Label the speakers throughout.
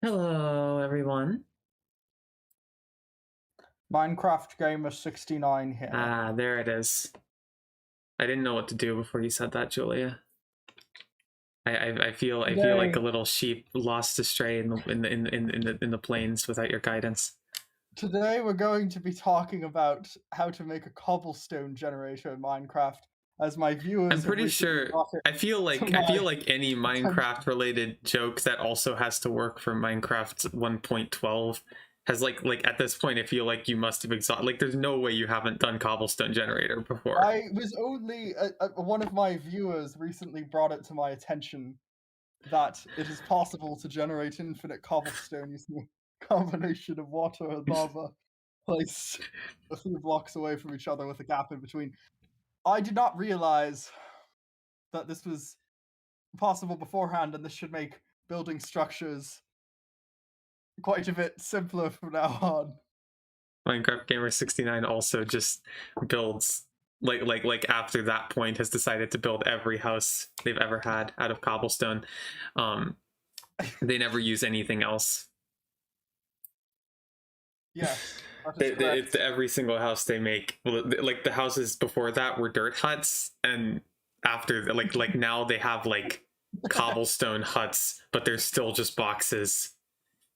Speaker 1: Hello, everyone.
Speaker 2: Minecraft Gamer 69 here.
Speaker 1: Ah, there it is. I didn't know what to do before you said that, Julia. I feel like a little sheep lost astray in the plains without your guidance.
Speaker 2: Today we're going to be talking about how to make a cobblestone generator in Minecraft. As my viewers,
Speaker 1: I'm pretty sure. I feel like any Minecraft related joke that also has to work for Minecraft 1.12 has like at this point I feel like you must have exhausted. Like there's no way you haven't done cobblestone generator before.
Speaker 2: I was only one of my viewers recently brought it to my attention that it is possible to generate infinite cobblestone using a combination of water and lava placed a few blocks away from each other with a gap in between. I did not realize that this was possible beforehand, and this should make building structures quite a bit simpler from now on.
Speaker 1: Minecraft Gamer 69 also just builds like after that point has decided to build every house they've ever had out of cobblestone. They never use anything else.
Speaker 2: Yeah.
Speaker 1: It's every single house they make. Like the houses before that were dirt huts, and after like now they have like cobblestone huts, but they're still just boxes.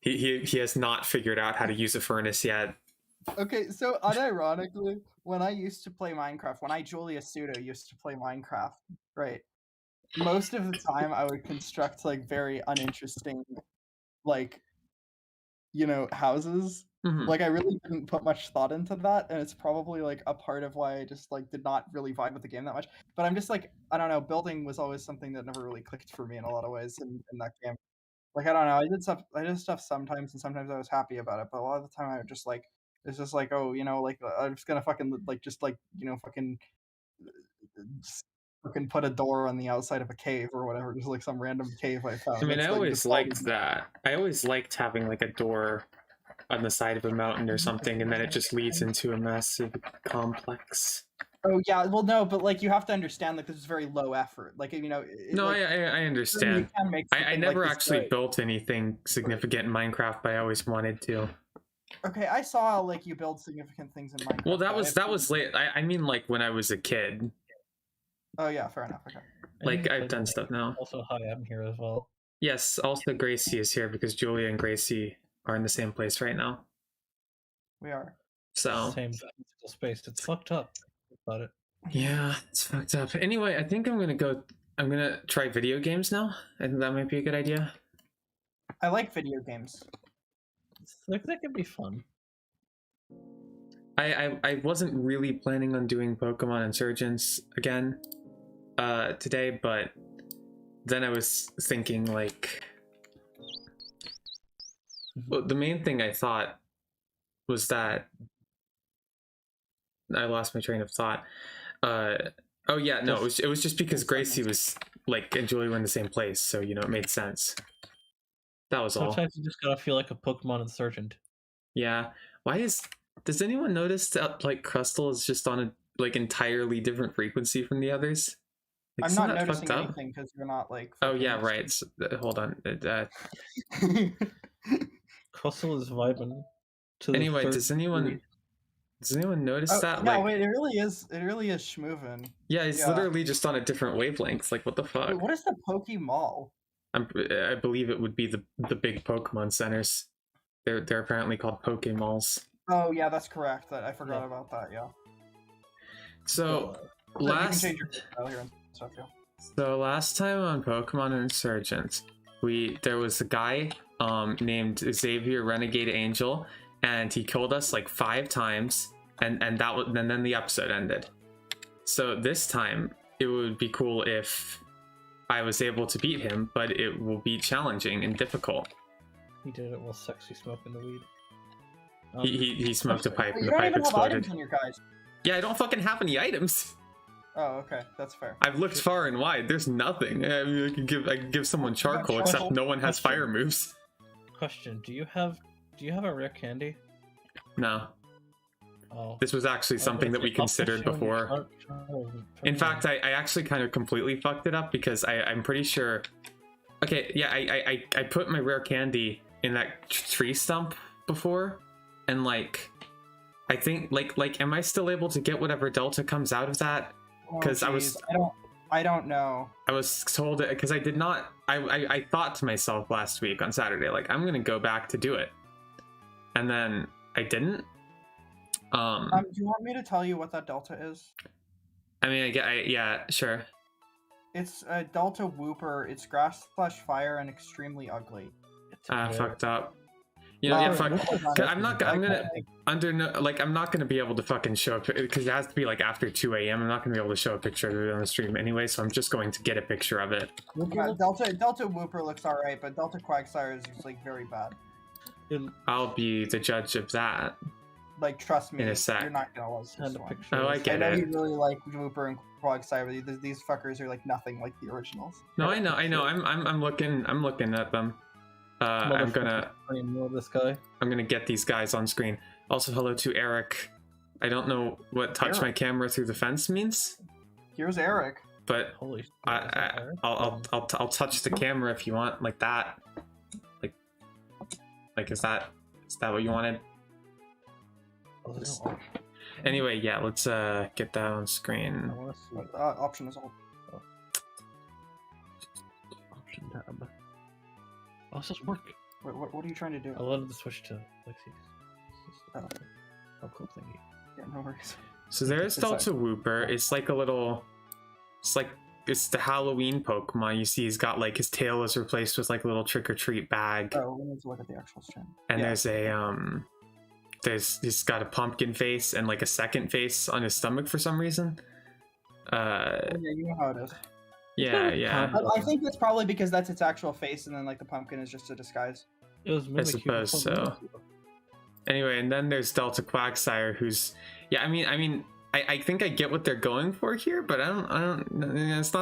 Speaker 1: He has not figured out how to use a furnace yet.
Speaker 2: Okay, so unironically, when I used to play Minecraft, when I, Julius Pseudo, used to play Minecraft, right, most of the time I would construct like very uninteresting, like, houses.
Speaker 1: Mm-hmm.
Speaker 2: Like I really didn't put much thought into that, and it's probably like a part of why I just like did not really vibe with the game that much. But I'm just like, I don't know, building was always something that never really clicked for me in a lot of ways in that game. Like I don't know, I did stuff sometimes, and sometimes I was happy about it, but a lot of the time I would just like, it's just like, oh, like I'm just gonna fucking like just like fucking put a door on the outside of a cave or whatever, just like some random cave I found.
Speaker 1: I mean,
Speaker 2: That's,
Speaker 1: I
Speaker 2: like,
Speaker 1: always liked that. I always liked having like a door on the side of a mountain or something, and then it just leads into a massive complex.
Speaker 2: Oh yeah, well no, but like you have to understand like this is very low effort. Like
Speaker 1: no,
Speaker 2: like,
Speaker 1: I understand. I never
Speaker 2: like
Speaker 1: actually built anything significant in Minecraft, but I always wanted to.
Speaker 2: Okay, I saw like you build significant things in Minecraft.
Speaker 1: Well, that was late. I mean, like when I was a kid.
Speaker 2: Oh yeah, fair enough. Okay.
Speaker 1: Like I've done stuff now.
Speaker 3: Also, hi, I'm here as well.
Speaker 1: Yes, also Gracie is here because Julia and Gracie are in the same place right now.
Speaker 2: We are.
Speaker 1: So
Speaker 3: same physical space. It's fucked up. About it.
Speaker 1: Yeah, it's fucked up. Anyway, I think I'm gonna try video games now. I think that might be a good idea.
Speaker 2: I like video games.
Speaker 3: Like that could be fun.
Speaker 1: I wasn't really planning on doing Pokemon Insurgents again today, but then I was thinking like, well, the main thing I thought was that I lost my train of thought. Oh yeah, no, it was just because Gracie was like and Julie were in the same place, so it made sense. That was all.
Speaker 3: Sometimes you just gotta feel like a Pokemon Insurgent.
Speaker 1: Yeah. Does anyone notice that like Crustle is just on a like entirely different frequency from the others?
Speaker 2: Like, I'm not noticing anything because you're not like.
Speaker 1: Oh yeah, right. So, hold on.
Speaker 3: Crustle is vibing.
Speaker 1: Anyway, does anyone notice that?
Speaker 2: No, wait, it really is schmoovin'.
Speaker 1: Yeah, it's literally just on a different wavelength. Like, what the fuck?
Speaker 2: Wait, what is the Pokemon?
Speaker 1: I believe it would be the big Pokemon centers. They're apparently called Pokemalls.
Speaker 2: Oh yeah, that's correct. I forgot about that. Yeah.
Speaker 1: So last time on Pokemon Insurgents, there was a guy named Xavier Renegade Angel, and he killed us like 5 times, and then the episode ended. So this time it would be cool if I was able to beat him, but it will be challenging and difficult.
Speaker 3: He did it while sexy smoking the weed.
Speaker 1: He smoked a pipe and the pipe exploded.
Speaker 2: On your guys.
Speaker 1: Yeah, I don't fucking have any items.
Speaker 2: Oh, okay, that's fair.
Speaker 1: I've looked far and wide. There's nothing. I mean, I could give someone charcoal, except no one has fire moves.
Speaker 3: Question: Do you have a rare candy?
Speaker 1: No.
Speaker 3: Oh.
Speaker 1: This was actually something that we considered before. In fact, I actually kind of completely fucked it up because I'm pretty sure. Okay, yeah, I put my rare candy in that tree stump before, and like I think like am I still able to get whatever delta comes out of that? Because
Speaker 2: I don't know.
Speaker 1: I was told it because I did not. I thought to myself last week on Saturday, like I'm gonna go back to do it, and then I didn't.
Speaker 2: Do you want me to tell you what that delta is?
Speaker 1: I mean, yeah, sure.
Speaker 2: It's a delta whooper. It's grass/fire and extremely ugly.
Speaker 1: Fucked up. You know, yeah, fuck. I'm not gonna be able to fucking show up because it has to be like after 2 a.m. I'm not gonna be able to show a picture of it on the stream anyway, so I'm just going to get a picture of it.
Speaker 2: Yeah, Delta Whooper looks alright, but Delta Quagsire is just like very bad.
Speaker 1: I'll be the judge of that.
Speaker 2: Like, trust me,
Speaker 1: in a sec.
Speaker 2: You're not gonna love this one.
Speaker 1: Oh, I get
Speaker 2: I know
Speaker 1: it.
Speaker 2: you really like Whooper and Quagsire, but these fuckers are like nothing like the originals.
Speaker 1: No, I know. I'm looking at them. I'm gonna get these guys on screen. Also, hello to Eric. I don't know what touch my camera through the fence means.
Speaker 2: Here's Eric.
Speaker 1: But
Speaker 3: Holy shit,
Speaker 1: I'll touch the camera if you want, like that. Like is that what you wanted? Anyway, yeah, let's get that on screen.
Speaker 2: Option is all.
Speaker 3: Option tab. Oh, it's just work.
Speaker 2: Wait, what are you trying to do?
Speaker 3: I wanted to switch to Lexi's.
Speaker 2: Oh,
Speaker 3: cool thingy.
Speaker 2: yeah, no worries.
Speaker 1: So there's Delta Whooper. It's like a little. It's the Halloween Pokemon. You see, he's got like his tail is replaced with like a little trick or treat bag.
Speaker 2: Oh, we need to look at the actual stream.
Speaker 1: And there's he's got a pumpkin face and like a second face on his stomach for some reason.
Speaker 2: Yeah, you know how it is.
Speaker 1: Yeah.
Speaker 2: I think it's probably because that's its actual face, and then like the pumpkin is just a disguise.
Speaker 3: It was
Speaker 1: I suppose so. Anyway, and then there's Delta Quagsire, who's I think I get what they're going for here, but I don't. It's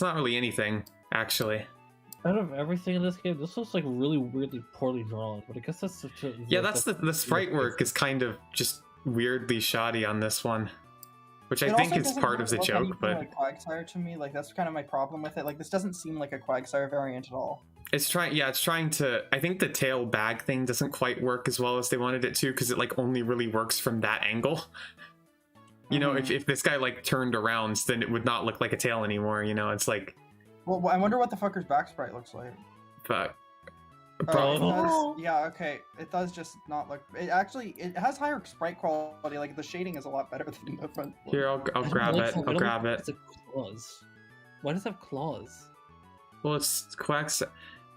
Speaker 1: not really anything actually.
Speaker 3: Out of everything in this game, this looks like really weirdly poorly drawn. But I guess that's such a
Speaker 1: that's the sprite work is kind of just weirdly shoddy on this one, which I think is part of the joke. But
Speaker 2: like Quagsire to me, like that's kind of my problem with it. Like this doesn't seem like a Quagsire variant at all.
Speaker 1: It's trying to. I think the tail bag thing doesn't quite work as well as they wanted it to, because it like only really works from that angle. You know, if this guy like turned around, then it would not look like a tail anymore. You know, it's like.
Speaker 2: Well, I wonder what the fucker's back sprite looks like.
Speaker 1: But.
Speaker 2: Yeah, okay. It does just not look. It has higher sprite quality. Like the shading is a lot better than the front.
Speaker 1: Here, I'll grab it. I'll grab it.
Speaker 3: Claws. Why does it have claws?
Speaker 1: Well, it's Quagsire.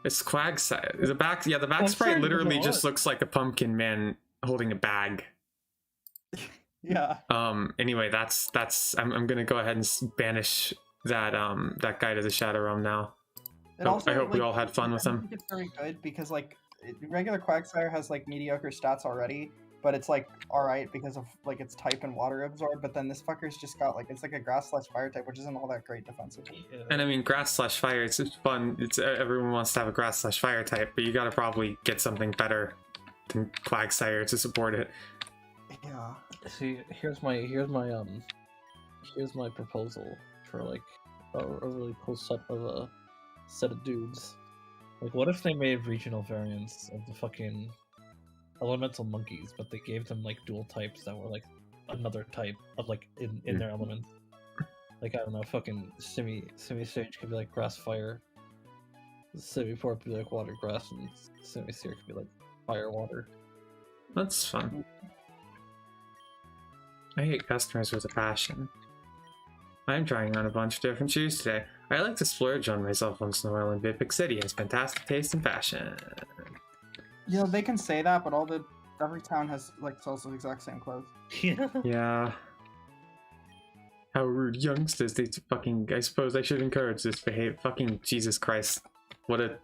Speaker 1: It's Quagsire. The back sprite literally just looks like a pumpkin man holding a bag.
Speaker 2: Yeah.
Speaker 1: Anyway, that's. I'm gonna go ahead and banish that guy to the Shadow Realm now. I hope we all had fun with him.
Speaker 2: I think it's very good because like regular Quagsire has like mediocre stats already, but it's like alright because of like its type and water absorb. But then this fucker's just got like it's like a grass/fire type, which isn't all that great defensively.
Speaker 1: Yeah. And I mean grass/fire, it's just fun. It's everyone wants to have a grass/fire type, but you gotta probably get something better than Quagsire to support it.
Speaker 2: Yeah.
Speaker 3: See, here's my proposal for like a really cool set of dudes. Like, what if they made regional variants of the fucking elemental monkeys, but they gave them like dual types that were like another type of like in their element. Like, I don't know, fucking Semi-Sage could be like grass fire, Semi-Port could be like water grass, and Semi-Seer could be like fire water.
Speaker 1: That's fun. I hate customers with a passion. I'm trying on a bunch of different shoes today. I like to splurge on myself once in a while, and Big City has fantastic taste in fashion.
Speaker 2: You know, they can say that, but every town has like sells the exact same clothes.
Speaker 1: Yeah. How rude, youngsters! They fucking. I suppose I should encourage this behavior. Fucking Jesus Christ! What a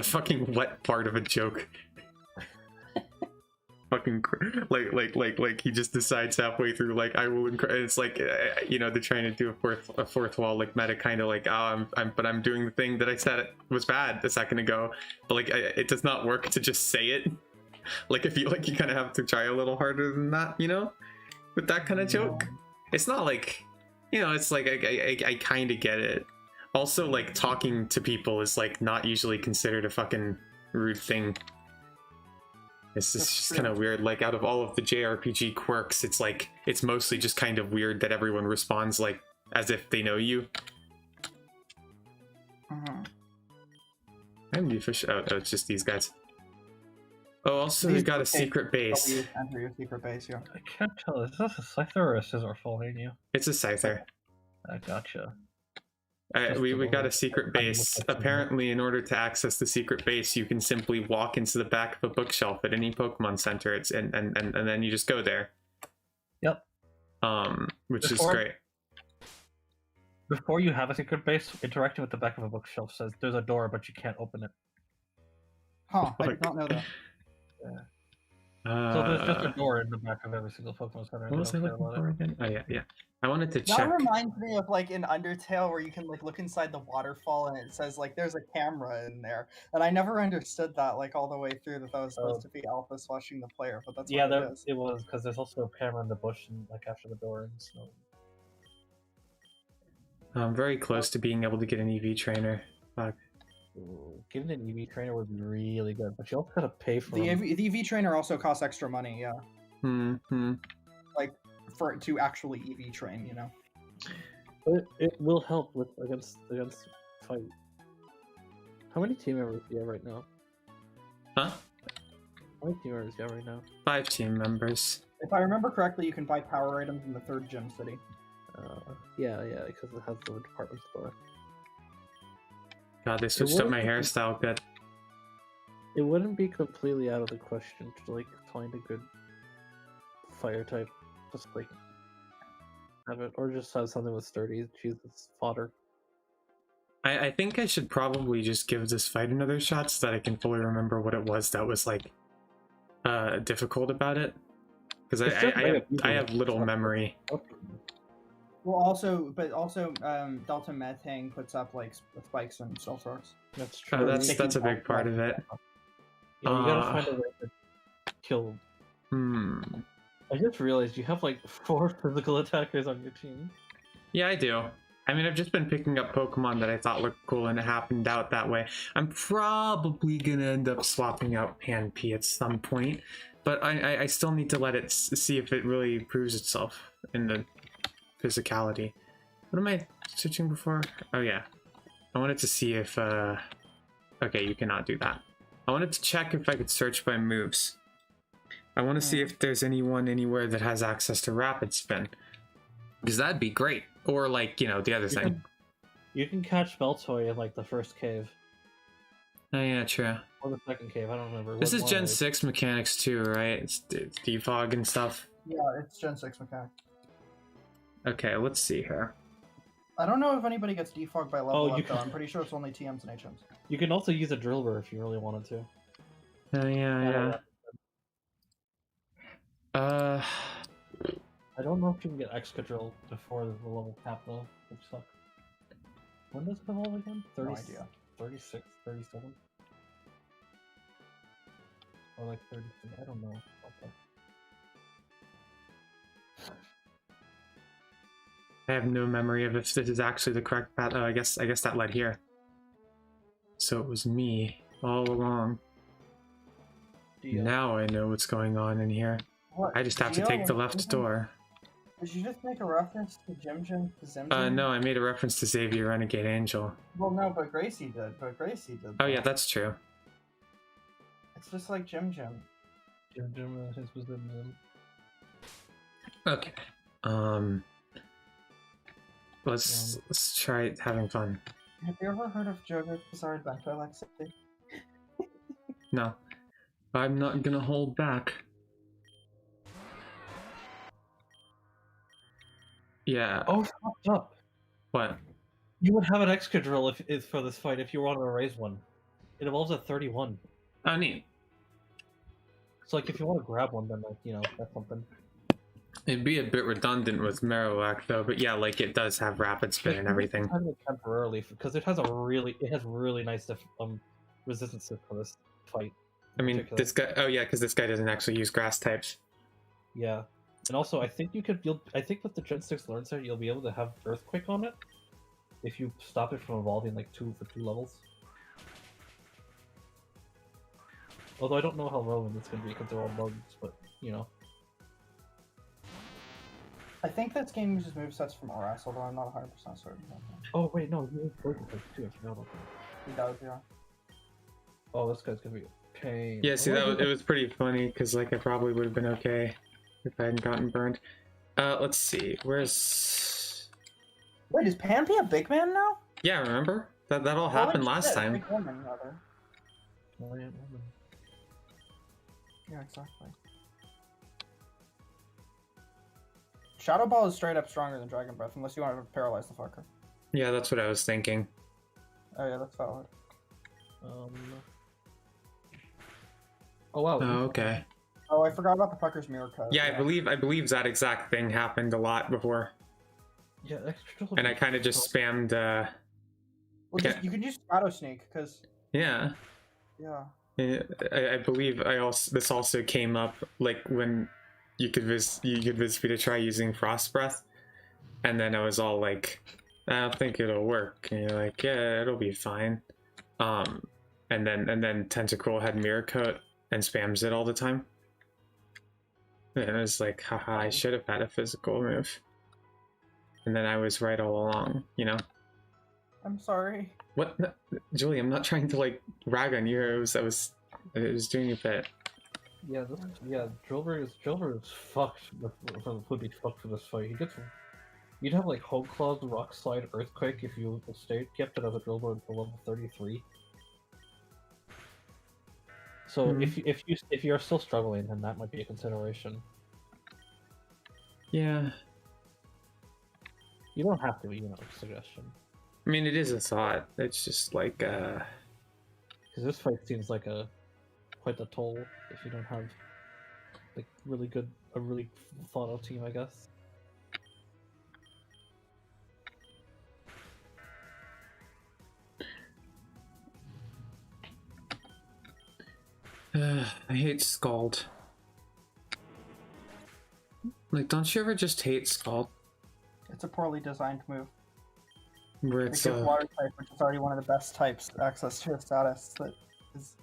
Speaker 1: fucking wet part of a joke. Fucking like he just decides halfway through like I will it's like you know, they're trying to do a fourth wall like meta kind of like I'm doing the thing that I said it was bad a second ago, but like it does not work to just say it. Like if you you kind of have to try a little harder than that, you know, with that kind of joke. It's not like, you know, it's like I kind of get it. Also, like talking to people is like not usually considered a fucking rude thing It's
Speaker 2: That's
Speaker 1: just
Speaker 2: true.
Speaker 1: kind of weird. Like out of all of the JRPG quirks, it's like it's mostly just kind of weird that everyone responds like as if they know you. Maybe fish. Oh, it's just these guys. Oh, also we got a secret base.
Speaker 2: Enter your secret base, yeah.
Speaker 3: I can't tell. Is this a scyther or a scissor following you?
Speaker 1: It's a scyther.
Speaker 3: I gotcha.
Speaker 1: We got a secret base. Apparently, in order to access the secret base, you can simply walk into the back of a bookshelf at any Pokemon Center. It's and then you just go there.
Speaker 3: Yep.
Speaker 1: Which is great.
Speaker 3: Before you have a secret base, interacting with the back of a bookshelf says there's a door, but you can't open it.
Speaker 2: Huh, I did not know that.
Speaker 3: Yeah. So there's just a door in the back of every single Pokemon Center.
Speaker 1: What was I looking for again? Oh yeah. I wanted to check.
Speaker 2: That reminds me of like in Undertale where you can like look inside the waterfall and it says like there's a camera in there, and I never understood that like all the way through that was supposed to be Alphys watching the player, but that's what it is.
Speaker 3: It was because there's also a camera in the bush and like after the door and snow.
Speaker 1: I'm very close to being able to get an EV trainer. Fuck.
Speaker 3: Getting an EV trainer would be really good, but you also gotta pay for
Speaker 2: the EV trainer also costs extra money, yeah. Like to actually EV train, you know.
Speaker 3: But it will help with against fight. How many team members do you have right now?
Speaker 1: Huh?
Speaker 3: How many team members do you have right now?
Speaker 1: 5 team members.
Speaker 2: If I remember correctly, you can buy power items in the 3rd gym city.
Speaker 3: Yeah, because it has the department store.
Speaker 1: God, they switched up my hairstyle good.
Speaker 3: It wouldn't be completely out of the question to like find a good fire type, just like have it, or just have something with sturdy. Jesus, fodder.
Speaker 1: I think I should probably just give this fight another shot so that I can fully remember what it was that was like difficult about it, because I have little memory.
Speaker 2: Well, also Delta Methane puts up like spikes and stealth rocks.
Speaker 3: That's true.
Speaker 1: Oh, that's a big part of it.
Speaker 3: Yeah, you gotta find a way to kill. I just realized you have like 4 physical attackers on your team.
Speaker 1: Yeah, I do. I mean, I've just been picking up Pokemon that I thought looked cool, and it happened out that way. I'm probably gonna end up swapping out Panpea at some point, but I still need to let it see if it really proves itself in the physicality. What am I switching before? Oh yeah, I wanted to see if okay, you cannot do that. I wanted to check if I could search by moves. I want to see if there's anyone anywhere that has access to Rapid Spin, because that'd be great. Or like, you know, the other thing.
Speaker 3: You can catch Beltoy in like the first cave.
Speaker 1: Oh yeah, true.
Speaker 3: Or the second cave, I don't remember.
Speaker 1: This is Gen 6 mechanics too, right? It's defog and stuff.
Speaker 2: Yeah, it's Gen 6 mechanics.
Speaker 1: Okay, let's see here.
Speaker 2: I don't know if anybody gets defogged by level up, though. I'm pretty sure it's only TMs and HMs.
Speaker 3: You can also use a Drillbur if you really wanted to.
Speaker 1: Oh yeah.
Speaker 3: I don't know if you can get Excadrill before the level cap though, which sucks. When does it evolve again? 30,
Speaker 2: No idea.
Speaker 3: 36, 37? Or like 33, I don't know. Okay.
Speaker 1: I have no memory of if this is actually the correct path. Oh, I guess that led here. So it was me all along. Now I know what's going on in here.
Speaker 2: What?
Speaker 1: I just have to take the left door.
Speaker 2: Did you just make a reference to Jim to Zim?
Speaker 1: No, I made a reference to Xavier Renegade Angel.
Speaker 2: Well, no, but Gracie did.
Speaker 1: Oh yeah, that's true.
Speaker 2: It's just like Jim.
Speaker 3: Jim, his was Zim.
Speaker 1: Okay. Let's try having fun.
Speaker 2: Have you ever heard of JoJo's Bizarre Adventure, Lexi?
Speaker 1: No. I'm not gonna hold back. Yeah.
Speaker 3: Oh, fucked up.
Speaker 1: What?
Speaker 3: You would have an Excadrill if for this fight if you wanted to raise one. It evolves at 31.
Speaker 1: Oh, neat.
Speaker 3: So like if you want to grab one, then like, you know, that's something.
Speaker 1: It'd be a bit redundant with Marowak though, but yeah, like it does have Rapid Spin and everything.
Speaker 3: Temporarily, because it has really nice resistance for this fight.
Speaker 1: I mean, this guy. Oh yeah, because this guy doesn't actually use grass types.
Speaker 3: Yeah, and also I think I think with the Gen 6 Learn Set, you'll be able to have Earthquake on it if you stop it from evolving like for 2 levels. Although I don't know how relevant it's gonna be because they're all bugs, but you know.
Speaker 2: I think this game uses movesets from RS, although I'm not 100% certain about that.
Speaker 3: Oh wait, no, he has poison types too. I forgot about that.
Speaker 2: He does, yeah.
Speaker 3: Oh, this guy's gonna be a pain.
Speaker 1: Yeah, see, it was pretty funny because like I probably would have been okay if I hadn't gotten burned. Let's see, where's...
Speaker 2: Wait, is Pampy a big man now?
Speaker 1: Yeah, remember? That all happened last time.
Speaker 2: Big woman, rather.
Speaker 3: Oh, yeah,
Speaker 2: Yeah, exactly. Shadow Ball is straight up stronger than Dragon Breath, unless you want to paralyze the fucker.
Speaker 1: Yeah, that's what I was thinking.
Speaker 2: Oh yeah, that's valid.
Speaker 3: Oh wow.
Speaker 1: Oh, okay.
Speaker 2: Oh, I forgot about the fucker's mirror cut.
Speaker 1: Yeah, I believe that exact thing happened a lot before.
Speaker 3: Yeah, extra.
Speaker 1: And I kind of just spammed.
Speaker 2: Well, you can use Shadow Sneak, because
Speaker 1: Yeah.
Speaker 2: yeah.
Speaker 1: I believe this also came up like when you could visit me to try using Frost Breath, and then I was all like, I don't think it'll work. And you're like, yeah, it'll be fine. And then Tentacruel had Mirror Coat and spams it all the time. And I was like, haha, I should have had a physical move. And then I was right all along, you know?
Speaker 2: I'm sorry.
Speaker 1: What? No, Julie, I'm not trying to like rag on you. I was doing a bit.
Speaker 3: Yeah, Drillbur is fucked. Would be fucked for this fight. You'd have like Hog Claws, Rock Slide, Earthquake if you stayed kept it as a Drillbur until level 33. So if you're still struggling, then that might be a consideration.
Speaker 1: Yeah.
Speaker 3: You don't have to, suggestion.
Speaker 1: I mean, it is a thought. It's just like,
Speaker 3: Because this fight seems like quite the toll if you don't have like a really thought out team, I guess.
Speaker 1: I hate Scald. Like, don't you ever just hate Scald?
Speaker 2: It's a poorly designed move.
Speaker 1: Where
Speaker 2: It
Speaker 1: it's
Speaker 2: gives Water type, which is already one of the best types, access to a status that is.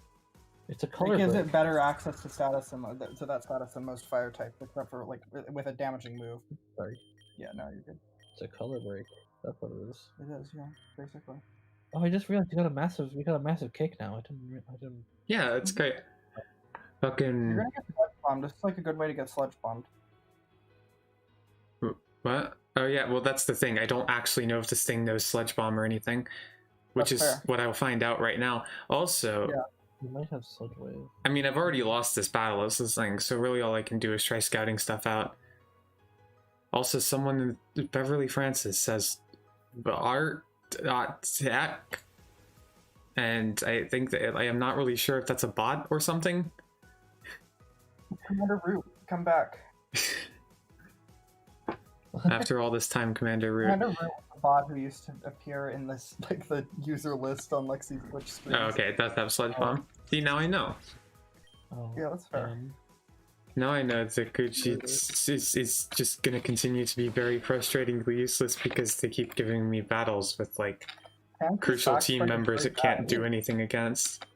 Speaker 3: It's a color.
Speaker 2: It gives
Speaker 3: break.
Speaker 2: it better access to that status than most fire types, except for like with a damaging move.
Speaker 3: Sorry.
Speaker 2: Yeah, no, you're good.
Speaker 3: It's a color break. That's what it is.
Speaker 2: It is, yeah, basically.
Speaker 3: Oh, I just realized we got a massive cake now. I didn't.
Speaker 1: Yeah, it's great. Fucking.
Speaker 2: You're gonna get sludge bombed. This is like a good way to get sludge bombed.
Speaker 1: What? Oh yeah, well that's the thing. I don't actually know if this thing knows Sludge Bomb or anything, which
Speaker 2: That's
Speaker 1: is
Speaker 2: fair.
Speaker 1: what I'll find out right now. Also,
Speaker 2: Yeah.
Speaker 3: You might have Sludge Wave.
Speaker 1: I mean, I've already lost this battle as this thing, so really all I can do is try scouting stuff out. Also, someone in Beverly Francis says art.tech, and I think that I am not really sure if that's a bot or something.
Speaker 2: Commander Root, come back.
Speaker 1: After all this time, Commander Root.
Speaker 2: Commander Root was a bot who used to appear in this like the user list on Lexi's Twitch stream.
Speaker 1: Oh, okay, it does have Sludge Bomb. See, now I know.
Speaker 3: Oh,
Speaker 2: Yeah, that's fair.
Speaker 1: Now I know that Gucci is just gonna continue to be very frustratingly useless because they keep giving me battles with like
Speaker 2: Pampy
Speaker 1: crucial
Speaker 2: sucks,
Speaker 1: team
Speaker 2: but he's
Speaker 1: members
Speaker 2: very
Speaker 1: it can't
Speaker 2: bad.
Speaker 1: do anything against.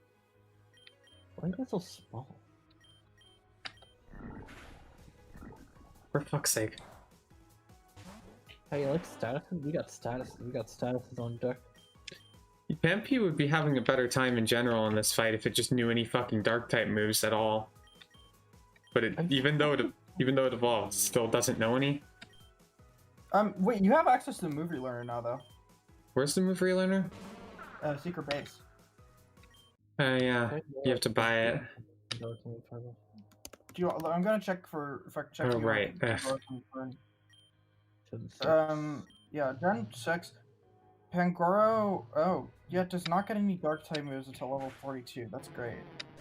Speaker 3: why are they so small?
Speaker 1: For fuck's sake.
Speaker 3: Hey, you like statuses? We got statuses on deck.
Speaker 1: Pampy would be having a better time in general in this fight if it just knew any fucking dark type moves at all. But even though it evolves, it still doesn't know any.
Speaker 2: Wait, you have access to the move relearner now, though.
Speaker 1: Where's the move relearner?
Speaker 2: Secret base.
Speaker 1: Yeah, you have to buy it.
Speaker 2: Do you? I'm gonna check for check.
Speaker 1: Oh, right.
Speaker 2: Yeah, Gen 6. Pangoro, oh, yeah, it does not get any dark type moves until level 42. That's great.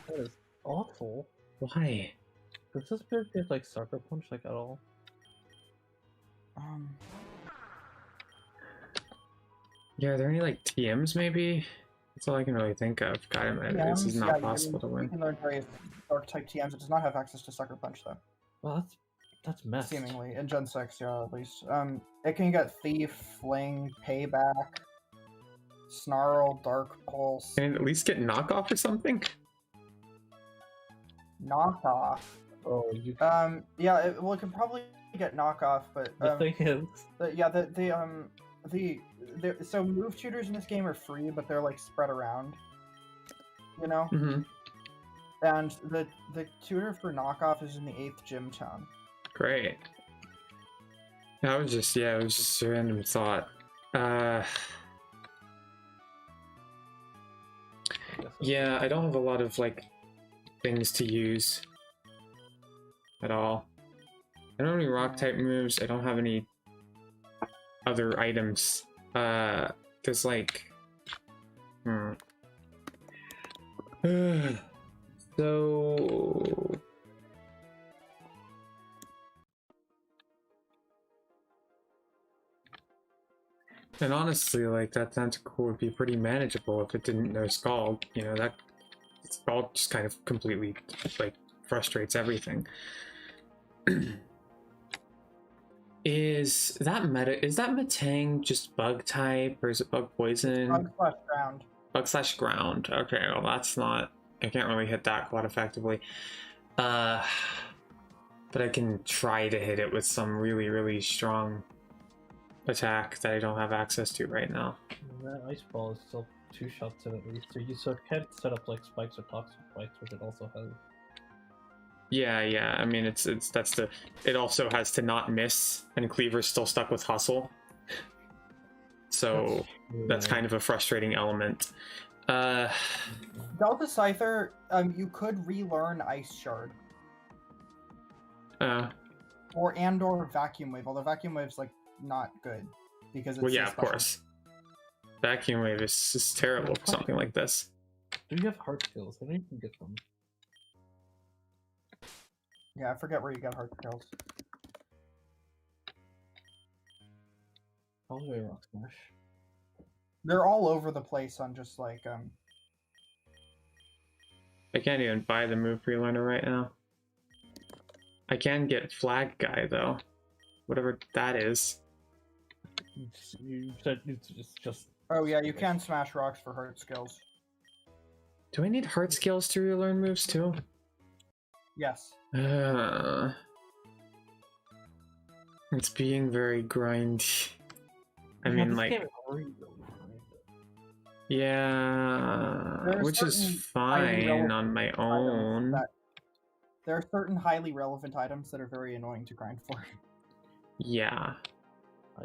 Speaker 3: That is awful.
Speaker 1: Why?
Speaker 3: Does this beard get like Sucker Punch like at all?
Speaker 1: Yeah, are there any like TMs maybe? That's all I can really think of. God, this is not possible to
Speaker 2: You
Speaker 1: win.
Speaker 2: can learn various dark type TMs. It does not have access to Sucker Punch though.
Speaker 3: Well, that's messed.
Speaker 2: Seemingly in Gen 6, yeah, at least. It can get Thief, Fling, Payback, Snarl, Dark Pulse.
Speaker 1: Can it at least get knockoff or something?
Speaker 2: Knockoff.
Speaker 3: Oh, you.
Speaker 2: Yeah. It could probably get knockoff, but
Speaker 3: The thing is,
Speaker 2: so move tutors in this game are free, but they're like spread around. You know.
Speaker 1: Mm-hmm.
Speaker 2: And the tutor for knockoff is in the 8th gym town.
Speaker 1: Great. It was just a random thought. Yeah, I don't have a lot of like things to use at all. I don't have any rock type moves. I don't have any other items. There's like so and honestly, like that tentacle would be pretty manageable if it didn't know Scald. You know, that Scald just kind of completely like frustrates everything. Is that Metang just bug type or is it bug poison?
Speaker 2: Bug/ground.
Speaker 1: Bug/ground. Okay, well that's not. I can't really hit that quite effectively. But I can try to hit it with some really, really strong attack that I don't have access to right now.
Speaker 3: That ice ball is still 2 shots in at least. So you can't set up like spikes or toxic spikes, which it also has.
Speaker 1: Yeah. I mean, it also has to not miss, and Cleaver's still stuck with hustle. So that's kind of a frustrating element.
Speaker 2: Delta Scyther, you could relearn Ice Shard. Or Vacuum Wave, although Vacuum Wave's like not good because it's
Speaker 1: of course. Vacuum Wave is terrible for something like this.
Speaker 3: Do you have heart skills? I think you can get them.
Speaker 2: Yeah, I forget where you get heart skills.
Speaker 3: Probably Rock Smash.
Speaker 2: They're all over the place on just like
Speaker 1: I can't even buy the move relearner right now. I can get Flag Guy though, whatever that is.
Speaker 3: You said it's just.
Speaker 2: Oh yeah, you can smash rocks for heart skills.
Speaker 1: Do I need heart skills to relearn moves too?
Speaker 2: Yes.
Speaker 1: It's being very grindy. I mean, like, yeah, which is fine on my own.
Speaker 2: There are certain highly relevant items that are very annoying to grind for.
Speaker 1: Yeah.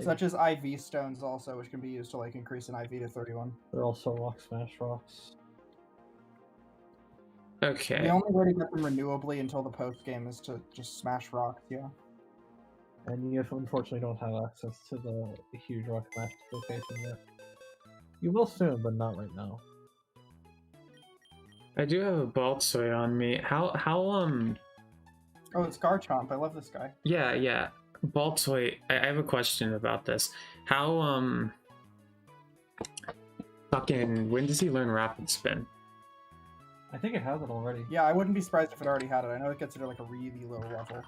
Speaker 2: Such as IV stones also, which can be used to like increase an IV to 31.
Speaker 3: They're also Rock Smash rocks.
Speaker 1: Okay.
Speaker 2: The only way to get them renewably until the post game is to just smash rocks, yeah.
Speaker 3: And you unfortunately don't have access to the huge Rock Smash location yet. You will soon, but not right now.
Speaker 1: I do have a Baltsoy on me. How
Speaker 2: Oh, it's Garchomp. I love this guy.
Speaker 1: Yeah. Baltsoy, I have a question about this. How fucking when does he learn Rapid Spin?
Speaker 3: I think it has it already.
Speaker 2: Yeah, I wouldn't be surprised if it already had it. I know it gets it at like a really low level.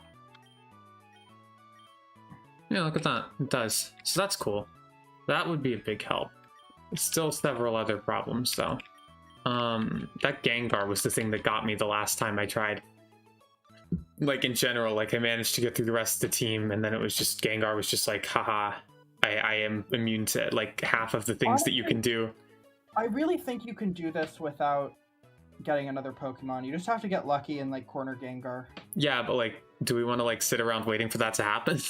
Speaker 1: Yeah, look at that. It does. So that's cool. That would be a big help. Still several other problems though. That Gengar was the thing that got me the last time I tried. Like in general, like I managed to get through the rest of the team, and then it was just Gengar was just like, haha, I am immune to like half of the things that you can do.
Speaker 2: I really think you can do this without getting another Pokemon. You just have to get lucky and like corner Gengar.
Speaker 1: Yeah, but like, do we want to like sit around waiting for that to happen?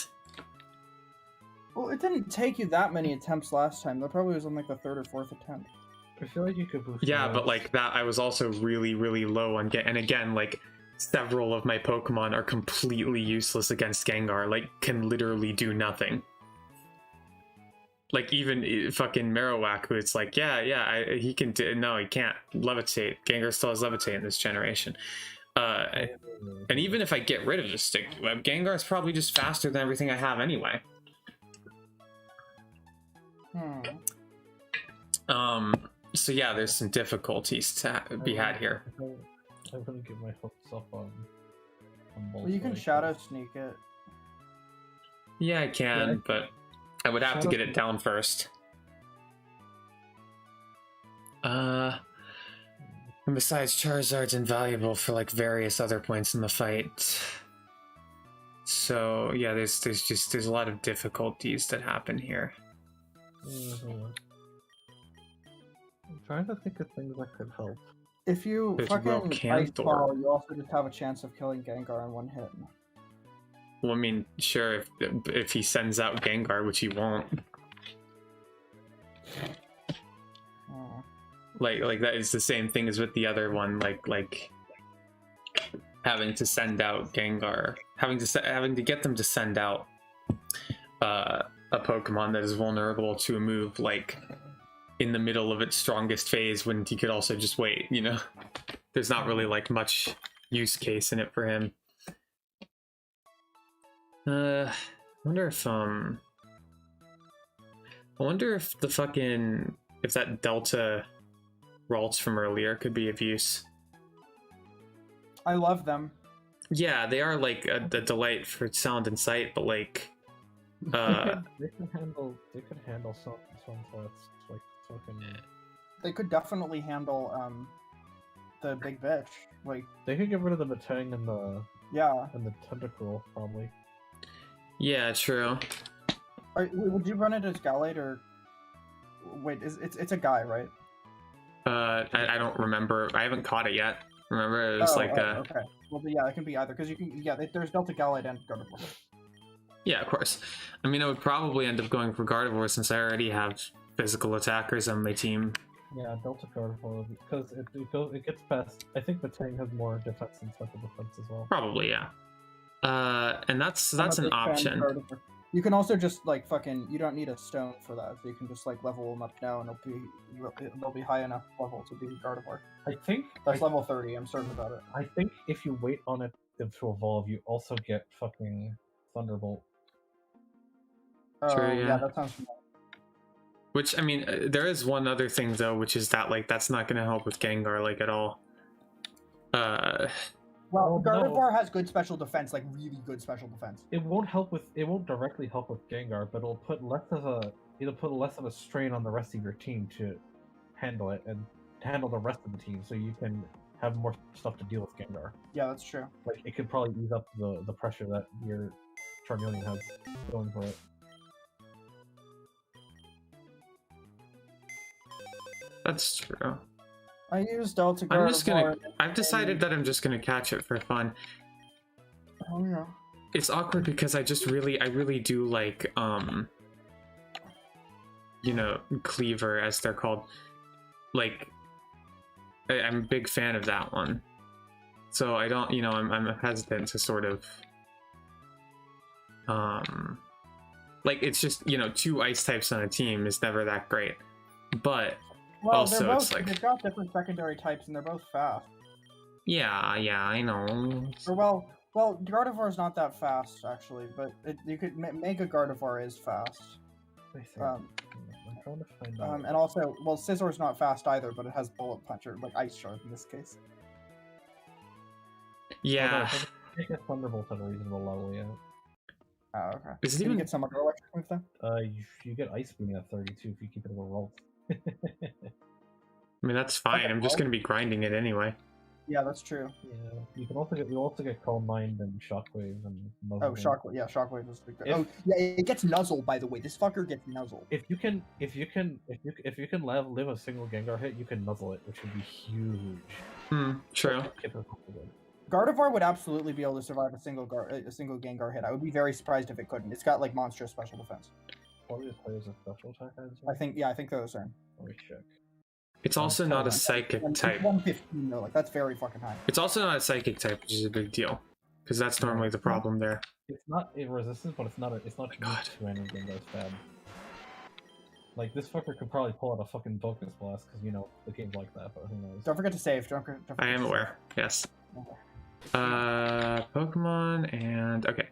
Speaker 2: Well, it didn't take you that many attempts last time. That probably was on like the 3rd or 4th attempt.
Speaker 3: I feel like you could boost.
Speaker 1: Yeah, but like that, I was also really, really low on and again, like several of my Pokemon are completely useless against Gengar. Like, can literally do nothing. Like even fucking Marowak, who it's like, he can do. No, he can't levitate. Gengar still has levitate in this generation. And even if I get rid of the stick web, Gengar's probably just faster than everything I have anyway. So yeah, there's some difficulties to be had here.
Speaker 3: I'm gonna get my hopes up on
Speaker 2: well, you can Shadow Sneak it.
Speaker 1: Yeah, I can, but I would have to get it down first. And besides, Charizard's invaluable for like various other points in the fight. So yeah, there's a lot of difficulties that happen here.
Speaker 3: I'm trying to think of things that could help.
Speaker 2: If you
Speaker 1: There's
Speaker 2: fucking Ice
Speaker 1: Volcanthor.
Speaker 2: Ball, you also just have a chance of killing Gengar in one hit.
Speaker 1: Well, I mean, sure, if he sends out Gengar, which he won't.
Speaker 2: Oh.
Speaker 1: Like that is the same thing as with the other one. Like having to send out Gengar, having to get them to send out a Pokemon that is vulnerable to a move like in the middle of its strongest phase when he could also just wait. You know, there's not really like much use case in it for him. I wonder if if that Delta Ralts from earlier could be of use.
Speaker 2: I love them.
Speaker 1: Yeah, they are like a delight for sound and sight, but like
Speaker 3: They could handle some threats like fucking.
Speaker 2: They could definitely handle the big bitch. Like
Speaker 3: They could get rid of the Batang and the
Speaker 2: yeah.
Speaker 3: Tentacruel probably.
Speaker 1: yeah, true.
Speaker 2: Would you run it as Gallade or wait? It's a guy, right?
Speaker 1: I don't remember. I haven't caught it yet. Remember, it was
Speaker 2: okay. Well, yeah, it can be either because you can. Yeah, there's Delta Gallade and Gardevoir.
Speaker 1: Yeah, of course. I mean, I would probably end up going for Gardevoir since I already have physical attackers on my team.
Speaker 3: Yeah, Delta Gardevoir because it gets past. I think Batang has more defense and special defense as well.
Speaker 1: Probably, yeah. And that's
Speaker 2: I'm a
Speaker 1: an
Speaker 2: big fan of
Speaker 1: option.
Speaker 2: Gardevoir. You can also just like fucking. You don't need a stone for that, so you can just like level them up now, and they'll be high enough level to be Gardevoir.
Speaker 3: I think
Speaker 2: That's level 30. I'm certain about it.
Speaker 3: I think if you wait on it to evolve, you also get fucking Thunderbolt.
Speaker 2: Oh
Speaker 1: Sure, yeah.
Speaker 2: that sounds familiar.
Speaker 1: Which, I mean, there is one other thing though, which is that like that's not going to help with Gengar like at all.
Speaker 2: Well,
Speaker 3: Oh,
Speaker 2: Gardevoir has good special defense, like really good special defense.
Speaker 3: It won't directly help with Gengar, but it'll put less of a strain on the rest of your team to handle it and to handle the rest of the team, so you can have more stuff to deal with Gengar.
Speaker 2: Yeah, that's true.
Speaker 3: Like it could probably ease up the pressure that your Charmeleon has going for it.
Speaker 1: That's true.
Speaker 2: I use Delta Gardevoir.
Speaker 1: I've decided that I'm just gonna catch it for fun.
Speaker 2: Oh yeah.
Speaker 1: It's awkward because I really do like you know, Cleaver as they're called. Like I'm a big fan of that one. So I don't, you know, I'm hesitant to sort of like it's just, you know, 2 ice types on a team is never that great. But
Speaker 2: Well,
Speaker 1: also,
Speaker 2: they're both,
Speaker 1: it's like
Speaker 2: they've got different secondary types, and they're both fast.
Speaker 1: yeah, I know.
Speaker 2: Or well, Gardevoir is not that fast actually, but you could Mega Gardevoir is fast.
Speaker 3: I think. I'm trying to find out.
Speaker 2: And also, well, Scissor's not fast either, but it has Bullet Punch or like Ice Shard in this case.
Speaker 1: Yeah.
Speaker 3: I think get Thunderbolt at a reasonable level, yeah.
Speaker 2: Oh, okay.
Speaker 1: Is it
Speaker 2: Can you
Speaker 1: even
Speaker 2: get some other electric move then?
Speaker 3: You get Ice Beam at 32 if you keep it over Ralt.
Speaker 1: I mean, that's fine.
Speaker 2: Okay,
Speaker 1: I'm just
Speaker 2: well-
Speaker 1: gonna be grinding it anyway.
Speaker 2: Yeah, that's true.
Speaker 3: Yeah, you also get Calm Mind and Shockwave and Muzzle.
Speaker 2: Oh, Shockwave. Yeah, Shockwave is the good.
Speaker 3: If-
Speaker 2: Oh, yeah, it gets nuzzled. By the way, this fucker gets nuzzled.
Speaker 3: If you can live a single Gengar hit, you can nuzzle it, which would be huge.
Speaker 1: True.
Speaker 2: Gardevoir would absolutely be able to survive a single Gengar hit. I would be very surprised if it couldn't. It's got like monstrous special defense.
Speaker 3: What is players a special attack?
Speaker 2: I think those are.
Speaker 3: Let me check.
Speaker 1: It's also not a psychic type.
Speaker 2: 115 though, like that's very fucking high.
Speaker 1: It's also not a psychic type, which is a big deal, because that's normally the problem there.
Speaker 3: It's not in resistance, but it's not
Speaker 1: God.
Speaker 3: to any Gengar stab. Like this fucker could probably pull out a fucking Focus Blast because you know the game's like that, but who knows?
Speaker 2: Don't forget to save. Don't forget
Speaker 1: I am
Speaker 2: to save.
Speaker 1: aware. Yes.
Speaker 2: Okay.
Speaker 1: Pokemon and okay,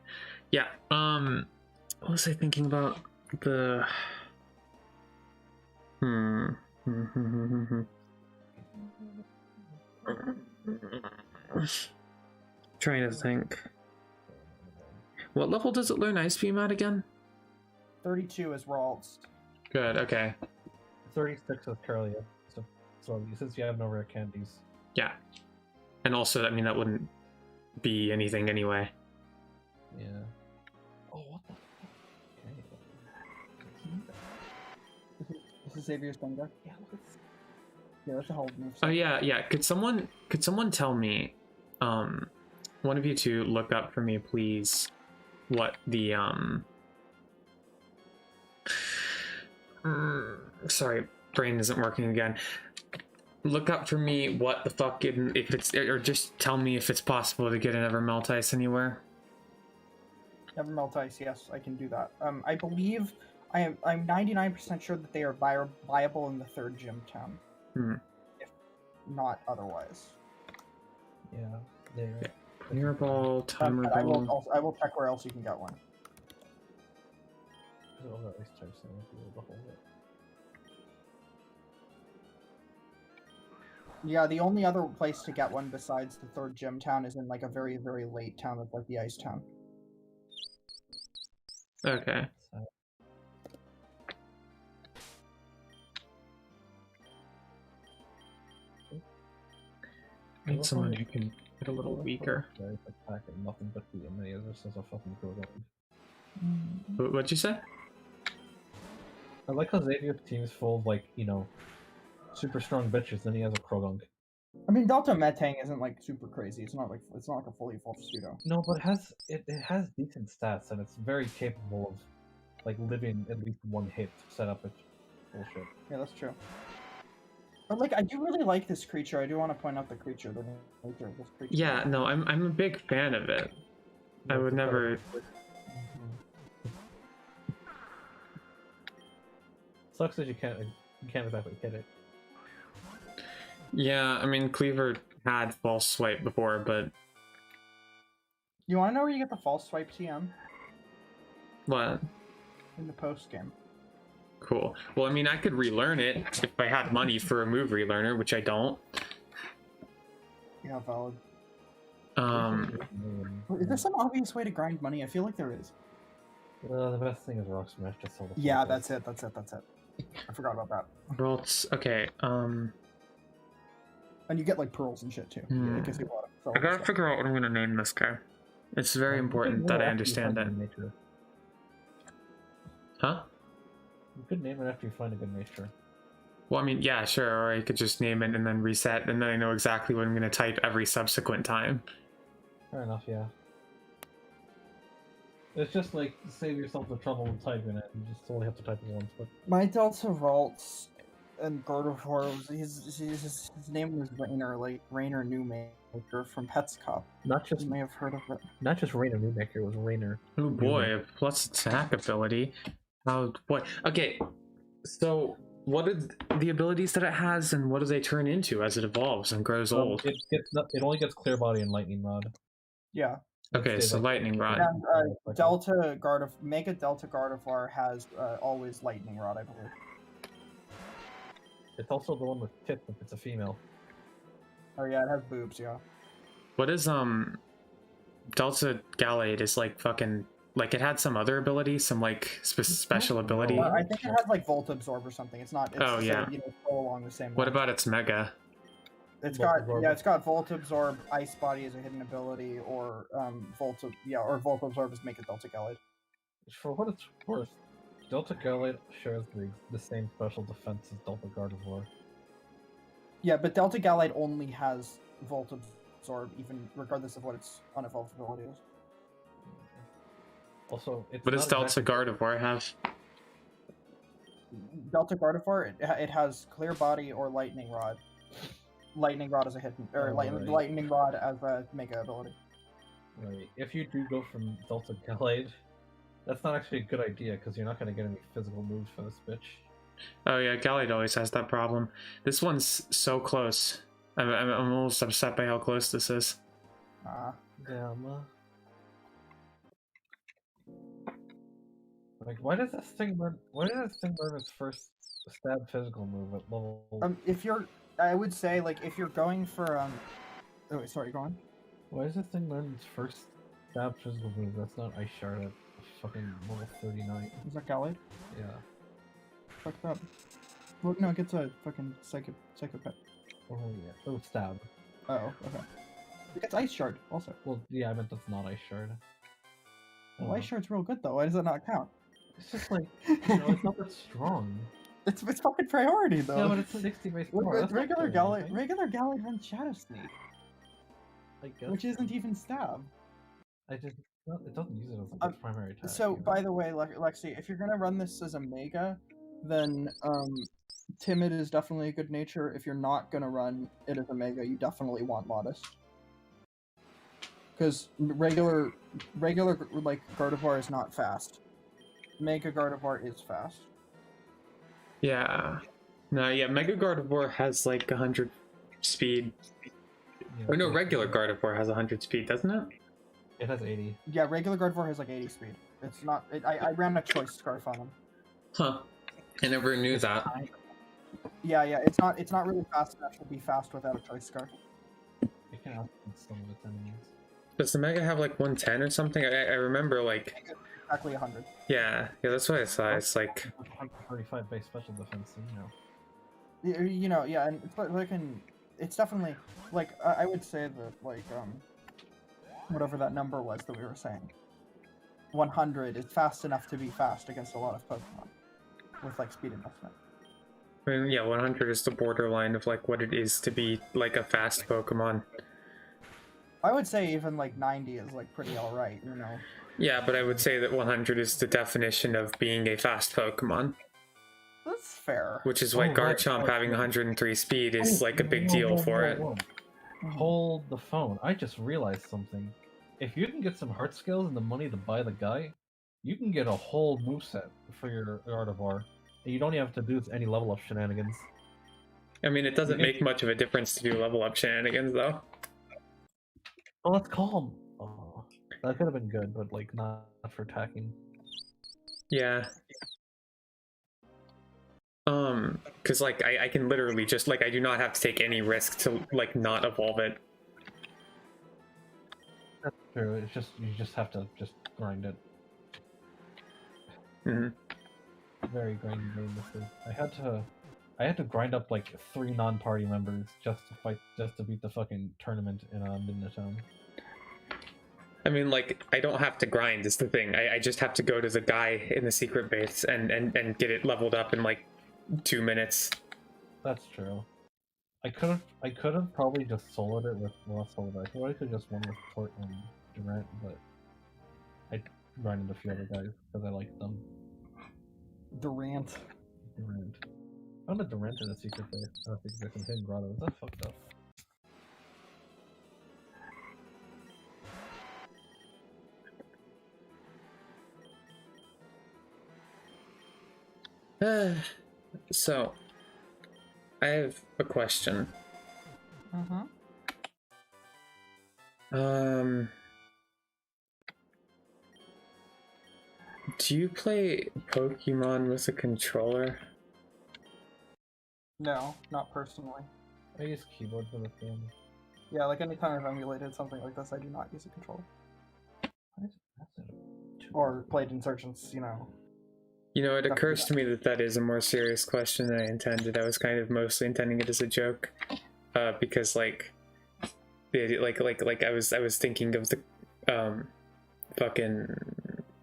Speaker 1: yeah. What was I thinking about the? Trying to think. What level does it learn Ice Beam at again?
Speaker 2: 32 is Ralts.
Speaker 1: Good. Okay.
Speaker 3: 36 is Curlia. So since you have no rare candies,
Speaker 1: Yeah. And also, I mean, that wouldn't be anything anyway.
Speaker 3: Yeah. Oh, what the fuck? Okay.
Speaker 2: This is Xavier's Thunder.
Speaker 3: Yeah, look at this.
Speaker 2: Yeah, that's a whole move.
Speaker 1: Oh yeah. Could someone tell me, one of you two look up for me, please, what the sorry, brain isn't working again. Look up for me what the fuck if it's, or just tell me if it's possible to get an Evermelt Ice anywhere.
Speaker 2: Evermelt Ice, yes, I can do that. I believe I'm 99% sure that they are viable in the 3rd gym town. If not otherwise.
Speaker 3: Yeah, there.
Speaker 1: Mirror Ball, Timer
Speaker 2: But
Speaker 1: Ball.
Speaker 2: I will check where else you can get one.
Speaker 3: All that ice types, so I won't be able to hold it.
Speaker 2: Yeah, the only other place to get one besides the 3rd gym town is in like a very, very late town that's like the ice town.
Speaker 1: Okay.
Speaker 3: So,
Speaker 1: I need someone who can get a little weaker.
Speaker 3: It's like packing nothing but the amazers since I fucking grew up.
Speaker 1: What'd you say?
Speaker 3: I like how Xavier's team is full of, like, you know, super strong bitches, then he has a Krogunk.
Speaker 2: I mean, Delta Metang isn't like super crazy. It's not like a fully full pseudo.
Speaker 3: No, but it has decent stats, and it's very capable of, like, living at least one hit to set up its bullshit.
Speaker 2: Yeah, that's true. But like, I do really like this creature. I do want to point out the nature of this creature.
Speaker 1: Yeah, no, I'm a big fan of it. I would never.
Speaker 3: Sucks that you can't exactly hit it.
Speaker 1: Yeah, I mean, Cleaver had false swipe before, but
Speaker 2: You want to know where you get the false swipe TM?
Speaker 1: what?
Speaker 2: In the post game.
Speaker 1: Cool. Well, I mean, I could relearn it if I had money for a move relearner, which I don't.
Speaker 2: Yeah, valid.
Speaker 3: Mm.
Speaker 2: Is there some obvious way to grind money? I feel like there is.
Speaker 3: The best thing is Rock Smash. Just all the
Speaker 2: Yeah,
Speaker 3: focus.
Speaker 2: that's it. I forgot about that.
Speaker 1: Rolls. Okay.
Speaker 2: And you get like pearls and shit too.
Speaker 1: Hmm.
Speaker 2: It gives you a lot of
Speaker 1: I gotta
Speaker 2: stuff.
Speaker 1: figure out what I'm gonna name this guy. It's very
Speaker 3: You
Speaker 1: important
Speaker 3: could
Speaker 1: that
Speaker 3: name
Speaker 1: I
Speaker 3: it after you
Speaker 1: understand
Speaker 3: find
Speaker 1: that.
Speaker 3: a good nature.
Speaker 1: Huh?
Speaker 3: You could name it after you find a good nature.
Speaker 1: Well, I mean, yeah, sure. Or I could just name it and then reset, and then I know exactly what I'm gonna type every subsequent time.
Speaker 3: Fair enough, yeah. It's just like save yourself the trouble of typing it. You just only have to type it once. But
Speaker 2: My Delta Vaults and Gardevoir, his name was Rainer, like Rainer Newmaker from Pets Cop.
Speaker 3: not just
Speaker 2: You may have heard of it.
Speaker 3: not just Rainer Newmaker, it was Rainer.
Speaker 1: Oh boy, a plus attack ability. Oh boy. Okay, so what are the abilities that it has, and what do they turn into as it evolves and grows old?
Speaker 3: It only gets Clear Body and Lightning Rod.
Speaker 2: Yeah.
Speaker 1: Okay, so Lightning Rod.
Speaker 2: And Mega Delta Gardevoir has always Lightning Rod, I believe.
Speaker 3: It's also the one with tits if it's a female.
Speaker 2: Oh yeah, it has boobs, yeah.
Speaker 1: What is Delta Gallade is like fucking like it had some other ability, some like special ability.
Speaker 2: I think it has like Volt Absorb or something. It's not. It's
Speaker 1: Oh, yeah.
Speaker 2: You know, go along the same.
Speaker 1: What
Speaker 2: lines.
Speaker 1: about its Mega?
Speaker 2: It's
Speaker 3: Volt
Speaker 2: got
Speaker 3: Absorb.
Speaker 2: it's got Volt Absorb, Ice Body as a hidden ability, or Volt Absorb is Make a Delta Gallade.
Speaker 3: For what it's worth, Delta Gallade shares the same special defense as Delta Gardevoir.
Speaker 2: Yeah, but Delta Gallade only has Volt Absorb, even regardless of what its unevolved ability is.
Speaker 3: Also, it's
Speaker 1: What does
Speaker 3: not
Speaker 1: Delta Gardevoir have?
Speaker 2: Delta Gardevoir, it has Clear Body or Lightning Rod. Lightning Rod as a hidden, or
Speaker 3: right.
Speaker 2: Lightning Rod as a Mega ability.
Speaker 3: Right. If you do go from Delta Gallade, that's not actually a good idea because you're not going to get any physical moves for this bitch.
Speaker 1: Oh yeah, Gallade always has that problem. This one's so close. I'm almost upset by how close this is.
Speaker 3: Damn. Like, why does this thing learn its first stab physical move at level?
Speaker 2: I would say like if you're going for Oh wait, sorry, go on.
Speaker 3: Why does this thing learn its first stab physical move? That's not Ice Shard at fucking level 39.
Speaker 2: Is that Gallade?
Speaker 3: Yeah.
Speaker 2: Fuck that. Well, no, it gets a fucking psychopath.
Speaker 3: Oh yeah. Oh, stab.
Speaker 2: Oh, okay. It gets Ice Shard also.
Speaker 3: Well, yeah, I meant that's not Ice Shard.
Speaker 2: Well, Ice Shard's real good though. Why does that not count?
Speaker 3: It's just like, it's not that strong.
Speaker 2: It's fucking priority though.
Speaker 3: Yeah, but it's 60 base power. That's not
Speaker 2: regular
Speaker 3: doing
Speaker 2: Gallade,
Speaker 3: anything.
Speaker 2: regular Gallade runs Shadow Sneak,
Speaker 3: I guess.
Speaker 2: which isn't even stab.
Speaker 3: It doesn't use it as its primary attack.
Speaker 2: So,
Speaker 3: either.
Speaker 2: by the way, Lexi, if you're gonna run this as a Mega, then Timid is definitely a good nature. If you're not gonna run it as a Mega, you definitely want Modest. Because regular like Gardevoir is not fast. Mega Gardevoir is fast.
Speaker 1: Yeah. No, yeah, Mega Gardevoir has like 100 speed.
Speaker 3: Yeah,
Speaker 1: Oh no, regular Gardevoir has 100 speed, doesn't it?
Speaker 3: It has 80.
Speaker 2: Yeah, regular Gardevoir has like 80 speed. It's not. I ran a choice scarf on him.
Speaker 1: Huh. I never knew that.
Speaker 2: Yeah, It's not really fast enough to be fast without a choice scarf.
Speaker 3: It can outspeed some of its enemies.
Speaker 1: Does the Mega have like 110 or something? I remember like.
Speaker 2: Exactly 100.
Speaker 1: Yeah, that's what I saw. It's like.
Speaker 3: 135 base special defense,
Speaker 2: Yeah, and it's definitely like I would say that like whatever that number was that we were saying, 100 is fast enough to be fast against a lot of Pokemon with like speed investment.
Speaker 1: I mean, yeah, 100 is the borderline of like what it is to be like a fast Pokemon.
Speaker 2: I would say even like 90 is like pretty alright, you know.
Speaker 1: Yeah, but I would say that 100 is the definition of being a fast Pokemon.
Speaker 2: That's fair.
Speaker 1: Which is why Garchomp having 103 speed is like a big deal for it.
Speaker 3: Hold the phone. I just realized something. If you can get some heart skills and the money to buy the guy, you can get a whole moveset for your Gardevoir. And you don't even have to do any level up shenanigans.
Speaker 1: I mean, it doesn't make much of a difference to do level up shenanigans, though.
Speaker 3: Oh, let's call him. Oh, that could have been good, but like not for attacking.
Speaker 1: Yeah. Because like I can literally just like I do not have to take any risk to like not evolve it.
Speaker 3: That's true. It's just you just have to just grind it.
Speaker 1: Mm-hmm.
Speaker 3: Very grindy game this is. I had to grind up like 3 non-party members just to beat the fucking tournament in Midnight Town.
Speaker 1: I mean, like, I don't have to grind is the thing. I just have to go to the guy in the secret base and get it leveled up in like 2 minutes.
Speaker 3: That's true. I could have probably just soloed it with soloed. I probably could have just won with Tort and Durant, but I grinded a few other guys because I liked them.
Speaker 2: Durant.
Speaker 3: I found a Durant in a secret base. I don't think they contain grotto. Is that fucked up?
Speaker 1: So, I have a question. Do you play Pokemon with a controller?
Speaker 2: No, not personally.
Speaker 3: I use keyboard for this game.
Speaker 2: Yeah, like anytime I've emulated something like this, I do not use a controller. Or played Insurgents, you know.
Speaker 1: You know, it occurs to me that that is a more serious question than I intended. I was kind of mostly intending it as a joke, because like I was thinking of the fucking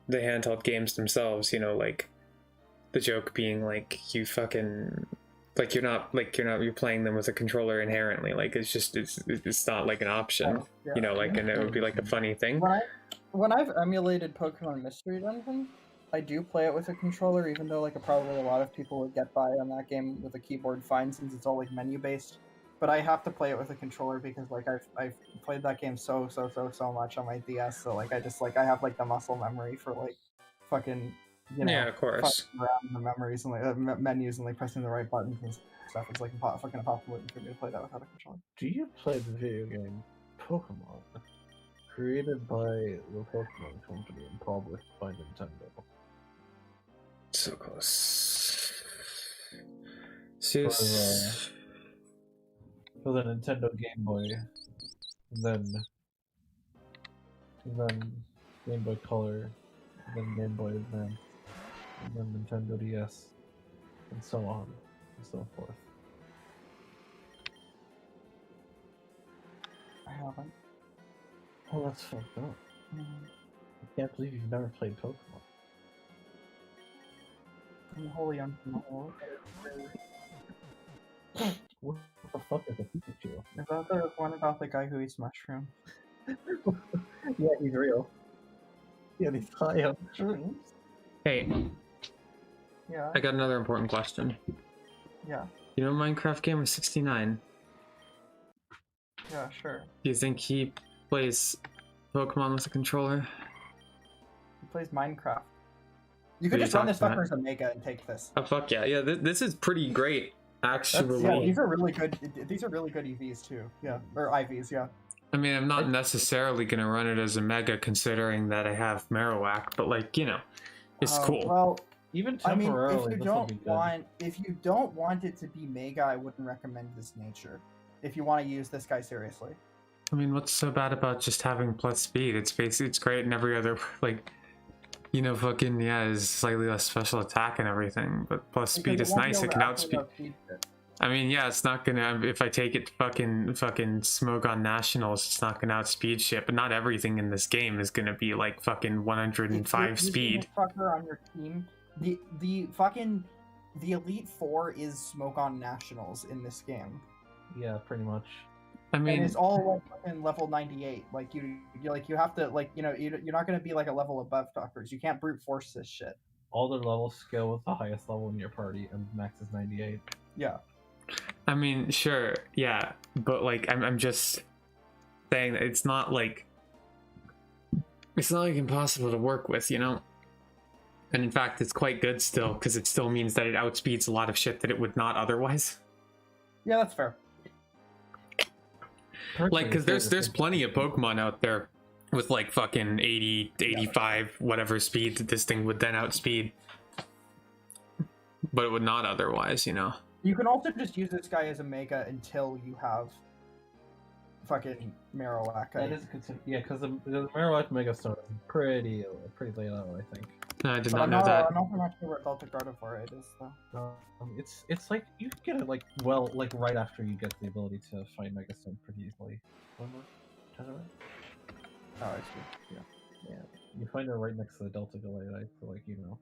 Speaker 1: the handheld games themselves. You know, like the joke being like you fucking like you're playing them with a controller inherently. Like it's not like an option.
Speaker 2: Yeah.
Speaker 1: You know, like, and it would be like a funny thing.
Speaker 2: When I've emulated Pokemon Mystery Dungeon, I do play it with a controller, even though like probably a lot of people would get by on that game with a keyboard fine since it's all like menu based. But I have to play it with a controller because like I've played that game so much on my DS, so like I have like the muscle memory for like fucking
Speaker 1: yeah, of course,
Speaker 2: around the memories and like menus and like pressing the right buttons and stuff. It's like fucking impossible for me to play that without a controller.
Speaker 3: Do you play the video game Pokemon, created by the Pokemon Company and published by Nintendo?
Speaker 1: So close.
Speaker 3: For the Nintendo Game Boy, and then Game Boy Color, and then Game Boy Advance, and then Nintendo DS, and so on and so forth.
Speaker 2: haven't.
Speaker 3: Oh, that's fucked up.
Speaker 2: Mm,
Speaker 3: I can't believe you've never played Pokemon.
Speaker 2: I'm wholly unfamiliar.
Speaker 3: What the fuck is a Pikachu?
Speaker 2: Is that the one about the guy who eats mushrooms?
Speaker 3: Yeah, he's real. Yeah, he's high on shrooms.
Speaker 1: Hey,
Speaker 2: Yeah,
Speaker 1: I got another important question.
Speaker 2: yeah,
Speaker 1: You know Minecraft Gamer 69?
Speaker 2: yeah, sure.
Speaker 1: Do you think he plays Pokemon with a controller?
Speaker 2: He plays Minecraft. You could
Speaker 1: Did
Speaker 2: just
Speaker 1: you
Speaker 2: run
Speaker 1: talk
Speaker 2: this
Speaker 1: to that?
Speaker 2: fucker as a mega and take this.
Speaker 1: Oh fuck yeah, yeah. This is pretty great, actually.
Speaker 2: Yeah, these are really good. These are really good EVs too. Yeah, or IVs. Yeah.
Speaker 1: I mean, I'm not necessarily gonna run it as a mega, considering that I have Marowak, but like, you know, it's cool.
Speaker 2: Well,
Speaker 3: Even
Speaker 2: I mean,
Speaker 3: temporarily,
Speaker 2: if you
Speaker 3: this will be good.
Speaker 2: don't want it to be mega, I wouldn't recommend this nature. If you want to use this guy seriously.
Speaker 1: I mean, what's so bad about just having plus speed? It's basically, it's great in every other, like, you know, fucking, yeah, is slightly less special attack and everything, but plus speed is nice. It can outspeed. I mean, yeah, it's not gonna, if I take it to fucking Smoke on Nationals, it's not gonna outspeed shit, but not everything in this game is gonna be like fucking 105 speed.
Speaker 2: Fucker on your team. The Elite Four is Smoke on Nationals in this game.
Speaker 3: Yeah, pretty much.
Speaker 1: I mean,
Speaker 2: and it's all in level 98. Like you have to, like, you know, you're not gonna be like a level above fuckers. You can't brute force this shit.
Speaker 3: All their levels scale with the highest level in your party, and max is 98.
Speaker 2: Yeah.
Speaker 1: I mean, sure, yeah, but like, I'm just saying that it's not like impossible to work with, you know. And in fact, it's quite good still, because it still means that it outspeeds a lot of shit that it would not otherwise.
Speaker 2: Yeah, that's fair.
Speaker 1: Like, because there's plenty of Pokemon out there with like fucking 80, 85, whatever speed that this thing would then outspeed, but it would not otherwise, you know.
Speaker 2: You can also just use this guy as a mega until you have fucking Marowak.
Speaker 3: That is considered, yeah, because the Marowak Megastone is pretty late on, I think.
Speaker 1: No, I did not know that.
Speaker 2: I'm not much sure what Delta Gardevoir it is though.
Speaker 3: It's like you can get it like right after you get the ability to find Megastone pretty easily.
Speaker 2: Oh, I see.
Speaker 3: Yeah, you find it right next to the Delta Gallade, so like, you know.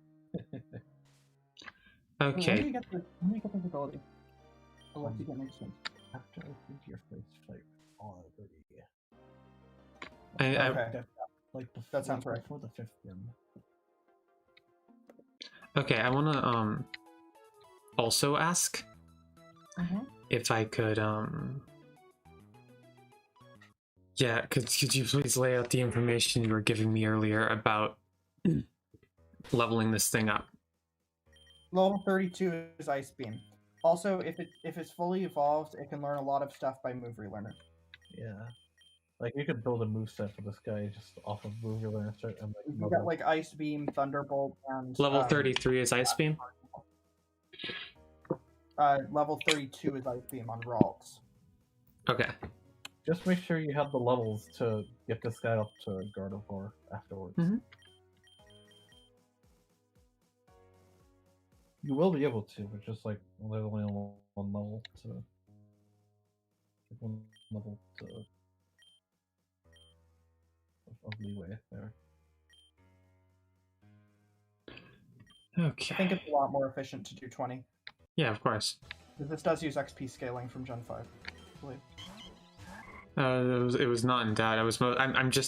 Speaker 1: Okay.
Speaker 2: When do you get this ability? Or what do you get next one?
Speaker 3: After I think your first fight already.
Speaker 2: Okay.
Speaker 3: Like
Speaker 2: That sounds right.
Speaker 3: Before the 5th gym.
Speaker 1: Okay, I wanna also ask if I could yeah, could you please lay out the information you were giving me earlier about leveling this thing up?
Speaker 2: Level 32 is Ice Beam. Also, if it's fully evolved, it can learn a lot of stuff by Move Relearner.
Speaker 3: Yeah. Like, you could build a moveset for this guy just off of Move Relearner. And like,
Speaker 2: you got like Ice Beam, Thunderbolt, and
Speaker 1: Level 33 is Ice Beam?
Speaker 2: Level 32 is Ice Beam on Ralts.
Speaker 1: Okay.
Speaker 3: Just make sure you have the levels to get this guy up to Gardevoir afterwards. You will be able to, but just like there's only one level to of leeway there.
Speaker 1: Okay.
Speaker 2: I think it's a lot more efficient to do 20.
Speaker 1: Yeah, of course.
Speaker 2: Because this does use XP scaling from Gen 5, I believe.
Speaker 1: It was not in doubt. I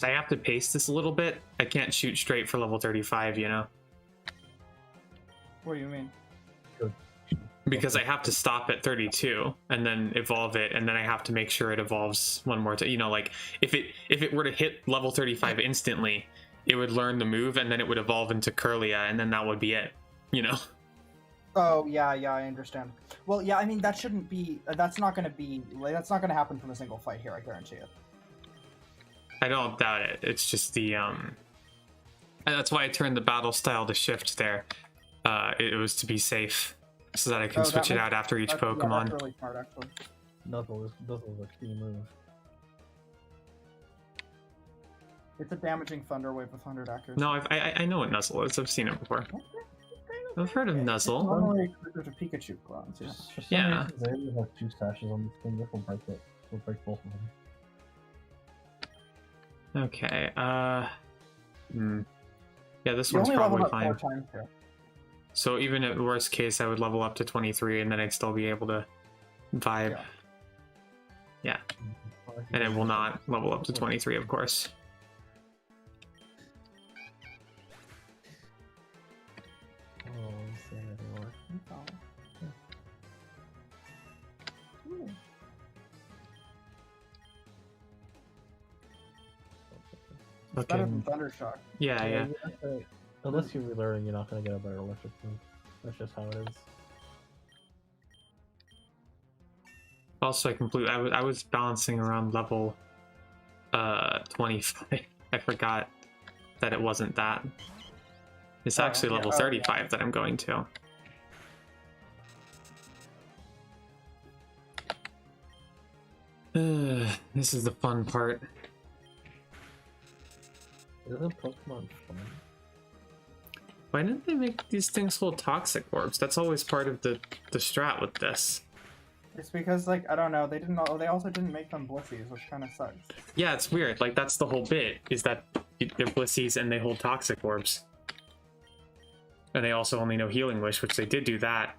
Speaker 1: have to pace this a little bit. I can't shoot straight for level 35, you know?
Speaker 2: What do you mean?
Speaker 1: Because I have to stop at 32 and then evolve it, and then I have to make sure it evolves one more time. You know, like if it were to hit level 35 instantly, it would learn the move and then it would evolve into Curlia, and then that would be it. You know?
Speaker 2: Oh yeah, I understand. Well, yeah, I mean that's not gonna happen from a single fight here. I guarantee it.
Speaker 1: I don't doubt it. It's just the that's why I turned the battle style to shift there. It was to be safe, so that I can switch it out after each Pokemon.
Speaker 2: Yeah, that's really smart, actually.
Speaker 3: Nuzzle is a key move.
Speaker 2: It's a damaging Thunder Wave with 100 accuracy.
Speaker 1: No, I know what Nuzzle is. I've seen it before. I've heard of Nuzzle.
Speaker 2: Normally, there's a Pikachu clones.
Speaker 1: Yeah.
Speaker 3: They have 2 stashes on this thing. This will break it. We'll break both of them.
Speaker 1: Okay. Yeah, this
Speaker 2: You
Speaker 1: one's
Speaker 2: only level
Speaker 1: probably
Speaker 2: up 4
Speaker 1: fine.
Speaker 2: times here.
Speaker 1: So even at worst case, I would level up to 23, and then I'd still be able to vibe.
Speaker 2: Yeah.
Speaker 1: And it will not level up to 23, of course.
Speaker 3: Oh, I'm saying anymore.
Speaker 2: It's better than Thundershock.
Speaker 1: Yeah, yeah.
Speaker 3: you're not gonna- unless you're relearning, you're not gonna get a better electric move. That's just how it is.
Speaker 1: Also, I was balancing around level 25. I forgot that it wasn't that. It's actually level 35 that I'm going to. This is the fun part.
Speaker 3: Isn't Pokemon fun?
Speaker 1: Why didn't they make these things hold toxic orbs? That's always part of the strat with this.
Speaker 2: It's because, like, I don't know, they also didn't make them blissies, which kind of sucks.
Speaker 1: Yeah, it's weird. Like, that's the whole bit, is that they're blissies and they hold toxic orbs. And they also only know Healing Wish, which they did do that.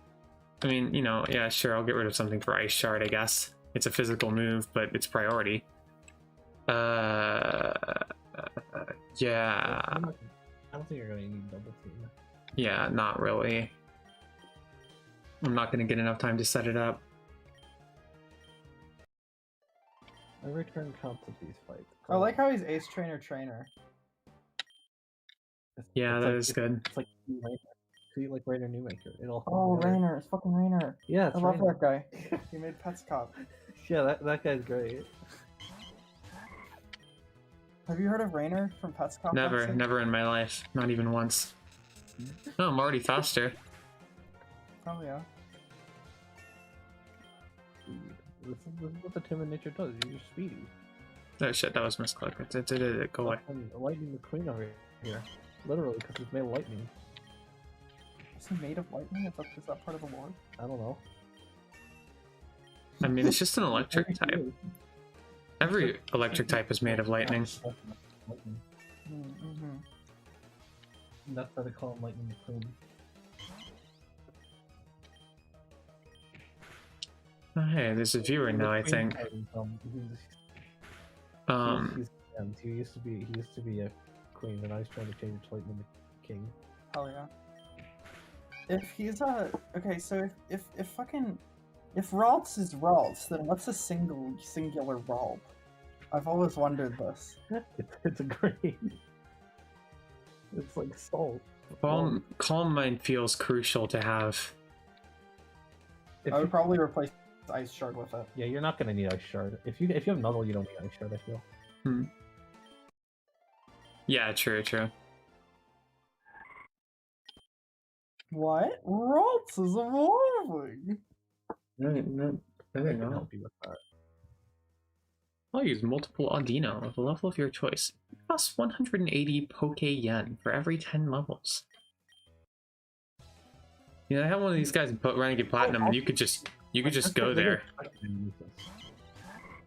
Speaker 1: I mean, you know, yeah, sure, I'll get rid of something for Ice Shard, I guess. It's a physical move, but it's priority. Yeah.
Speaker 3: I don't think you're gonna need double team.
Speaker 1: Yeah, not really. I'm not gonna get enough time to set it up.
Speaker 3: Every turn counts at these fights.
Speaker 2: I like how he's Ace Trainer.
Speaker 1: Yeah, that is good.
Speaker 3: It's like Rainer. Treat like Rainer Newmaker. It'll
Speaker 2: Oh, Rainer. It's fucking Rainer.
Speaker 3: Yeah, it's
Speaker 2: I love
Speaker 3: Rainer.
Speaker 2: that guy. He made Pets Cop.
Speaker 3: Yeah, that guy's great.
Speaker 2: Have you heard of Rainer from Pets Cop?
Speaker 1: Never,
Speaker 2: Maxie?
Speaker 1: never in my life. Not even once. Oh, I'm already faster.
Speaker 2: Oh, yeah.
Speaker 3: This is what the Timid Nature does. You're speedy.
Speaker 1: Oh shit, that was misclick. Go away.
Speaker 3: Fucking Lightning McQueen over here. Literally, because he's made of lightning.
Speaker 2: Is he made of lightning? Is that part of the lore?
Speaker 3: I don't know.
Speaker 1: I mean, it's just an electric type. Every electric type is made of lightning.
Speaker 2: Mm-hmm.
Speaker 3: That's why they call him Lightning McQueen.
Speaker 1: Oh, hey, there's a viewer now, I think.
Speaker 3: He used to be a queen, and I was trying to change it to Lightning McKing.
Speaker 2: Hell yeah. If he's a okay, so if Ralts is Ralts, then what's a singular Ralt? I've always wondered this.
Speaker 3: It's a grain. It's like salt.
Speaker 1: Calm Mind feels crucial to have.
Speaker 2: I would probably replace Ice Shard with it.
Speaker 3: Yeah, you're not gonna need Ice Shard. If you have Nuzzle, you don't need Ice Shard, I feel.
Speaker 1: Yeah, true.
Speaker 2: What? Ralts is evolving!
Speaker 1: No,
Speaker 3: I can help you with that.
Speaker 1: I'll use multiple Audino of a level of your choice. It costs 180 Poke Yen for every 10 levels. You know, I have one of these guys put Renegade Platinum, and you could just go there.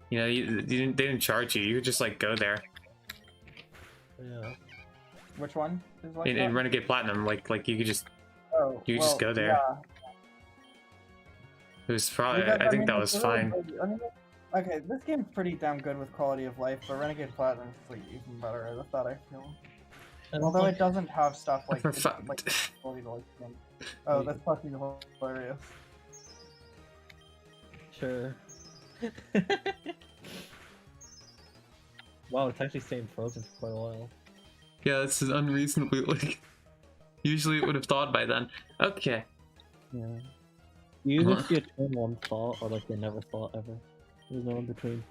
Speaker 1: You know, they didn't charge you. You could just like go there.
Speaker 3: Yeah.
Speaker 2: Which one is like
Speaker 1: In Renegade Platinum, like you could just just go there.
Speaker 2: Yeah.
Speaker 1: It was probably. I think that was fine.
Speaker 2: Okay, this game's pretty damn good with quality of life, but Renegade Platinum is like even better. I thought I feel. Although it doesn't have stuff like quality of life. Oh, that's fucking hilarious.
Speaker 3: Sure. Wow, it's actually staying frozen for quite a while.
Speaker 1: Yeah, this is unreasonably like. Usually it would have thawed by then. Okay.
Speaker 3: Yeah. You either see a turn one thaw or like they never thaw ever. There's no in between.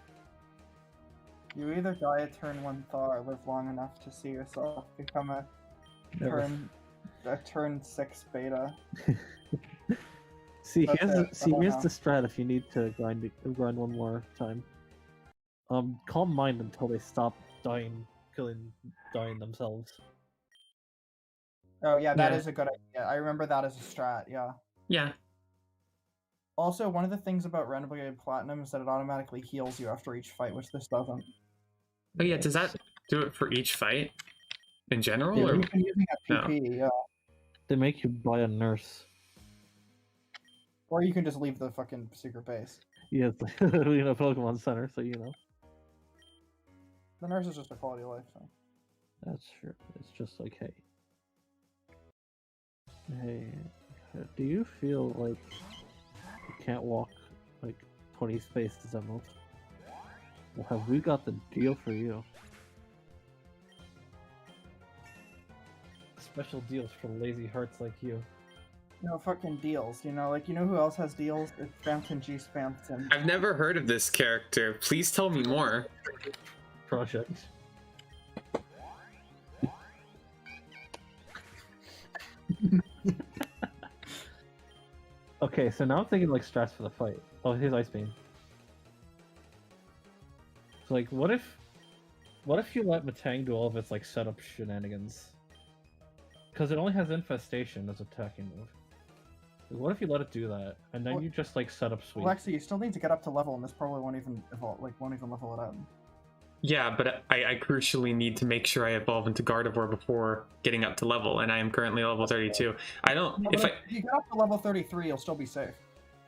Speaker 2: You either die a turn 1 thaw or live long enough to see yourself become a turn 6 beta.
Speaker 3: See, here's the strat if you need to grind one more time. Calm Mind until they stop dying themselves.
Speaker 2: Oh yeah, that is a good idea. I remember that as a strat, yeah.
Speaker 1: Yeah.
Speaker 2: Also, one of the things about Renegade Platinum is that it automatically heals you after each fight, which this doesn't.
Speaker 1: Oh yeah, does do it for each fight in general,
Speaker 3: Yeah,
Speaker 1: or
Speaker 2: You've been using a
Speaker 1: No.
Speaker 2: PP, yeah.
Speaker 3: They make you buy a nurse.
Speaker 2: Or you can just leave the fucking secret base.
Speaker 3: Yeah, it's like, you know, Pokemon Center, so you know.
Speaker 2: The nurse is just a quality of life thing.
Speaker 3: That's true. It's just like, hey. Hey, do you feel like you can't walk like 20 spaces at most? Well, have we got the deal for you? Special deals for lazy hearts like you.
Speaker 2: You know, fucking deals. You know, like, you know who else has deals? It's Spamton G. Spamton.
Speaker 1: I've never heard of this character. Please tell me more.
Speaker 3: Project. Okay, so now I'm thinking like strats for the fight. Oh, here's Ice Beam. So like, what if you let Matang do all of its like setup shenanigans? Because it only has infestation as attacking move. Like, what if you let it do that, and then
Speaker 2: Well-
Speaker 3: you just like set up sweep?
Speaker 2: Well, actually, you still need to get up to level, and this probably won't even evolve, won't even level it up.
Speaker 1: Yeah, but I crucially need to make sure I evolve into Gardevoir before getting up to level, and I am currently level 32. I don't.
Speaker 2: No,
Speaker 1: If
Speaker 2: but
Speaker 1: I
Speaker 2: if you get up to level 33, you'll still be safe.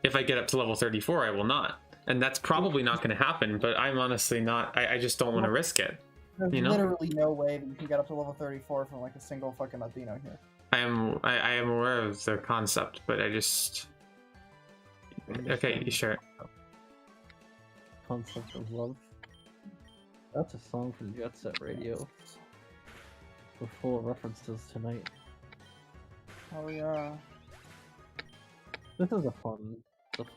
Speaker 1: if I get up to level 34, I will not, and that's probably not going to happen. But I'm honestly not. I just don't want to risk it.
Speaker 2: There's
Speaker 1: You know?
Speaker 2: literally no way that you can get up to level 34 from like a single fucking Athena here.
Speaker 1: I am aware of the concept, but I just. Okay, sure.
Speaker 3: Concept of love. That's a song from Jet Set Radio. We're full of references tonight.
Speaker 2: Oh yeah.
Speaker 3: This is a fun.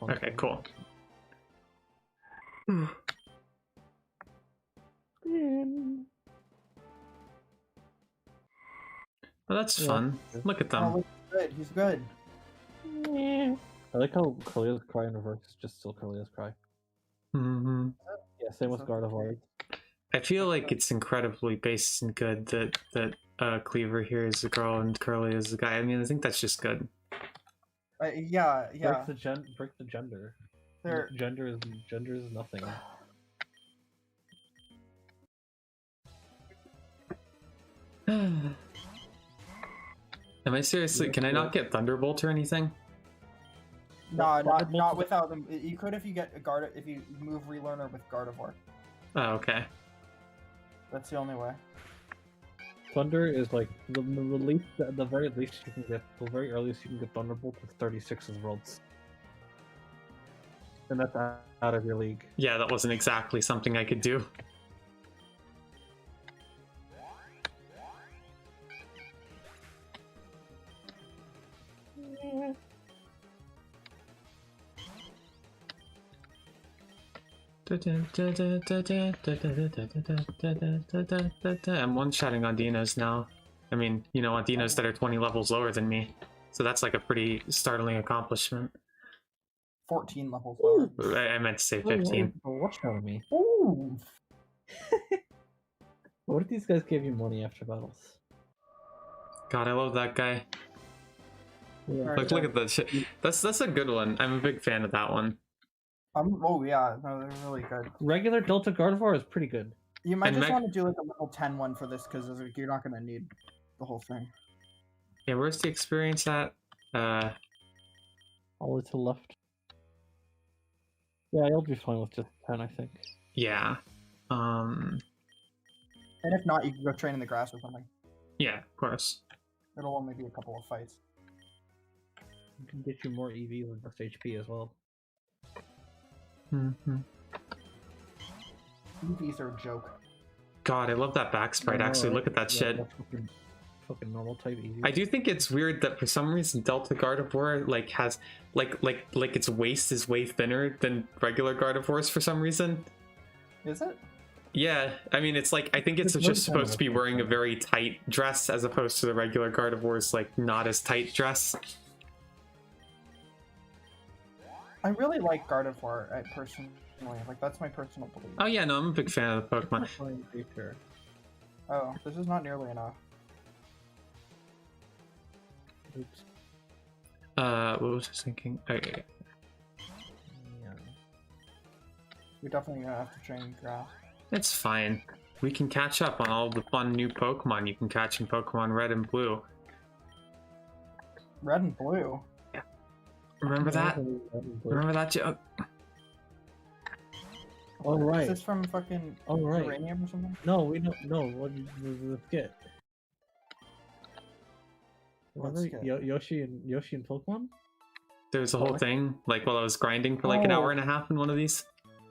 Speaker 1: Okay,
Speaker 3: thing.
Speaker 1: cool. Well, that's
Speaker 3: Yeah.
Speaker 1: fun. Look at
Speaker 2: Oh,
Speaker 1: them.
Speaker 2: look, he's good. He's good.
Speaker 3: I like how Kalia's cry in reverse is just still Kalia's cry.
Speaker 1: Hmm.
Speaker 3: Yeah, same with Gardevoir.
Speaker 1: I feel like it's incredibly base and good that Cleaver here is a girl and Curly is a guy. I mean, I think that's just good.
Speaker 2: Yeah, yeah.
Speaker 3: Break the gender.
Speaker 2: They're
Speaker 3: Gender is nothing.
Speaker 1: Am I seriously? Can I not get Thunderbolt or anything?
Speaker 2: no, not
Speaker 3: Thunderbolt's-
Speaker 2: without them. You could if you get a if you move Relearner with Gardevoir.
Speaker 1: Oh, okay.
Speaker 2: That's the only way.
Speaker 3: Thunder is like the least, the very least you can get, the very earliest you can get Thunderbolt with 36 as worlds. And that's out of your league.
Speaker 1: Yeah, that wasn't exactly something I could do. I'm one-shotting on Dinos now. I mean, you know, on Dinos that are 20 levels lower than me. So that's like a pretty startling accomplishment.
Speaker 2: 14 levels lower.
Speaker 1: I meant to say 15.
Speaker 3: What's out of me?
Speaker 2: Ooh.
Speaker 3: What if these guys gave you money after battles?
Speaker 1: God, I love that guy.
Speaker 3: Yeah.
Speaker 1: Look at that shit. That's a good one. I'm a big fan of that one.
Speaker 2: Oh yeah, no, they're really good.
Speaker 3: Regular Delta Gardevoir is pretty good.
Speaker 2: You might
Speaker 1: And
Speaker 2: just
Speaker 1: Meg-
Speaker 2: want to do like a level 10 one for this because you're not going to need the whole thing.
Speaker 1: Yeah, where's the experience at?
Speaker 3: All the way to the left. Yeah, you'll be fine with just 10, I think.
Speaker 1: Yeah.
Speaker 2: And if not, you can go train in the grass or something.
Speaker 1: Yeah, of course.
Speaker 2: It'll only be a couple of fights.
Speaker 3: You can get you more EVs and just HP as well.
Speaker 1: Mm-hmm.
Speaker 2: EVs are a joke.
Speaker 1: God, I love that back sprite.
Speaker 3: I know,
Speaker 1: Actually,
Speaker 3: right?
Speaker 1: look at that
Speaker 3: Yeah,
Speaker 1: shit.
Speaker 3: that's fucking normal type EV.
Speaker 1: I do think it's weird that for some reason Delta Gardevoir like has like its waist is way thinner than regular Gardevoirs for some reason.
Speaker 2: Is it?
Speaker 1: Yeah, I mean it's like I think it's
Speaker 3: It's
Speaker 1: just
Speaker 3: very
Speaker 1: supposed to be wearing a very tight dress as opposed to the regular Gardevoir's like not as tight dress.
Speaker 2: I really like Gardevoir personally. Like, that's my personal belief.
Speaker 1: Oh yeah, no, I'm a big fan of the Pokemon.
Speaker 2: Oh, this is not nearly enough.
Speaker 3: Oops.
Speaker 1: What was I thinking? Okay.
Speaker 3: Yeah.
Speaker 2: You're definitely gonna have to train grass.
Speaker 1: It's fine. we can catch up on all the fun new Pokemon you can catch in Pokemon Red and Blue.
Speaker 2: Red and blue.
Speaker 1: Remember that?
Speaker 3: Red and blue.
Speaker 1: Remember that joke?
Speaker 3: Oh right.
Speaker 2: Is this from fucking
Speaker 3: right.
Speaker 2: Uranium or something?
Speaker 3: No, we don't. No, what the skit?
Speaker 2: What
Speaker 3: Remember
Speaker 2: skit?
Speaker 3: Yoshi and Pokemon?
Speaker 1: There was a whole thing, like while I was grinding for like an hour and a half in one of these.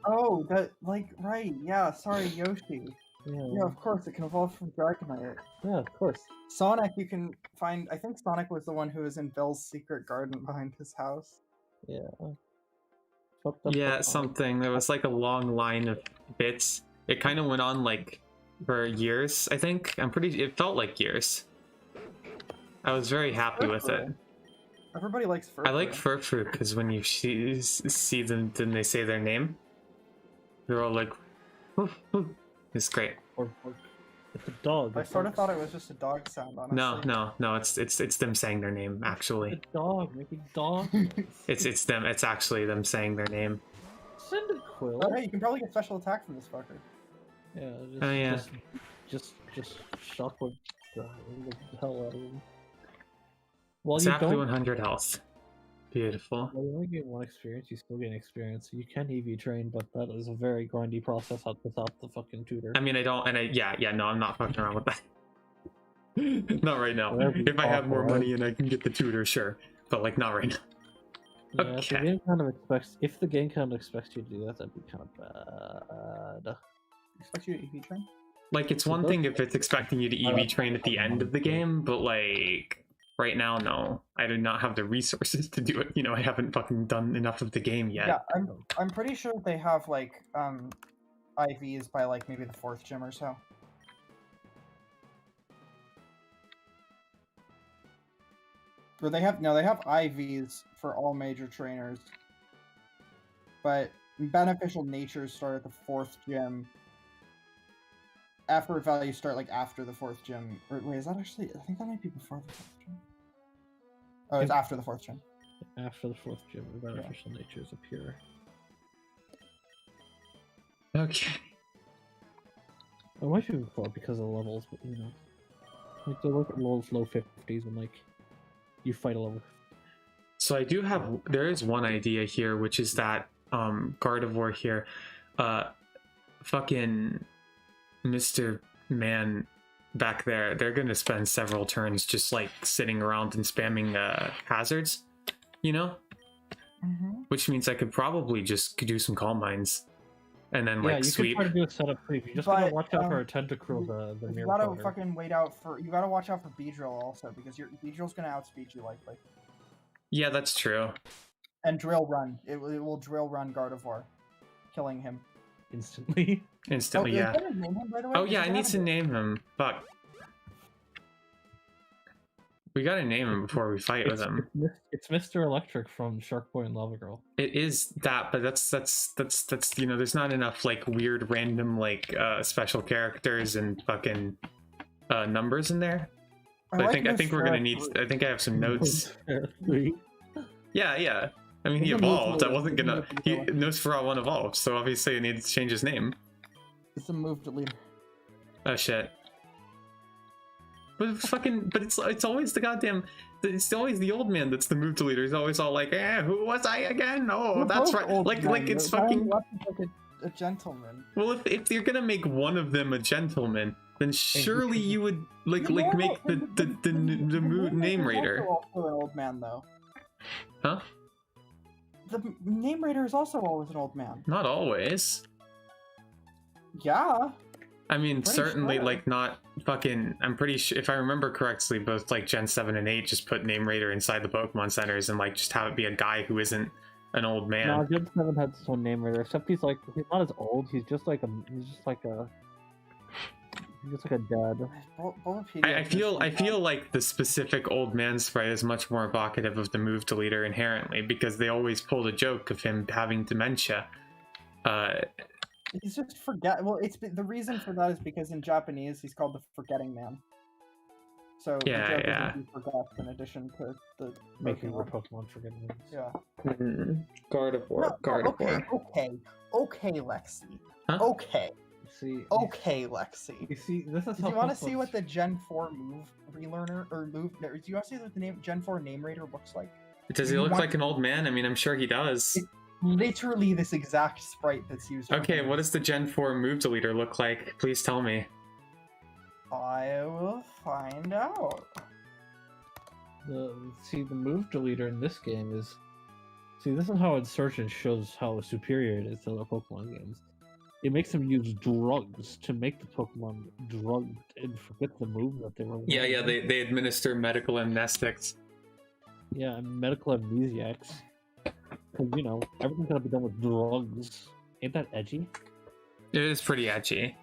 Speaker 2: Oh, that, like, right, yeah, sorry, Yoshi. Yeah, of course, it can evolve from Dragonite.
Speaker 3: Yeah, of course.
Speaker 2: Sonic, you can find, I think Sonic was the one who was in Bill's secret garden behind his house.
Speaker 3: Yeah.
Speaker 1: Yeah, something. There was like a long line of bits. It kind of went on like for years, I think. It felt like years. I was very happy with it.
Speaker 2: Everybody likes Furfrou.
Speaker 1: I like Furfrou because when you see them, then they say their name. They're all like, woof, woof. It's great.
Speaker 3: It's a dog.
Speaker 2: I sort of thought it was just a dog sound, honestly.
Speaker 1: No, it's them saying their name, actually.
Speaker 3: It's a dog, making dog.
Speaker 1: It's them, it's actually them saying their name.
Speaker 3: Cyndaquil.
Speaker 2: Oh, hey, you can probably get special attack from this fucker.
Speaker 3: Yeah,
Speaker 1: Oh, yeah.
Speaker 3: Just shock the hell out of him. Well,
Speaker 1: Exactly
Speaker 3: you don't.
Speaker 1: 100 health. Beautiful.
Speaker 3: Well, you only get one experience, you still gain experience. You can EV train, but that is a very grindy process without the fucking tutor.
Speaker 1: I mean, no, I'm not fucking around with that. Not right now. If I have more money and I can get the tutor, sure. But like, not right now.
Speaker 3: Yeah,
Speaker 1: Okay.
Speaker 3: if the game kind of expects you to do that, that'd be kind of bad.
Speaker 2: Expect you to EV train?
Speaker 1: Like, it's one thing if it's expecting you to EV train at the end of the game, but like, right now, no. I do not have the resources to do it. You know, I haven't fucking done enough of the game yet.
Speaker 2: Yeah, I'm pretty sure they have like IVs by like maybe the 4th gym or so. Or they have IVs for all major trainers. But beneficial natures start at the 4th gym. Effort values start like after the 4th gym. Or wait, is that actually, I think that might be before the 4th gym. Oh, it's after the 4th gym.
Speaker 3: After the 4th gym, the beneficial natures appear.
Speaker 1: Okay.
Speaker 3: It might be before because of the levels, but you know. Like they look at low 50s and like you fight a level.
Speaker 1: So I do have, there is one idea here, which is that Gardevoir here, fucking Mr. Man back there, they're gonna spend several turns just like sitting around and spamming hazards, you know? Which means I could probably just do some Calm Minds and then like
Speaker 3: you
Speaker 1: sweep.
Speaker 3: can try to do a setup creep. You just gotta watch out for a Tentacruel, the
Speaker 2: you
Speaker 3: mirror
Speaker 2: gotta
Speaker 3: powder.
Speaker 2: fucking wait out for, you gotta watch out for Beedrill also, because your Beedrill's gonna outspeed you likely.
Speaker 1: Yeah, that's true.
Speaker 2: And Drill Run. It will Drill Run Gardevoir, killing him.
Speaker 3: Instantly.
Speaker 1: Instantly, yeah.
Speaker 2: Name him, by the way?
Speaker 1: Oh yeah, I need to name him. Fuck. We gotta name him before we fight with him.
Speaker 3: It's Mr. Electric from Shark Boy and Lava Girl.
Speaker 1: It is that, but that's you know, there's not enough like weird random like special characters and fucking numbers in there. But I think we're gonna need. I think I have some notes. Yeah. I mean, he evolved. I wasn't gonna. Nosferatu 1 evolved, so obviously I needed to change his name.
Speaker 2: It's a move deleter.
Speaker 1: Oh shit. But it's always the goddamn. It's always the old man that's the move deleter. He's always all like, who was I again? Oh, that's right. Like it's fucking.
Speaker 2: Like a gentleman.
Speaker 1: Well, if you're gonna make one of them a gentleman, then surely you would make the name raider.
Speaker 2: Also an old man though.
Speaker 1: Huh?
Speaker 2: The name raider is also always an old man.
Speaker 1: Not always.
Speaker 2: Yeah.
Speaker 1: I mean,
Speaker 2: Pretty
Speaker 1: certainly,
Speaker 2: sure.
Speaker 1: like, not fucking. I'm pretty sure, if I remember correctly, both like Gen 7 and 8 just put Name Raider inside the Pokemon centers and like just have it be a guy who isn't an old man.
Speaker 3: No, Gen 7 had his own name raider, except he's not as old. He's just like a dad.
Speaker 1: I feel like the specific old man sprite is much more evocative of the move deleter inherently, because they always pull the joke of him having dementia.
Speaker 2: He's just well, the reason for that is because in Japanese he's called the forgetting man. So
Speaker 1: Yeah,
Speaker 2: the joke
Speaker 1: yeah.
Speaker 2: is he forgets in addition to the
Speaker 3: Making more Pokemon forget names.
Speaker 2: Yeah.
Speaker 1: Gardevoir.
Speaker 2: Okay, Lexi.
Speaker 1: Huh?
Speaker 2: Okay.
Speaker 3: See.
Speaker 2: Okay, Lexi.
Speaker 3: You see, this is
Speaker 2: Do
Speaker 3: how.
Speaker 2: you want to see
Speaker 3: Pokemon's-
Speaker 2: what the Gen 4 move relearner or move? Do you want to see what the name Gen 4 name raider looks like?
Speaker 1: Does he
Speaker 2: You
Speaker 1: look
Speaker 2: want-
Speaker 1: like an old man? I mean, I'm sure he does.
Speaker 2: It- Literally this exact sprite that's used. for
Speaker 1: Okay,
Speaker 2: games.
Speaker 1: what does the Gen 4 move deleter look like? Please tell me.
Speaker 2: I will find out.
Speaker 3: The move deleter in this game is. See, this is how Insurgent shows how superior it is to other Pokemon games. It makes them use drugs to make the Pokemon drugged and forget the move that they were.
Speaker 1: Yeah,
Speaker 3: wearing.
Speaker 1: they administer medical amnestics.
Speaker 3: Yeah, and medical amnesiacs. Because, you know, everything's gotta be done with drugs. Ain't that edgy?
Speaker 1: It is pretty edgy.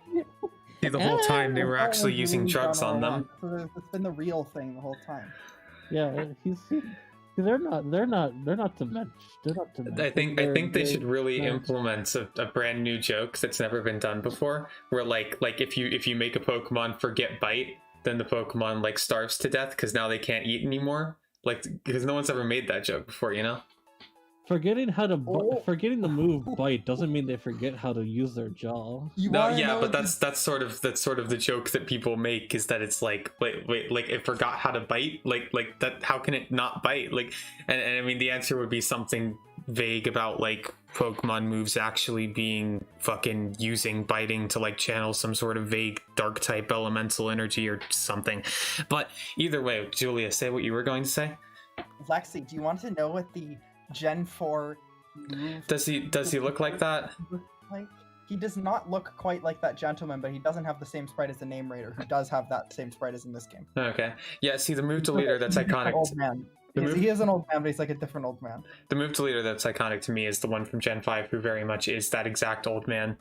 Speaker 1: See, the whole time they were
Speaker 2: That's
Speaker 1: actually
Speaker 2: always
Speaker 1: using
Speaker 2: been
Speaker 1: drugs
Speaker 2: done
Speaker 1: on
Speaker 2: all
Speaker 1: them.
Speaker 2: along. It's been the real thing the whole time.
Speaker 3: Yeah, they're not dementia. They're not dementia.
Speaker 1: I think they should really
Speaker 3: they're-
Speaker 1: implement a brand new joke that's never been done before. Where like if you make a Pokemon forget bite, then the Pokemon like starves to death because now they can't eat anymore. Like because no one's ever made that joke before, you know?
Speaker 3: Forgetting how to
Speaker 2: Oh.
Speaker 3: forgetting the move bite doesn't mean they forget how to use their jaw.
Speaker 2: You
Speaker 1: No,
Speaker 2: wanna
Speaker 1: yeah,
Speaker 2: know
Speaker 1: but
Speaker 2: the-
Speaker 1: that's sort of the joke that people make is that it's like wait like it forgot how to bite like that how can it not bite like and I mean the answer would be something vague about like Pokemon moves actually being fucking using biting to like channel some sort of vague dark type elemental energy or something. But either way, Julia, say what you were going to say.
Speaker 2: Lexi, do you want to know what the Gen 4 move
Speaker 1: Does he look like that?
Speaker 2: looks like? He does not look quite like that gentleman, but he doesn't have the same sprite as the name raider, who does have that same sprite as in this game.
Speaker 1: Okay. Yeah, see the move deleter that's
Speaker 2: He's an
Speaker 1: iconic.
Speaker 2: Old man.
Speaker 1: The move-
Speaker 2: He is an old man, but he's like a different old man.
Speaker 1: The move deleter that's iconic to me is the one from Gen 5 who very much is that exact old man.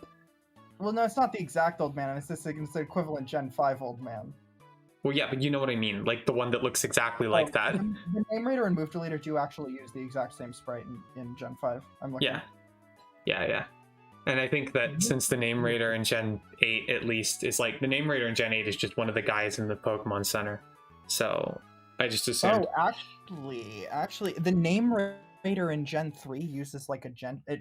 Speaker 2: Well, no, it's not the exact old man. It's the equivalent Gen 5 old man.
Speaker 1: Well, yeah, but you know what I mean. Like the one that looks exactly like
Speaker 2: Oh,
Speaker 1: that.
Speaker 2: The name raider and move deleter do actually use the exact same sprite in Gen 5. I'm looking.
Speaker 1: Yeah. And I think that since the name raider in Gen 8 at least is like the name raider in Gen 8 is just one of the guys in the Pokemon Center. So I just assumed.
Speaker 2: Oh, actually, the name raider in Gen 3 uses like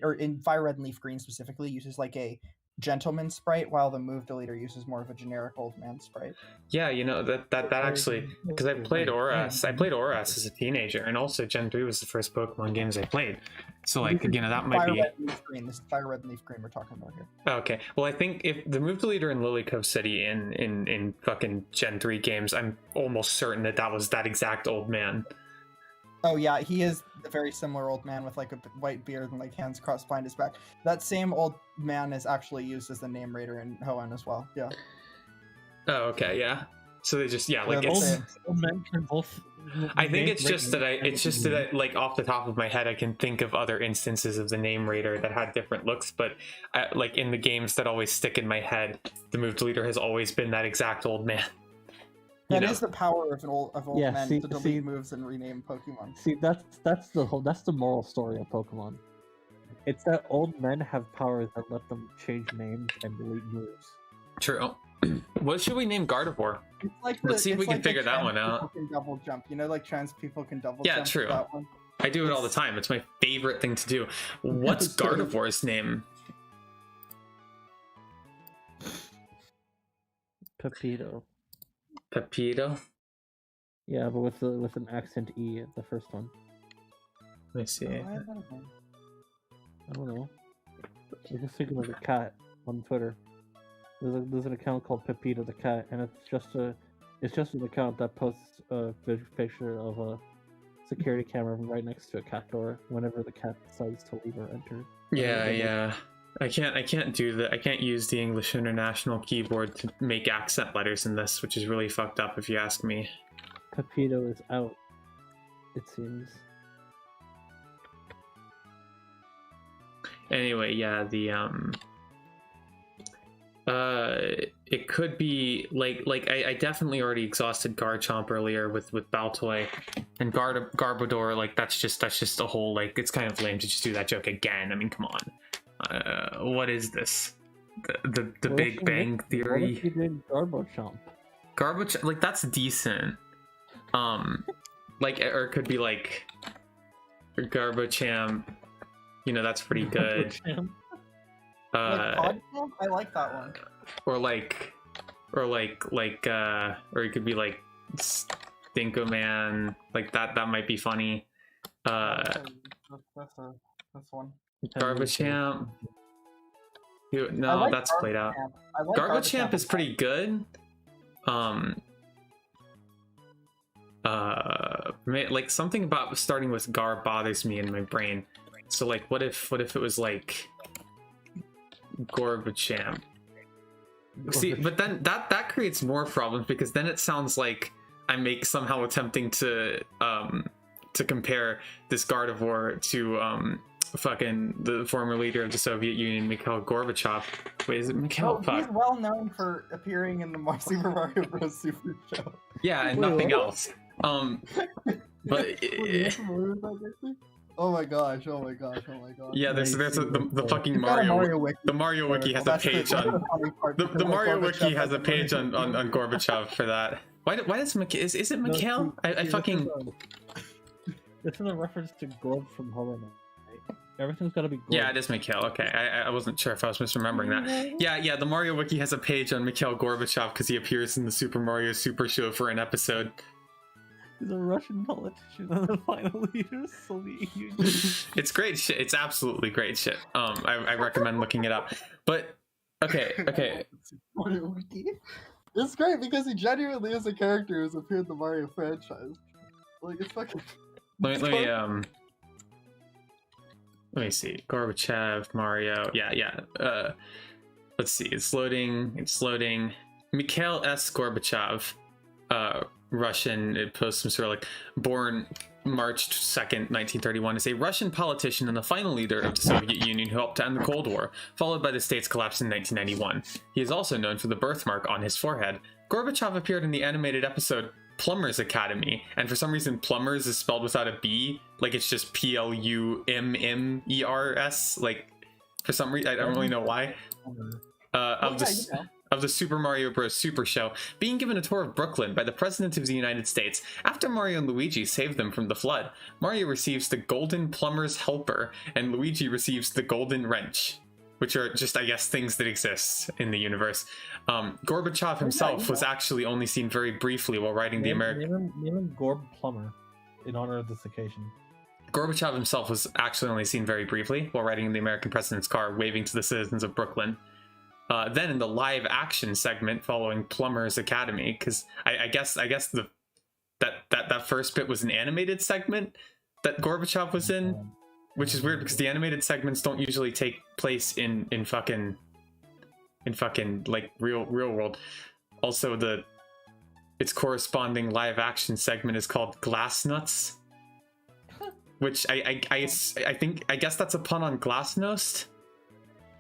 Speaker 2: or in Fire Red and Leaf Green specifically, uses like a gentleman sprite, while the move deleter uses more of a generic old man sprite.
Speaker 1: Yeah, you know that actually because I played Oras. I played Oras as a teenager, and also Gen 3 was the first Pokemon games I played. So like you know that might
Speaker 2: Fire
Speaker 1: be.
Speaker 2: Red and Leaf Green. This is Fire Red and Leaf Green we're talking about here.
Speaker 1: Okay. Well, I think if the move deleter in Lily Cove City in fucking Gen 3 games, I'm almost certain that was that exact old man.
Speaker 2: Oh yeah, he is a very similar old man with like a white beard and like hands crossed behind his back. That same old man is actually used as the name raider in Hoenn as well. Yeah.
Speaker 1: Oh, okay, yeah. So they just like
Speaker 2: Yeah,
Speaker 1: it's.
Speaker 3: Old men can both.
Speaker 1: I think it's just that like off the top of my head I can think of other instances of the name raider that had different looks, but like in the games that always stick in my head, the move deleter has always been that exact old man.
Speaker 2: That is the power of old
Speaker 3: Yeah,
Speaker 2: men
Speaker 3: see-
Speaker 2: to delete
Speaker 3: see-
Speaker 2: moves and rename Pokemon.
Speaker 3: See, that's the moral story of Pokemon. It's that old men have powers that let them change names and delete moves.
Speaker 1: True. What should we name Gardevoir?
Speaker 2: It's like
Speaker 1: Let's see if we can figure that
Speaker 2: trans
Speaker 1: one out.
Speaker 2: people can double jump. You know, like trans people can double
Speaker 1: Yeah,
Speaker 2: jump.
Speaker 1: true.
Speaker 2: That one.
Speaker 1: I do it all the time. It's my favorite thing to do. What's Gardevoir's name?
Speaker 3: Pepito.
Speaker 1: Pepito?
Speaker 3: Yeah, but with an accent E at the first one.
Speaker 1: Let me see.
Speaker 2: I don't know.
Speaker 3: I don't know. I was just thinking of a cat on Twitter. There's an account called Pepito the cat, and it's just an account that posts a picture of a security camera right next to a cat door whenever the cat decides to leave or enter.
Speaker 1: Yeah. I can't do that. I can't use the English International Keyboard to make accent letters in this, which is really fucked up if you ask me.
Speaker 3: Pepito is out, it seems.
Speaker 1: Anyway, yeah, it could be like I definitely already exhausted Garchomp earlier with Baltoy, and Garbodor, like that's just a whole, like, it's kind of lame to just do that joke again. I mean, come on. What is this? The Big Bang Theory?
Speaker 3: What if you did Garbochomp?
Speaker 1: Garbage, like, that's decent. Like, or it could be like Garbochamp. You know, that's pretty good.
Speaker 3: Garbochomp?
Speaker 2: Like Podcamp? I like that one.
Speaker 1: or it could be like Stinko Man, like that might be funny.
Speaker 2: That's one.
Speaker 1: Garbachamp.
Speaker 2: I
Speaker 1: No,
Speaker 2: like
Speaker 1: that's played out.
Speaker 2: Garbachamp. I like
Speaker 1: Garbachamp is pretty good. Like something about starting with Gar bothers me in my brain. So like, what if it was like Gorbachamp? See, but then that creates more problems, because then it sounds like I'm somehow attempting to compare this Gardevoir to fucking the former leader of the Soviet Union, Mikhail Gorbachev. Wait, is it Mikhail?
Speaker 2: Oh, he's well known for appearing in the Super Mario Bros. Super Show.
Speaker 1: Yeah, and nothing else. But
Speaker 2: oh my gosh! Oh my gosh! Oh my gosh!
Speaker 1: Yeah, there's the fucking
Speaker 2: You've got a
Speaker 1: Mario.
Speaker 2: Wiki.
Speaker 1: The Mario Wiki has a page on the Mario Wiki has a page on Gorbachev for that. Why does Mikhail? Is it Mikhail? I fucking.
Speaker 3: This is a reference to Gorb from Hollow Knight. Everything's got to be Gorb.
Speaker 1: Yeah, it is Mikhail. Okay, I wasn't sure if I was misremembering that. Yeah, the Mario Wiki has a page on Mikhail Gorbachev because he appears in the Super Mario Super Show for an episode.
Speaker 3: He's a Russian politician and the final leader of the Soviet Union.
Speaker 1: It's great shit. It's absolutely great shit. I recommend looking it up. But okay.
Speaker 2: It's great because he genuinely is a character who's appeared in the Mario franchise. Like, it's fucking.
Speaker 1: Let me see. Gorbachev, Mario. Yeah. Let's see. It's loading. Mikhail S. Gorbachev, Russian. It posts some sort of like born March 2nd, 1931, is a Russian politician and the final leader of the Soviet Union who helped to end the Cold War, followed by the state's collapse in 1991. He is also known for the birthmark on his forehead. Gorbachev appeared in the animated episode Plumber's Academy, and for some reason Plumbers is spelled without a B, like it's just Plummers, like for some reason I don't really know why. Of the Super Mario Bros. Super Show, being given a tour of Brooklyn by the President of the United States. After Mario and Luigi save them from the flood, Mario receives the Golden Plumber's Helper, and Luigi receives the Golden Wrench, which are just, I guess, things that exist in the universe. Gorbachev himself was actually only seen very briefly while riding the American...
Speaker 3: Name him Gorb Plumber in honor of this occasion.
Speaker 1: Gorbachev himself was actually only seen very briefly while riding in the American president's car, waving to the citizens of Brooklyn. Then in the live action segment following Plumber's Academy, because I guess that first bit was an animated segment that Gorbachev was in, which is weird because the animated segments don't usually take place in fucking like real world. Also, its corresponding live action segment is called Glass Nuts, which I guess that's a pun on Glasnost.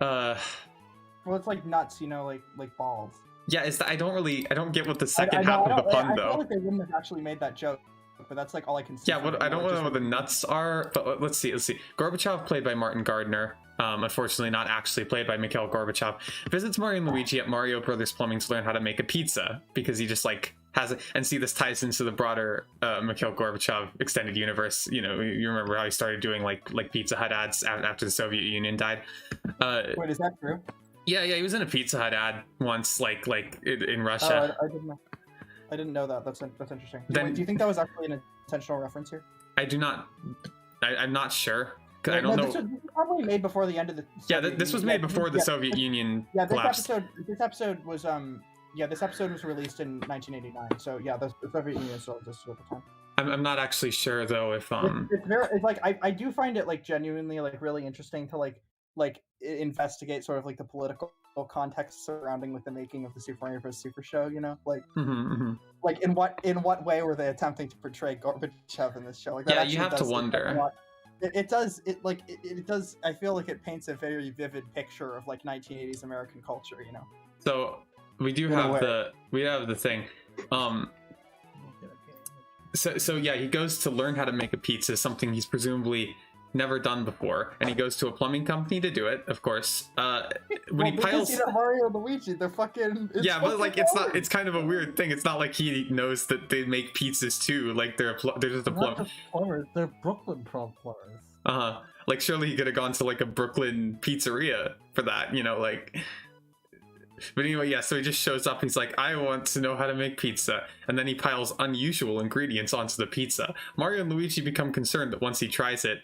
Speaker 2: Well, it's like nuts, like balls.
Speaker 1: Yeah, I don't get what the second half of the pun though.
Speaker 2: I feel like they wouldn't have actually made that joke, but that's like all I can see.
Speaker 1: Yeah, I don't know what the nuts are, but let's see. Gorbachev, played by Martin Gardner, unfortunately not actually played by Mikhail Gorbachev, visits Mario and Luigi at Mario Brothers Plumbing to learn how to make a pizza, because he just like has it. And see, this ties into the broader Mikhail Gorbachev extended universe. You remember how he started doing like Pizza Hut ads after the Soviet Union died.
Speaker 2: Wait, is that true?
Speaker 1: Yeah, he was in a Pizza Hut ad once, like in Russia.
Speaker 2: I didn't know that. That's interesting. Do you think that was actually an intentional reference here?
Speaker 1: I do not. I'm not sure. I don't know.
Speaker 2: This was probably made before the end of the.
Speaker 1: This was made before the Soviet Union collapsed.
Speaker 2: This episode was released in 1989. So yeah, the Soviet Union still existed at the time.
Speaker 1: I'm not actually sure though if
Speaker 2: it's like I do find it like genuinely like really interesting to like investigate sort of like the political context surrounding with the making of the Super Mario Bros. Super Show, like like in what way were they attempting to portray Gorbachev in this show? Like,
Speaker 1: yeah, you have to wonder.
Speaker 2: It does I feel like it paints a very vivid picture of like 1980s American culture,
Speaker 1: So we do have the thing. So yeah, he goes to learn how to make a pizza, something he's presumably never done before, and he goes to a plumbing company to do it, of course. When he piles
Speaker 2: Mario and Luigi, they're fucking
Speaker 1: but like it's kind of a weird thing. It's not like he knows that they make pizzas too, like they're just a
Speaker 3: plumbers, they're Brooklyn plumbers.
Speaker 1: Like surely he could have gone to like a Brooklyn pizzeria for that, like But anyway, yeah, so he just shows up. He's like, I want to know how to make pizza. And then he piles unusual ingredients onto the pizza. Mario and Luigi become concerned that once he tries it,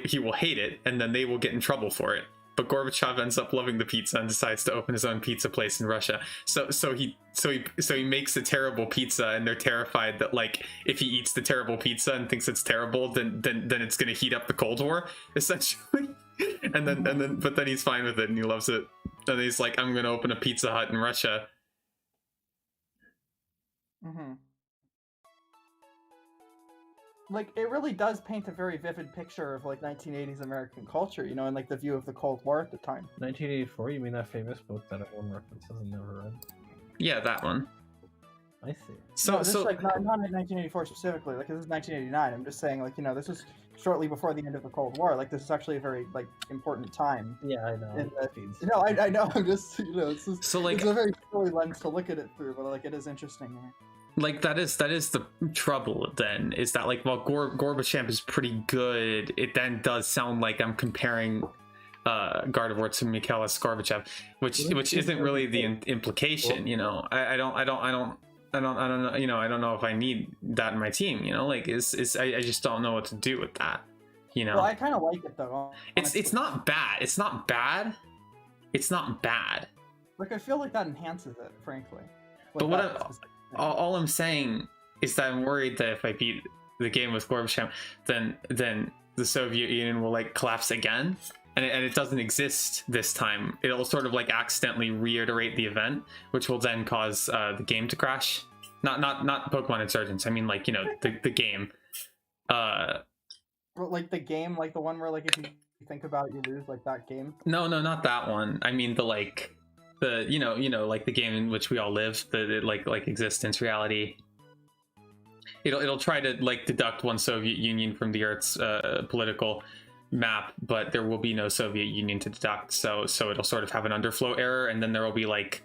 Speaker 1: he will hate it, and then they will get in trouble for it. But Gorbachev ends up loving the pizza and decides to open his own pizza place in Russia. So he makes a terrible pizza, and they're terrified that, like, if he eats the terrible pizza and thinks it's terrible, then it's gonna heat up the Cold War, essentially. But then he's fine with it and he loves it. And he's like, I'm gonna open a Pizza Hut in Russia.
Speaker 2: Mm-hmm. Like, it really does paint a very vivid picture of, like, 1980s American culture, you know, and, like, the view of the Cold War at the time.
Speaker 3: 1984? You mean that famous book that everyone references and never read?
Speaker 1: Yeah, that one.
Speaker 3: I see.
Speaker 2: Like, not in 1984 specifically. Like, this is 1989. I'm just saying, like, you know, this is shortly before the end of the Cold War. Like, this is actually a very, like, important time.
Speaker 3: Yeah, I know.
Speaker 2: I know. I'm just, you know, it's a very silly lens to look at it through, but, like, it is interesting.
Speaker 1: Like, that is the trouble then, is that, like, while Gorbachev is pretty good, it then does sound like I'm comparing Gardevoir to Mikhail Gorbachev, which isn't really the implication, you know. I don't know, you know, I don't know if I need that in my team, you know, like, I just don't know what to do with that, you know.
Speaker 2: Well, I kind of like it though.
Speaker 1: It's not bad. It's not bad. It's not bad.
Speaker 2: Like, I feel like that enhances it, frankly.
Speaker 1: But all I'm saying is that I'm worried that if I beat the game with Gorbachev, then the Soviet Union will, like, collapse again, and it doesn't exist this time. It'll sort of, like, accidentally reiterate the event, which will then cause the game to crash. Not Pokemon Insurgents. I mean, like, you know, the game.
Speaker 2: But, like, the game, like the one where, like, if you think about it, you lose, like, that game.
Speaker 1: No, not that one. I mean the you know, like, the game in which we all live, the like existence reality. It'll try to, like, deduct one Soviet Union from the Earth's political map, but there will be no Soviet Union to deduct. So it'll sort of have an underflow error, and then there will be like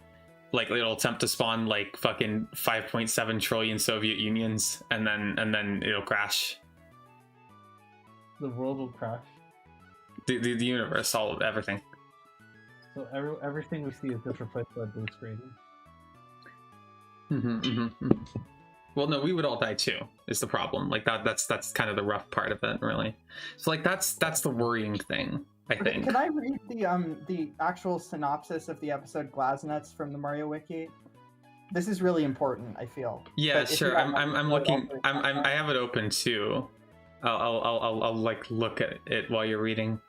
Speaker 1: it'll attempt to spawn, like, fucking 5.7 trillion Soviet Unions, and then it'll crash.
Speaker 3: The world will crash.
Speaker 1: The universe, everything.
Speaker 3: So everything we see is just replaced by blue screen.
Speaker 1: Well, no, we would all die too, is the problem. Like, that's kind of the rough part of it, really. So, like, that's the worrying thing, I think.
Speaker 2: Can I read the actual synopsis of the episode Glaznets from the Mario Wiki? This is really important, I feel.
Speaker 1: Yeah, sure. I'm looking. I have it open too. I'll like look at it while you're reading.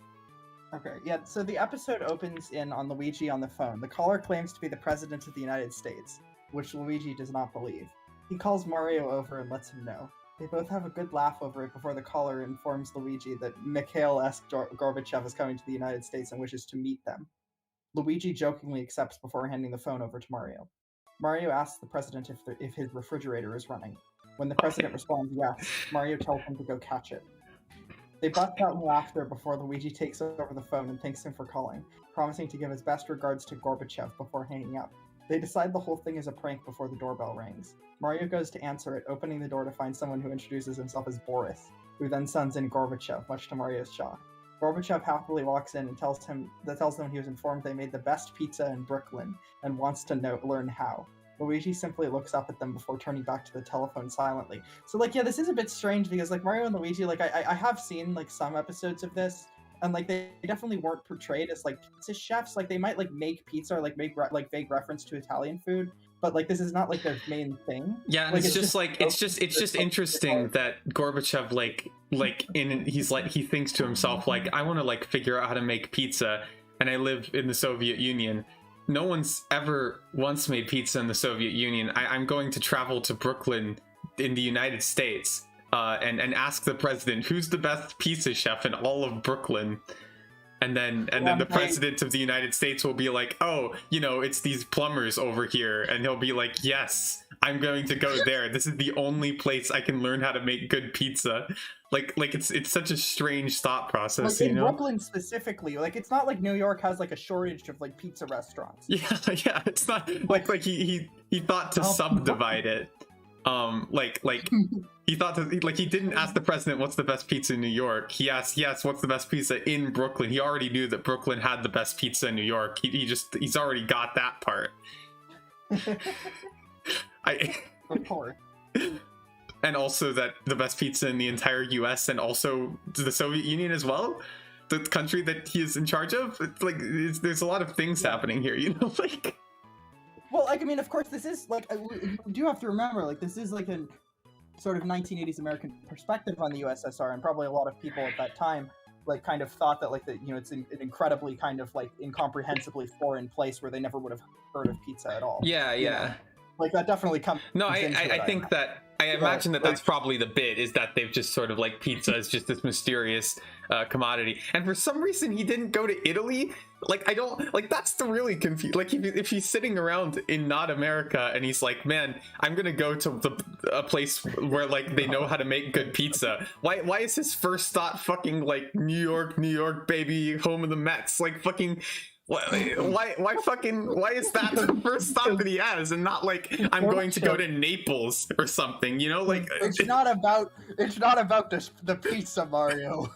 Speaker 2: Okay, yeah, so the episode opens on Luigi on the phone. The caller claims to be the President of the United States, which Luigi does not believe. He calls Mario over and lets him know. They both have a good laugh over it before the caller informs Luigi that Mikhail Gorbachev is coming to the United States and wishes to meet them. Luigi jokingly accepts before handing the phone over to Mario. Mario asks the President if his refrigerator is running. When the President responds yes, Mario tells him to go catch it. They bust out in laughter before Luigi takes over the phone and thanks him for calling, promising to give his best regards to Gorbachev before hanging up. They decide the whole thing is a prank before the doorbell rings. Mario goes to answer it, opening the door to find someone who introduces himself as Boris, who then sends in Gorbachev, much to Mario's shock. Gorbachev happily walks in and tells them he was informed they made the best pizza in Brooklyn and wants to learn how. Luigi simply looks up at them before turning back to the telephone silently. So, like, yeah, this is a bit strange because, like, Mario and Luigi, like, I have seen, like, some episodes of this, and, like, they definitely weren't portrayed as, like, pizza chefs. Like, they might, like, make pizza or, like, make, like, vague reference to Italian food, but, like, this is not, like, their main thing.
Speaker 1: Yeah, and like, it's just interesting that Gorbachev, he thinks to himself, like, I want to, like, figure out how to make pizza, and I live in the Soviet Union. No one's ever once made pizza in the Soviet Union. I'm going to travel to Brooklyn in the United States and ask the president who's the best pizza chef in all of Brooklyn. And then the president of the United States will be like, oh, you know, it's these plumbers over here. And he'll be like, yes, I'm going to go there. This is the only place I can learn how to make good pizza. Like it's such a strange thought process,
Speaker 2: like, in Brooklyn specifically, like, it's not like New York has, like, a shortage of, like, pizza restaurants.
Speaker 1: Yeah, it's not like he thought to subdivide it. Like he thought that, like, he didn't ask the president what's the best pizza in New York. He asked, yes, what's the best pizza in Brooklyn. He already knew that Brooklyn had the best pizza in New York. He's already got that part.
Speaker 2: Of course.
Speaker 1: And also that the best pizza in the entire US and also the Soviet Union as well, the country that he is in charge of. It's like there's a lot of things happening here, you know, like.
Speaker 2: Well, like, I mean, of course, this is like, you do have to remember, like, this is like a sort of 1980s American perspective on the USSR, and probably a lot of people at that time, like, kind of thought that, like, it's an incredibly kind of, like, incomprehensibly foreign place where they never would have heard of pizza at all.
Speaker 1: Yeah.
Speaker 2: You know? Like, that definitely comes.
Speaker 1: No, I think that. I imagine that that's probably the bit, is that they've just sort of like pizza is just this mysterious commodity. And for some reason he didn't go to Italy. Like, I don't, like, that's the really confused. Like, if he's sitting around in not America and he's like, man, I'm gonna go to a place where, like, they know how to make good pizza. Why is his first thought fucking like New York, baby, home of the Mets? Like, fucking. Why is that the first thought that he has, and not like, I'm going to go to Naples or something, you know? Like,
Speaker 2: it's not about the pizza, Mario.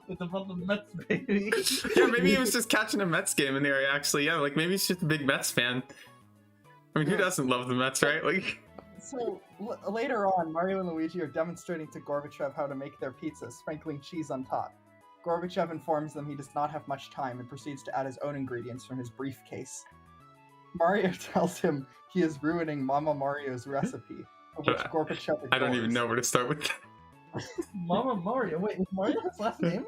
Speaker 3: It's about the Mets, baby.
Speaker 1: Yeah, maybe he was just catching a Mets game in the area, actually. Yeah, like, maybe he's just a big Mets fan. I mean, who doesn't love the Mets, right? Like.
Speaker 2: So later on, Mario and Luigi are demonstrating to Gorbachev how to make their pizza, sprinkling cheese on top. Gorbachev informs them he does not have much time and proceeds to add his own ingredients from his briefcase. Mario tells him he is ruining Mama Mario's recipe, of which Gorbachev ignores.
Speaker 1: I don't even know where to start with that.
Speaker 3: Mama Mario? Wait, is Mario his last name?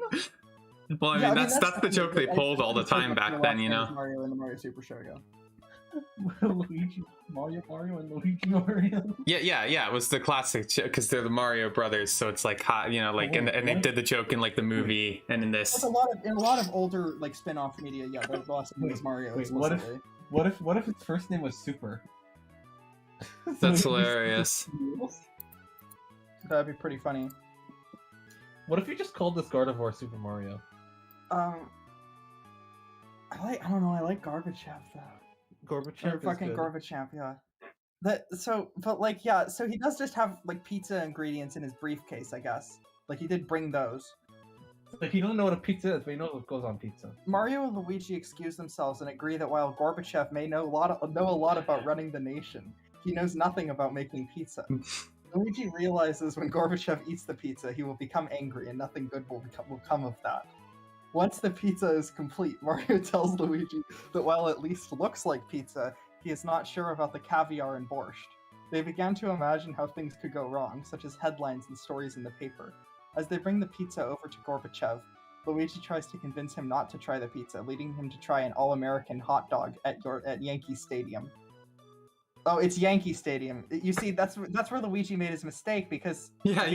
Speaker 1: Well, I mean, that's the joke they pulled all the time back then, you know?
Speaker 2: Mario in the Mario Super Show, yeah.
Speaker 3: Luigi, Mario, and Luigi Mario.
Speaker 1: Yeah. It was the classic because they're the Mario brothers, so it's like hot, you know, like, and they did the joke in like the movie and in this.
Speaker 2: In a lot of older like spin-off media, yeah, the last name was Mario.
Speaker 3: Wait, what if its first name was Super?
Speaker 1: That's hilarious.
Speaker 2: That'd be pretty funny.
Speaker 3: What if you just called this Gardevoir Super Mario?
Speaker 2: I don't know. I like Gorbachev though.
Speaker 3: Gorbachev,
Speaker 2: fucking Gorbachev, yeah. So he does just have like pizza ingredients in his briefcase, I guess. Like, he did bring those.
Speaker 3: Like, he doesn't know what a pizza is, but he knows what goes on pizza.
Speaker 2: Mario and Luigi excuse themselves and agree that while Gorbachev may know a lot about running the nation, he knows nothing about making pizza. Luigi realizes when Gorbachev eats the pizza, he will become angry and nothing good will come of that. Once the pizza is complete, Mario tells Luigi that while it at least looks like pizza, he is not sure about the caviar and borscht. They began to imagine how things could go wrong, such as headlines and stories in the paper. As they bring the pizza over to Gorbachev, Luigi tries to convince him not to try the pizza, leading him to try an all-American hot dog at Yankee Stadium. Oh, it's Yankee Stadium. You see, that's where Luigi made his mistake, because
Speaker 1: he should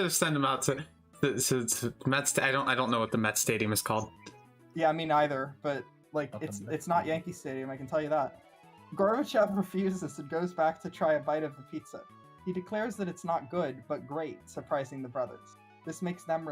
Speaker 1: have sent him out to the Mets. I don't know what the Mets Stadium is called.
Speaker 2: Yeah, me neither, but like it's not Yankee Stadium, I can tell you that. Gorbachev refuses and goes back to try a bite of the pizza. He declares that it's not good, but great, surprising the brothers. This makes them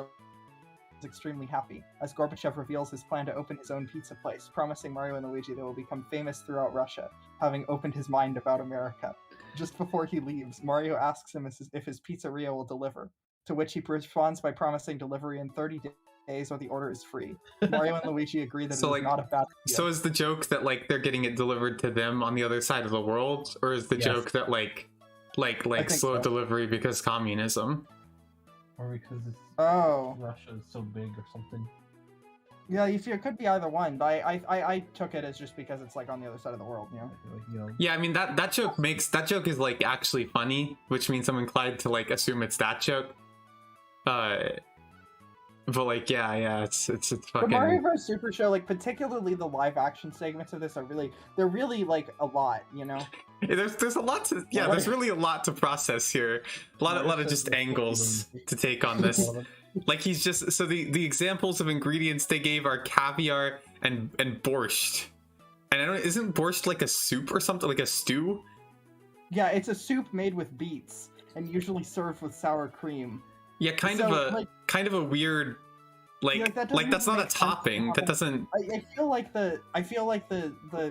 Speaker 2: extremely happy, as Gorbachev reveals his plan to open his own pizza place, promising Mario and Luigi they will become famous throughout Russia, having opened his mind about America. Just before he leaves, Mario asks him if his pizzeria will deliver, to which he responds by promising delivery in 30 days or the order is free. Mario and Luigi agree that it is not a bad idea.
Speaker 1: So is the joke that like they're getting it delivered to them on the other side of the world, or is the joke that like slow delivery because communism?
Speaker 3: Or because Russia is so big or something.
Speaker 2: Yeah, you see, it could be either one, but I took it as just because it's like on the other side of the world, you know?
Speaker 1: Yeah, I mean that joke is like actually funny, which means I'm inclined to like assume it's that joke. But like it's fucking.
Speaker 2: The Mario Bros. Super Show, like particularly the live action segments of this they're really like a lot, you know.
Speaker 1: There's a lot to there's really a lot to process here. A lot of just angles to take on this. Like he's just so the examples of ingredients they gave are caviar and borscht. And I don't isn't borscht like a soup or something, like a stew?
Speaker 2: Yeah, it's a soup made with beets and usually served with sour cream.
Speaker 1: Yeah, kind of a weird Like that's not a topping. That doesn't.
Speaker 2: I feel like the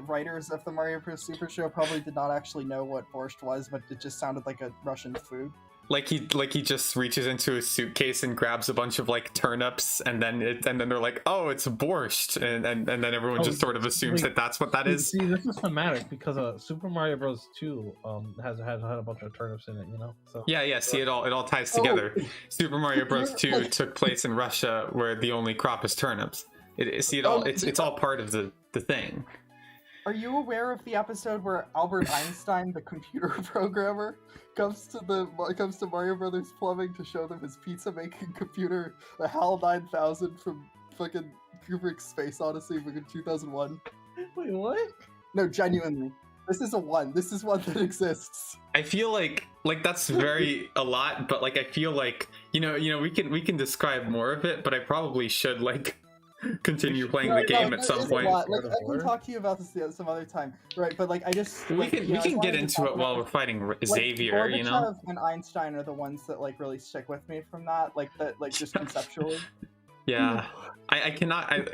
Speaker 2: writers of the Mario Bros. Super Show probably did not actually know what borscht was, but it just sounded like a Russian food.
Speaker 1: Like he just reaches into his suitcase and grabs a bunch of like turnips, and then they're like, oh, it's borscht, and then everyone just sort of assumes that that's what that is.
Speaker 3: See, this is thematic because Super Mario Bros. 2 has had a bunch of turnips in it, you know. So
Speaker 1: Yeah. See, it all ties together. Super Mario Bros. 2 took place in Russia, where the only crop is turnips. It's all part of the thing.
Speaker 2: Are you aware of the episode where Albert Einstein, the computer programmer, comes to Mario Brothers Plumbing to show them his pizza making computer, the HAL 9000 from fucking Kubrick's Space Odyssey in 2001?
Speaker 3: Wait, what?
Speaker 2: No, genuinely. This is one that exists.
Speaker 1: I feel like that's very a lot, but like I feel like you know we can describe more of it, but I probably should like continue playing the game at some point.
Speaker 2: Like, I can talk to you about this some other time, right? But like, I just
Speaker 1: we can get into it while we're fighting Xavier.
Speaker 2: Like,
Speaker 1: you know,
Speaker 2: Gorbachev and Einstein are the ones that like really stick with me from that, like just conceptually.
Speaker 1: Yeah, I cannot. I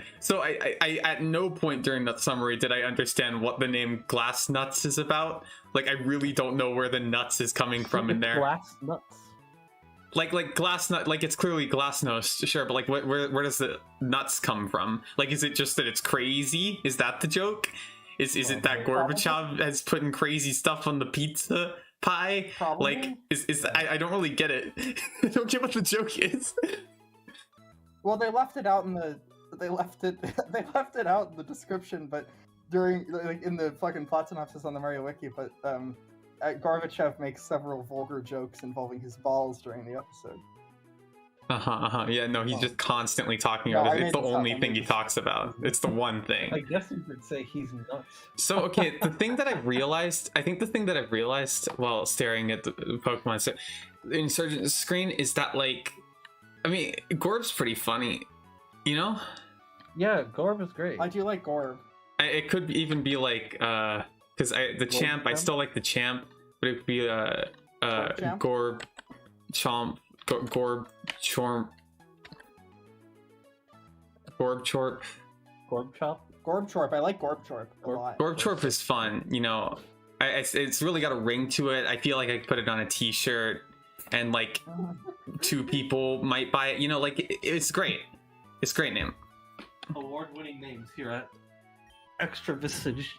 Speaker 1: at no point during that summary did I understand what the name Glass Nuts is about. Like, I really don't know where the nuts is coming from in there.
Speaker 3: Glass nuts.
Speaker 1: Like glass nut, like it's clearly glasnost, sure, but like where does the nuts come from? Like, is it just that it's crazy? Is that the joke? Is it that Gorbachev has put in crazy stuff on the pizza pie?
Speaker 2: Probably.
Speaker 1: Like, I don't really get it. I don't get what the joke is.
Speaker 2: Well, they left it out in the description, but during like in the fucking plot synopsis on the Mario Wiki, but Gorbachev makes several vulgar jokes involving his balls during the episode.
Speaker 1: Yeah, no, he's just constantly talking about it. It's the only thing he talks about. It's the one thing.
Speaker 3: I guess you could say he's nuts.
Speaker 1: So, okay, the thing that I've realized, while staring at the Pokemon Insurgent screen is that, like, I mean, Gorb's pretty funny, you know?
Speaker 3: Yeah, Gorb is great.
Speaker 2: I do like Gorb.
Speaker 1: It could even be like, because the champ, I still like the champ, but it would be Gorb, Chomp, Gorb, Chorp, Gorb Chorp.
Speaker 3: Gorb Chop?
Speaker 2: Gorb Chorp. I like Gorb Chorp a lot.
Speaker 1: Gorb Chorp is fun, you know. It's really got a ring to it. I feel like I could put it on a t-shirt and like 2 people might buy it. You know, like it's great. It's a great name.
Speaker 3: Award-winning names here at Extra Visage.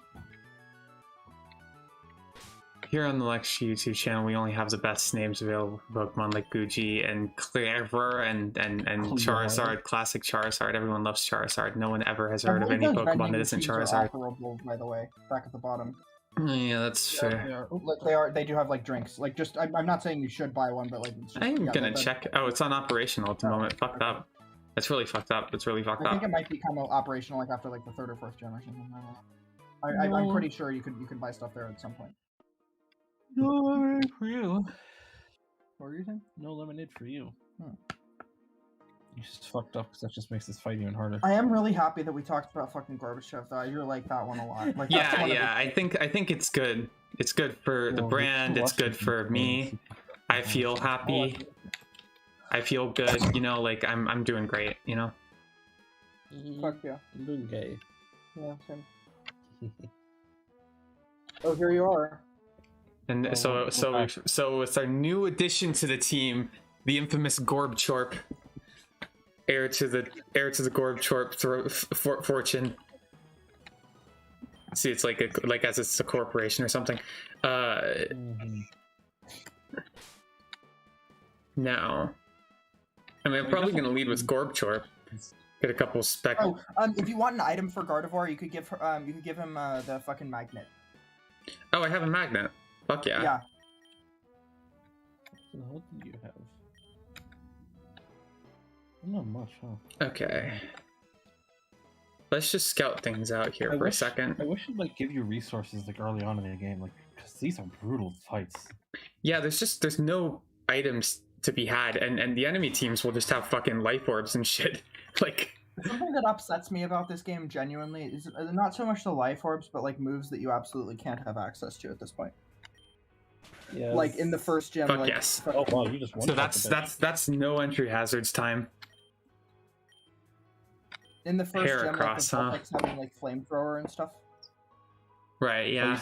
Speaker 1: Here on the Lex YouTube channel, we only have the best names available for Pokemon, like Gucci and Clever and Charizard, classic Charizard. Everyone loves Charizard. No one ever has heard of any Pokemon that isn't Charizard.
Speaker 2: By the way, back at the bottom.
Speaker 1: Yeah, that's fair.
Speaker 2: They do have like drinks. Like, just I'm not saying you should buy one, but like it's just,
Speaker 1: I'm gonna check. Oh, it's unoperational at the moment. Fucked up. That's really fucked up. It's really fucked up.
Speaker 2: I think it might become operational like after like the 3rd or 4th gen or something. I'm pretty sure you can buy stuff there at some point.
Speaker 3: No lemonade for you.
Speaker 2: What were you saying?
Speaker 3: No lemonade for you. You just fucked up because that just makes this fight even harder.
Speaker 2: I am really happy that we talked about fucking Gorbachev though. I really like that one a lot. Like,
Speaker 1: yeah. I think it's good. It's good for the brand. It's good for me. I feel happy. I feel good. You know, like I'm doing great. You know.
Speaker 2: Fuck yeah.
Speaker 3: I'm doing gay.
Speaker 2: Yeah. Same. Oh, here you are.
Speaker 1: And so it's our new addition to the team, the infamous Gorb Chorp, heir to the Gorb Chorp fortune. See, it's like as it's a corporation or something. Now, I mean, I'm probably gonna lead with Gorb Chorp. Get a couple spec.
Speaker 2: Oh, if you want an item for Gardevoir, you could give him the fucking magnet.
Speaker 1: Oh, I have a magnet. Fuck yeah.
Speaker 2: Yeah.
Speaker 3: What do you have? Not much, huh?
Speaker 1: Okay. Let's just scout things out here for a second.
Speaker 3: I wish it'd like give you resources like early on in the game, like because these are brutal fights.
Speaker 1: Yeah, there's no items to be had, and the enemy teams will just have fucking life orbs and shit. Like,
Speaker 2: something that upsets me about this game genuinely is not so much the life orbs, but like moves that you absolutely can't have access to at this point.
Speaker 3: Yeah.
Speaker 2: Like in the first gen.
Speaker 1: Fuck
Speaker 2: like,
Speaker 1: yes.
Speaker 3: Oh wow, you just won.
Speaker 1: So that's no entry hazards time.
Speaker 2: In the first gem, like
Speaker 1: Heracross,
Speaker 2: the
Speaker 1: huh?
Speaker 2: Vulpix having like flamethrower and stuff.
Speaker 1: Right,
Speaker 3: Oh, you
Speaker 1: yeah.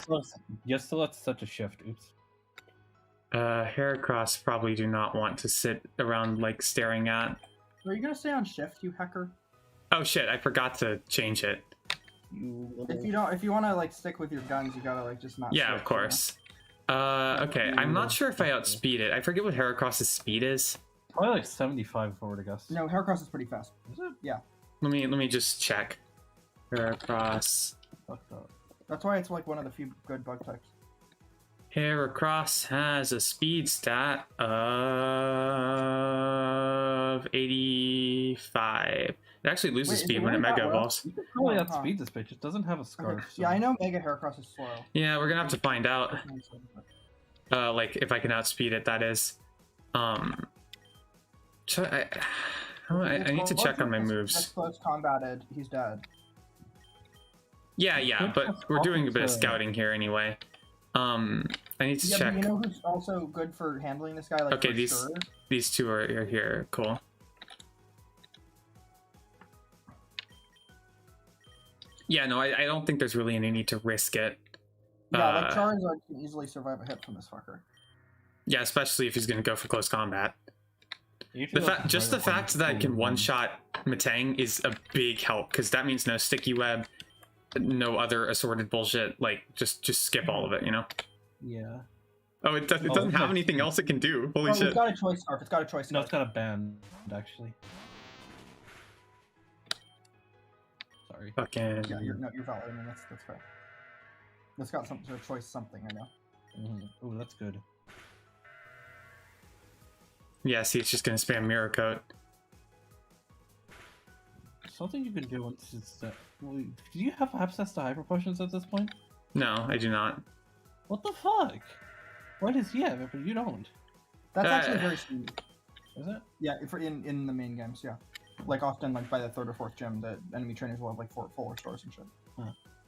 Speaker 3: still have to set a shift. Oops.
Speaker 1: Heracross probably do not want to sit around like staring at.
Speaker 2: Are you gonna stay on shift, you hacker?
Speaker 1: Oh shit, I forgot to change it.
Speaker 2: If you want to like stick with your guns, you gotta like just not.
Speaker 1: Yeah,
Speaker 2: switch,
Speaker 1: of course. Okay, I'm not sure if I outspeed it. I forget what Heracross's speed is.
Speaker 3: Probably like 75 forward, I guess.
Speaker 2: You know? No, Heracross is pretty fast.
Speaker 3: Is it?
Speaker 2: Yeah.
Speaker 1: Let me just check. Heracross.
Speaker 3: Fucked up.
Speaker 2: That's why it's like one of the few good bug types.
Speaker 1: Heracross has a speed stat of 85. It actually loses
Speaker 2: Wait, is
Speaker 1: speed
Speaker 2: it
Speaker 1: when it
Speaker 2: really that
Speaker 1: mega
Speaker 2: well?
Speaker 1: evolves.
Speaker 3: You could probably
Speaker 2: Huh.
Speaker 3: outspeed this bitch. It doesn't have a scarf.
Speaker 2: Okay.
Speaker 3: So.
Speaker 2: Yeah, I know Mega Heracross is slow.
Speaker 1: Yeah, we're gonna have to find out. Like if I can outspeed it, that is. So I need to check on my
Speaker 2: That's
Speaker 1: moves.
Speaker 2: close combated. He's dead.
Speaker 1: Yeah, but we're doing a bit of scouting here anyway. I need to
Speaker 2: Yeah,
Speaker 1: check.
Speaker 2: but you know who's also good for handling this guy? Like,
Speaker 1: Okay,
Speaker 2: for sure?
Speaker 1: these two are here. Cool. Yeah, no, I don't think there's really any need to risk it.
Speaker 2: Yeah, like Charizard can easily survive a hit from this fucker.
Speaker 1: Yeah, especially if he's gonna go for close combat.
Speaker 3: Usually
Speaker 1: Just the fact that it can one-shot Matang is a big help, because that means no sticky web, no other assorted bullshit. Like, just skip all of it, you know?
Speaker 3: Yeah.
Speaker 1: Oh, it doesn't have anything else it can do. Holy shit.
Speaker 2: It's got a choice scarf. It's got a choice
Speaker 3: No,
Speaker 2: scarf.
Speaker 3: it's got a band, actually. Sorry.
Speaker 1: Fucking...
Speaker 2: Yeah, you're valid. I mean, that's fair. It's got some sort of choice something, I know.
Speaker 3: Oh, that's good.
Speaker 1: Yeah, see, it's just gonna spam Mirror Coat.
Speaker 3: Something you can do once it's... do you have access to hyper potions at this point?
Speaker 1: No, I do not.
Speaker 3: What the fuck? Why does he have it, but you don't?
Speaker 2: That's actually very sweet.
Speaker 3: Is it?
Speaker 2: Yeah, in the main games, yeah. Like, often, like, by the 3rd or 4th gym, the enemy trainers will have, like, full restores and shit.
Speaker 3: Huh.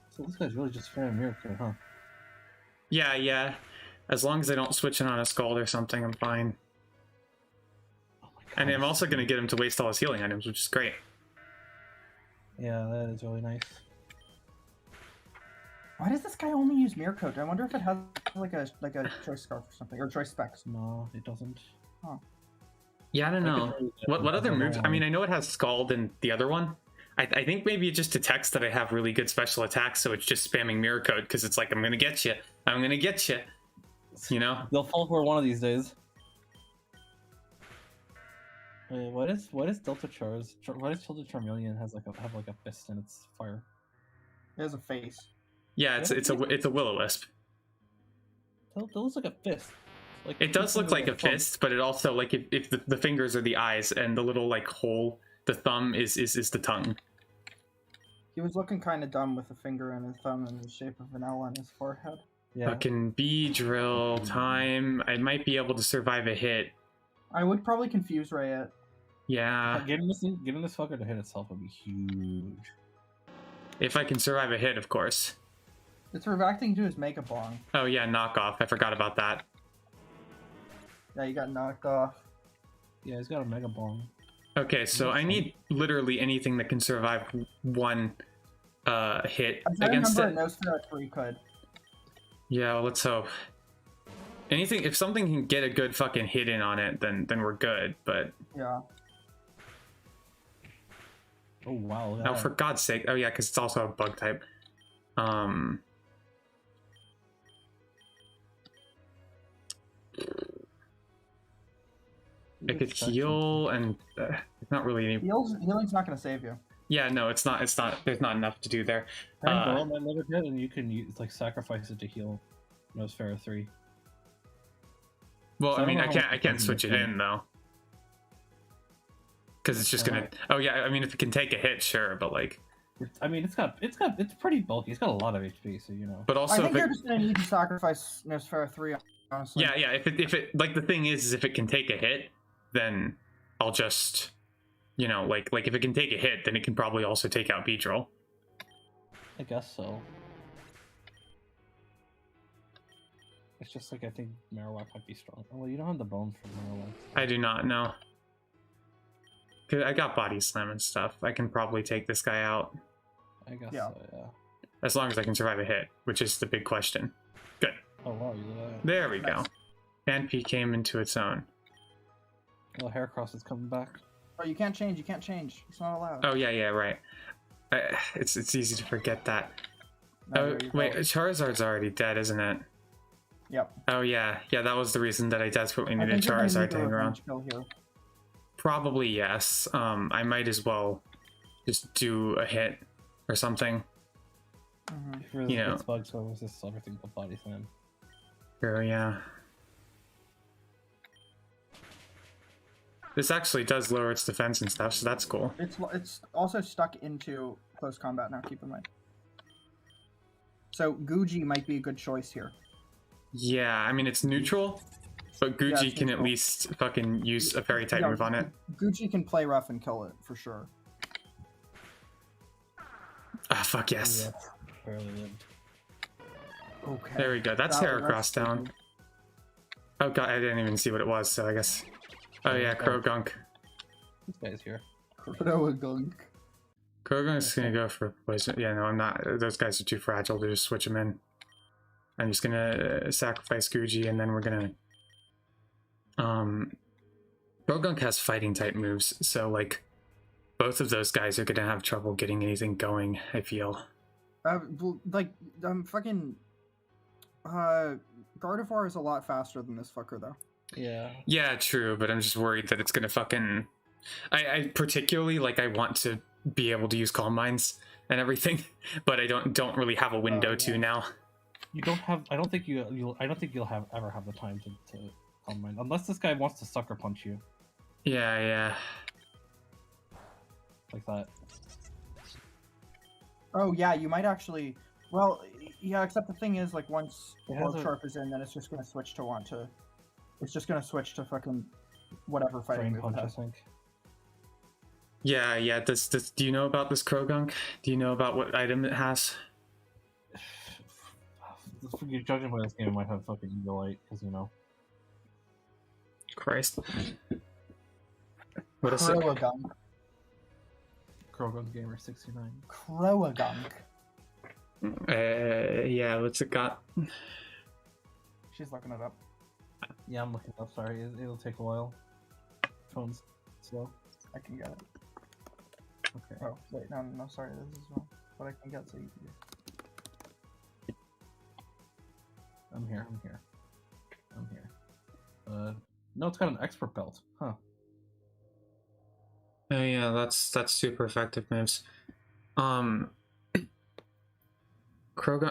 Speaker 3: So this guy's really just spamming Mirror Coat, huh?
Speaker 1: Yeah. As long as I don't switch in on a Scald or something, I'm fine.
Speaker 3: Oh my God,
Speaker 1: And I'm also gonna get him to waste all his healing items, which is great.
Speaker 3: Yeah, that is really nice.
Speaker 2: Why does this guy only use Mirror Coat? I wonder if it has, like a choice scarf or something, or choice specs.
Speaker 3: No, it doesn't.
Speaker 2: Huh.
Speaker 1: Yeah, I don't know. What other moves? I mean, I know it has Scald in the other one. I think maybe it just detects that I have really good special attacks, so it's just spamming Mirror Coat, because it's like, I'm gonna get you. I'm gonna get you. You know?
Speaker 3: They'll fall for one of these days. Wait, what is Delta Char's? Why does Delta Charmeleon have like a fist in its fire?
Speaker 2: It has a face.
Speaker 1: Yeah, it's a Will-O-Wisp.
Speaker 3: That looks like a fist. Like
Speaker 1: It does look like a fist, but it also, like, if the fingers are the eyes and the little, like, hole, the thumb is the tongue.
Speaker 2: He was looking kind of dumb with a finger and his thumb in the shape of an L on his forehead.
Speaker 3: Yeah.
Speaker 1: Fucking B-drill time. I might be able to survive a hit.
Speaker 2: I would probably confuse Ray it.
Speaker 1: Yeah.
Speaker 3: Getting this fucker to hit itself would be huge.
Speaker 1: If I can survive a hit, of course.
Speaker 2: It's reacting to his Mega Bong.
Speaker 1: Oh yeah, knockoff. I forgot about that.
Speaker 2: Yeah, you got knocked off.
Speaker 3: Yeah, he's got a Mega Bong.
Speaker 1: Okay, so I need literally anything that can survive one hit
Speaker 2: I
Speaker 1: against
Speaker 2: remember
Speaker 1: it.
Speaker 2: a Nosferatu 3 could.
Speaker 1: Yeah, well, let's hope. Anything, if something can get a good fucking hit in on it, then we're good. But
Speaker 2: Yeah.
Speaker 3: Oh wow.
Speaker 1: oh, for God's sake! Oh yeah, because it's also a bug type. I could heal, and it's not really any.
Speaker 2: Healing's not going to save you.
Speaker 1: Yeah, no, it's not. It's not. There's not enough to do there.
Speaker 3: Roll that little bit, and you can use, like, sacrifice it to heal Nosferatu 3.
Speaker 1: Well,
Speaker 3: So
Speaker 1: I mean,
Speaker 3: I
Speaker 1: I
Speaker 3: don't know
Speaker 1: can't. I can't switch it in though, because it's just gonna. Oh yeah, I mean, if it can take a hit, sure, but like.
Speaker 3: I mean, it's pretty bulky. It's got a lot of HP, so you know.
Speaker 1: But also,
Speaker 2: I think you're just going to need to sacrifice Nosferatu 3, honestly.
Speaker 1: Yeah. If it like the thing is if it can take a hit, then I'll just, you know, like if it can take a hit, then it can probably also take out Beedrill.
Speaker 3: I guess so. It's just like I think Marowak might be strong. Well, you don't have the bones for Marowak.
Speaker 1: I do not know. I got body slam and stuff. I can probably take this guy out
Speaker 3: I guess
Speaker 2: Yeah.
Speaker 3: so, yeah.
Speaker 1: as long as I can survive a hit, which is the big question. Good.
Speaker 3: Oh wow, you did that.
Speaker 1: There we go.
Speaker 2: Nice.
Speaker 1: And P came into its own.
Speaker 3: Oh, Heracross is coming back.
Speaker 2: Oh, you can't change. You can't change. It's not allowed.
Speaker 1: Oh yeah, right. It's easy to forget that.
Speaker 2: No,
Speaker 1: Oh
Speaker 2: there you
Speaker 1: wait,
Speaker 2: go.
Speaker 1: Charizard's already dead, isn't it?
Speaker 2: Yep.
Speaker 1: Oh yeah, that was the reason that I desperately
Speaker 2: I
Speaker 1: needed
Speaker 2: think you're gonna
Speaker 1: Charizard
Speaker 2: need
Speaker 1: to
Speaker 2: a
Speaker 1: hang around.
Speaker 2: revenge kill here.
Speaker 1: Probably yes. I might as well just do a hit or something.
Speaker 2: Mhm.
Speaker 3: If
Speaker 1: You know.
Speaker 3: it's bugs, so resist everything but body slam.
Speaker 1: Sure, yeah. This actually does lower its defense and stuff, so that's cool.
Speaker 2: It's also stuck into close combat now. Keep in mind. So Guji might be a good choice here.
Speaker 1: Yeah, I mean it's neutral, but Guji
Speaker 2: it's
Speaker 1: can at
Speaker 2: neutral.
Speaker 1: least fucking use a fairy type
Speaker 2: Yeah,
Speaker 1: move on it.
Speaker 2: Guji can play rough and kill it for sure.
Speaker 1: Ah, fuck yes.
Speaker 3: Yeah, barely lived.
Speaker 2: Okay.
Speaker 1: There we go. That's
Speaker 2: That-
Speaker 1: Heracross down. Oh god, I didn't even see what it was, so I guess. Oh yeah, Krogunk.
Speaker 3: This guy's here.
Speaker 2: Croagunk.
Speaker 1: Krogunk's gonna go for poison. Yeah, no, I'm not. Those guys are too fragile to just switch them in. I'm just gonna sacrifice Guji, and then we're gonna. Krogunk has fighting type moves, so like, both of those guys are gonna have trouble getting anything going. I feel.
Speaker 2: Fucking. Gardevoir is a lot faster than this fucker though.
Speaker 3: Yeah.
Speaker 1: Yeah, true, but I'm just worried that it's gonna fucking. I particularly like. I want to be able to use Calm Minds and everything, but I don't really have a window to
Speaker 2: yeah.
Speaker 1: now.
Speaker 3: You don't have. I don't think you'll ever have the time to calm mind unless this guy wants to sucker punch you
Speaker 1: Yeah.
Speaker 3: like that.
Speaker 2: Oh yeah, you might actually. Well, yeah. Except the thing is, like, once
Speaker 3: It has
Speaker 2: Orb
Speaker 3: a-
Speaker 2: Sharp is in, then it's just gonna switch to want to. It's just gonna switch to fucking whatever fighting
Speaker 3: Drain
Speaker 2: move
Speaker 3: punch,
Speaker 2: it
Speaker 3: I
Speaker 2: has.
Speaker 3: think.
Speaker 1: Yeah. This. Do you know about this Krogunk? Do you know about what item it has?
Speaker 3: You're judging by this game, it might have fucking Eagle-Eye, because you know.
Speaker 1: Christ. What is it?
Speaker 2: Croagunk.
Speaker 3: Krogan Gamer 69.
Speaker 2: Croagunk.
Speaker 1: Yeah. What's it got?
Speaker 2: She's looking it up.
Speaker 3: Yeah, I'm looking up. Sorry, it'll take a while. Phone's slow.
Speaker 2: I can get it.
Speaker 3: Okay.
Speaker 2: Oh wait, no, sorry, this is wrong. But I can get so easy.
Speaker 3: I'm here. No, it's got an expert belt. Huh.
Speaker 1: Oh yeah, that's super effective moves. Krogan,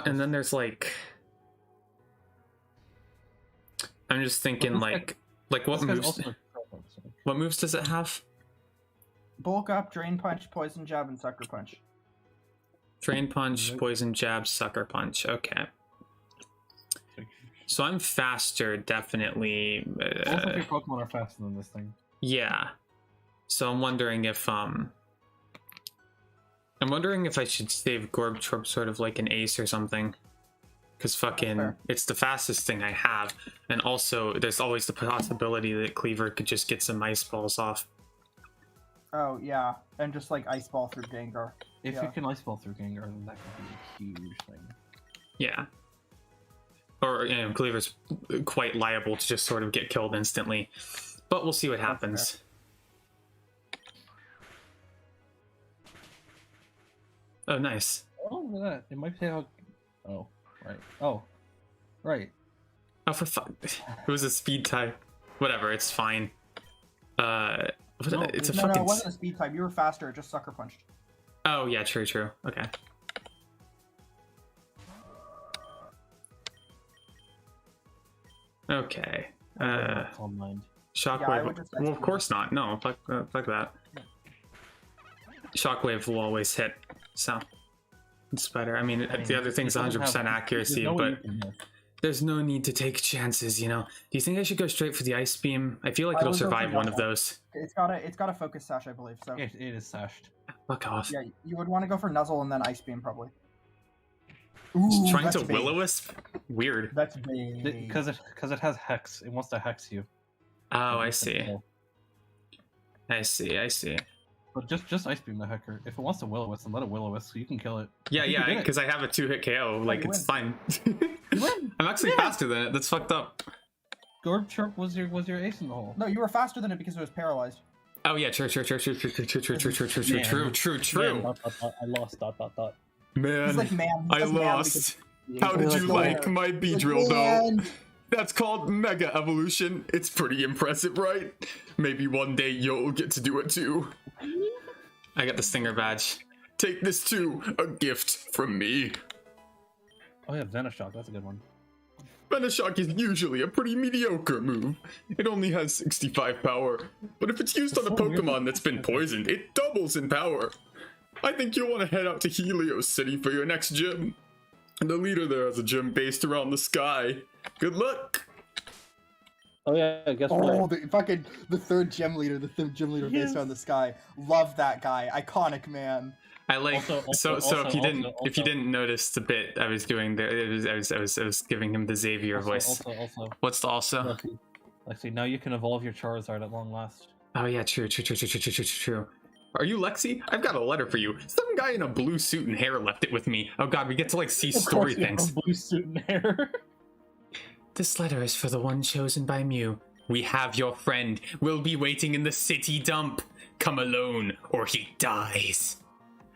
Speaker 1: and then there's like. I'm just thinking
Speaker 3: Well, this
Speaker 1: like what
Speaker 3: This guy's
Speaker 1: moves?
Speaker 3: also a Krogan, so-
Speaker 1: What moves does it have?
Speaker 2: Bulk up, drain punch, poison jab, and sucker punch.
Speaker 1: Drain punch,
Speaker 3: Nope.
Speaker 1: poison jab, sucker punch. Okay. So I'm faster, definitely.
Speaker 3: Both of your Pokemon are faster than this thing.
Speaker 1: Yeah. So I'm wondering if I should save Gorbchorp sort of like an ace or something. Because fucking,
Speaker 2: fair.
Speaker 1: it's the fastest thing I have. And also, there's always the possibility that Cleaver could just get some ice balls off.
Speaker 2: Oh yeah, and just like ice ball through Gengar.
Speaker 3: If
Speaker 2: Yeah.
Speaker 3: you can Ice Ball through Gengar, then that could be a huge thing.
Speaker 1: Yeah. Or, Cleaver's quite liable to just sort of get killed instantly. But we'll see what happens. Oh, nice.
Speaker 3: Oh, look at that. It might take out. Oh, right. Oh, right.
Speaker 1: Oh, for fuck. It was a speed type. Whatever, it's fine. It's a
Speaker 2: No,
Speaker 1: fucking.
Speaker 2: it wasn't a speed type. You were faster. It just sucker punched.
Speaker 1: Oh, yeah, true. Okay. Okay.
Speaker 3: Calm mind.
Speaker 2: Yeah, I
Speaker 1: Shockwave.
Speaker 2: would just
Speaker 1: Well, of
Speaker 2: execute.
Speaker 1: course not. No, fuck that. Shockwave will always hit, so it's better. I mean, the other thing's
Speaker 3: it doesn't
Speaker 1: 100%
Speaker 3: have-
Speaker 1: accuracy,
Speaker 3: there's no way
Speaker 1: but
Speaker 3: you can hit.
Speaker 1: there's no need to take chances. Do you think I should go straight for the ice beam? I feel like
Speaker 2: I
Speaker 1: it'll
Speaker 2: would go for
Speaker 1: survive one of
Speaker 2: Nuzzle.
Speaker 1: those.
Speaker 2: It's got a focus sash, I believe. So
Speaker 3: It is sashed.
Speaker 1: Fuck off.
Speaker 2: yeah, you would want to go for Nuzzle and then Ice Beam probably.
Speaker 1: Just
Speaker 2: Ooh,
Speaker 1: trying
Speaker 2: that's
Speaker 1: to
Speaker 2: big.
Speaker 1: Will-O-Wisp? Weird.
Speaker 2: That's big.
Speaker 3: Because it has Hex. It wants to Hex you.
Speaker 1: Oh, I see. I see, I see.
Speaker 3: But just Ice Beam the Hecker. If it wants to Will-O-Wisp, then let it Will-O-Wisp so you can kill it.
Speaker 1: Yeah,
Speaker 3: I think you
Speaker 1: yeah,
Speaker 3: did it.
Speaker 1: because I have a 2-hit KO. Like,
Speaker 2: you
Speaker 1: it's
Speaker 2: win.
Speaker 1: fine.
Speaker 3: You win.
Speaker 1: I'm actually
Speaker 3: Yeah.
Speaker 1: faster than it. That's fucked up.
Speaker 3: Gorb Chirp was your ace in the hole.
Speaker 2: No, you were faster than it because it was paralyzed.
Speaker 1: Oh yeah, true.
Speaker 3: Man.
Speaker 1: True.
Speaker 3: Man, dot, dot, dot. I lost. Dot, dot, dot.
Speaker 1: Man,
Speaker 2: He's like, man. He
Speaker 1: I
Speaker 2: says man
Speaker 1: lost.
Speaker 2: because-
Speaker 1: How did you
Speaker 2: like,
Speaker 1: like my
Speaker 2: He's like,
Speaker 1: Beedrill though?
Speaker 2: "Man."
Speaker 1: That's called Mega Evolution. It's pretty impressive, right? Maybe one day you'll get to do it too. I got the Stinger badge. Take this too, a gift from me.
Speaker 3: Oh yeah, Venoshock. That's a good one.
Speaker 1: Venoshock is usually a pretty mediocre move. It only has 65 power, but if it's used on a Pokemon that's been poisoned, it doubles in power. I think you'll want to head out to Helios City for your next gym. The leader there has a gym based around the sky. Good luck!
Speaker 3: Oh yeah, guess
Speaker 2: Oh,
Speaker 3: what?
Speaker 2: the third gym leader based
Speaker 3: Yes.
Speaker 2: on the sky. Love that guy. Iconic, man.
Speaker 1: I like
Speaker 3: Also,
Speaker 1: if you didn't notice the bit I was doing there, I was giving him the Xavier voice.
Speaker 3: Also.
Speaker 1: What's the also?
Speaker 3: Lexi, now you can evolve your Charizard at long last.
Speaker 1: Oh yeah, true. Are you Lexi? I've got a letter for you. Some guy in a blue suit and hair left it with me. Oh god, we get to like see story things.
Speaker 3: Blue suit and hair.
Speaker 1: This letter is for the one chosen by Mew. We have your friend. We'll be waiting in the city dump. Come alone, or he dies.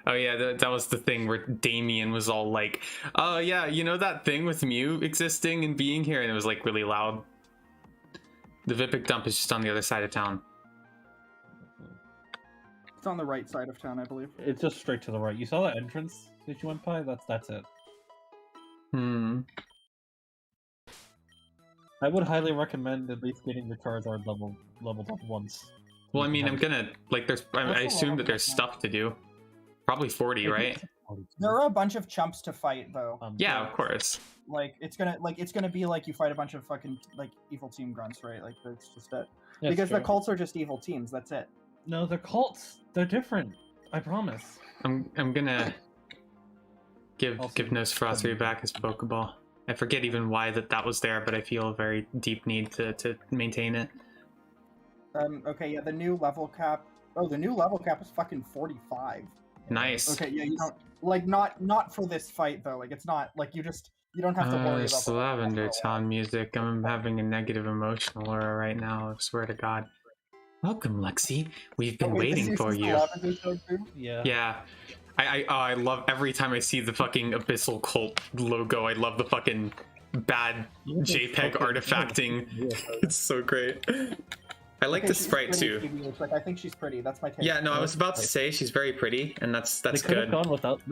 Speaker 1: Oh yeah, that was the thing where Damien was all like, oh yeah, you know that thing with Mew existing and being here? And it was like really loud. The Vipic dump is just on the other side of town.
Speaker 2: It's on the right side of town, I believe.
Speaker 3: It's just straight to the right. You saw that entrance that you went by? That's it. I would highly recommend at least getting the Charizard leveled up once.
Speaker 1: Well, I mean, I'm gonna, like, I assume that there's stuff to do. Probably 40, right?
Speaker 2: There are a bunch of chumps to fight, though.
Speaker 1: Yeah, of course.
Speaker 2: Like it's gonna be like you fight a bunch of fucking like evil team grunts, right? Like that's just it.
Speaker 3: That's
Speaker 2: Because the
Speaker 3: true.
Speaker 2: cults are just evil teams. That's it.
Speaker 3: No, they're cults. They're different. I promise.
Speaker 1: I'm gonna give
Speaker 3: Also-
Speaker 1: Nosferatu back his Pokeball. I forget even why that was there, but I feel a very deep need to maintain it.
Speaker 2: Okay, yeah, the new level cap. Oh, the new level cap is fucking 45.
Speaker 1: Nice.
Speaker 2: Okay, yeah, you don't like not for this fight though. Like it's not like you don't have to worry about
Speaker 1: It's
Speaker 2: the level cap
Speaker 1: Lavender
Speaker 2: for a while.
Speaker 1: Town music. I'm having a negative emotional aura right now. I swear to God. Welcome, Lexi. We've been
Speaker 2: Wait,
Speaker 1: waiting
Speaker 2: this
Speaker 1: for
Speaker 2: is the
Speaker 1: you.
Speaker 2: Lavender Town too?
Speaker 3: Yeah.
Speaker 1: Yeah. I love every time I see the fucking Abyssal Cult logo. I love the fucking bad JPEG artifacting. It's so great. I like
Speaker 2: Okay,
Speaker 1: the
Speaker 2: she's
Speaker 1: sprite
Speaker 2: pretty,
Speaker 1: too.
Speaker 2: TBH. Like I think she's pretty. That's my take.
Speaker 1: Yeah, no, I was about to say she's very pretty, and that's
Speaker 3: They could have
Speaker 1: good.
Speaker 3: gone without.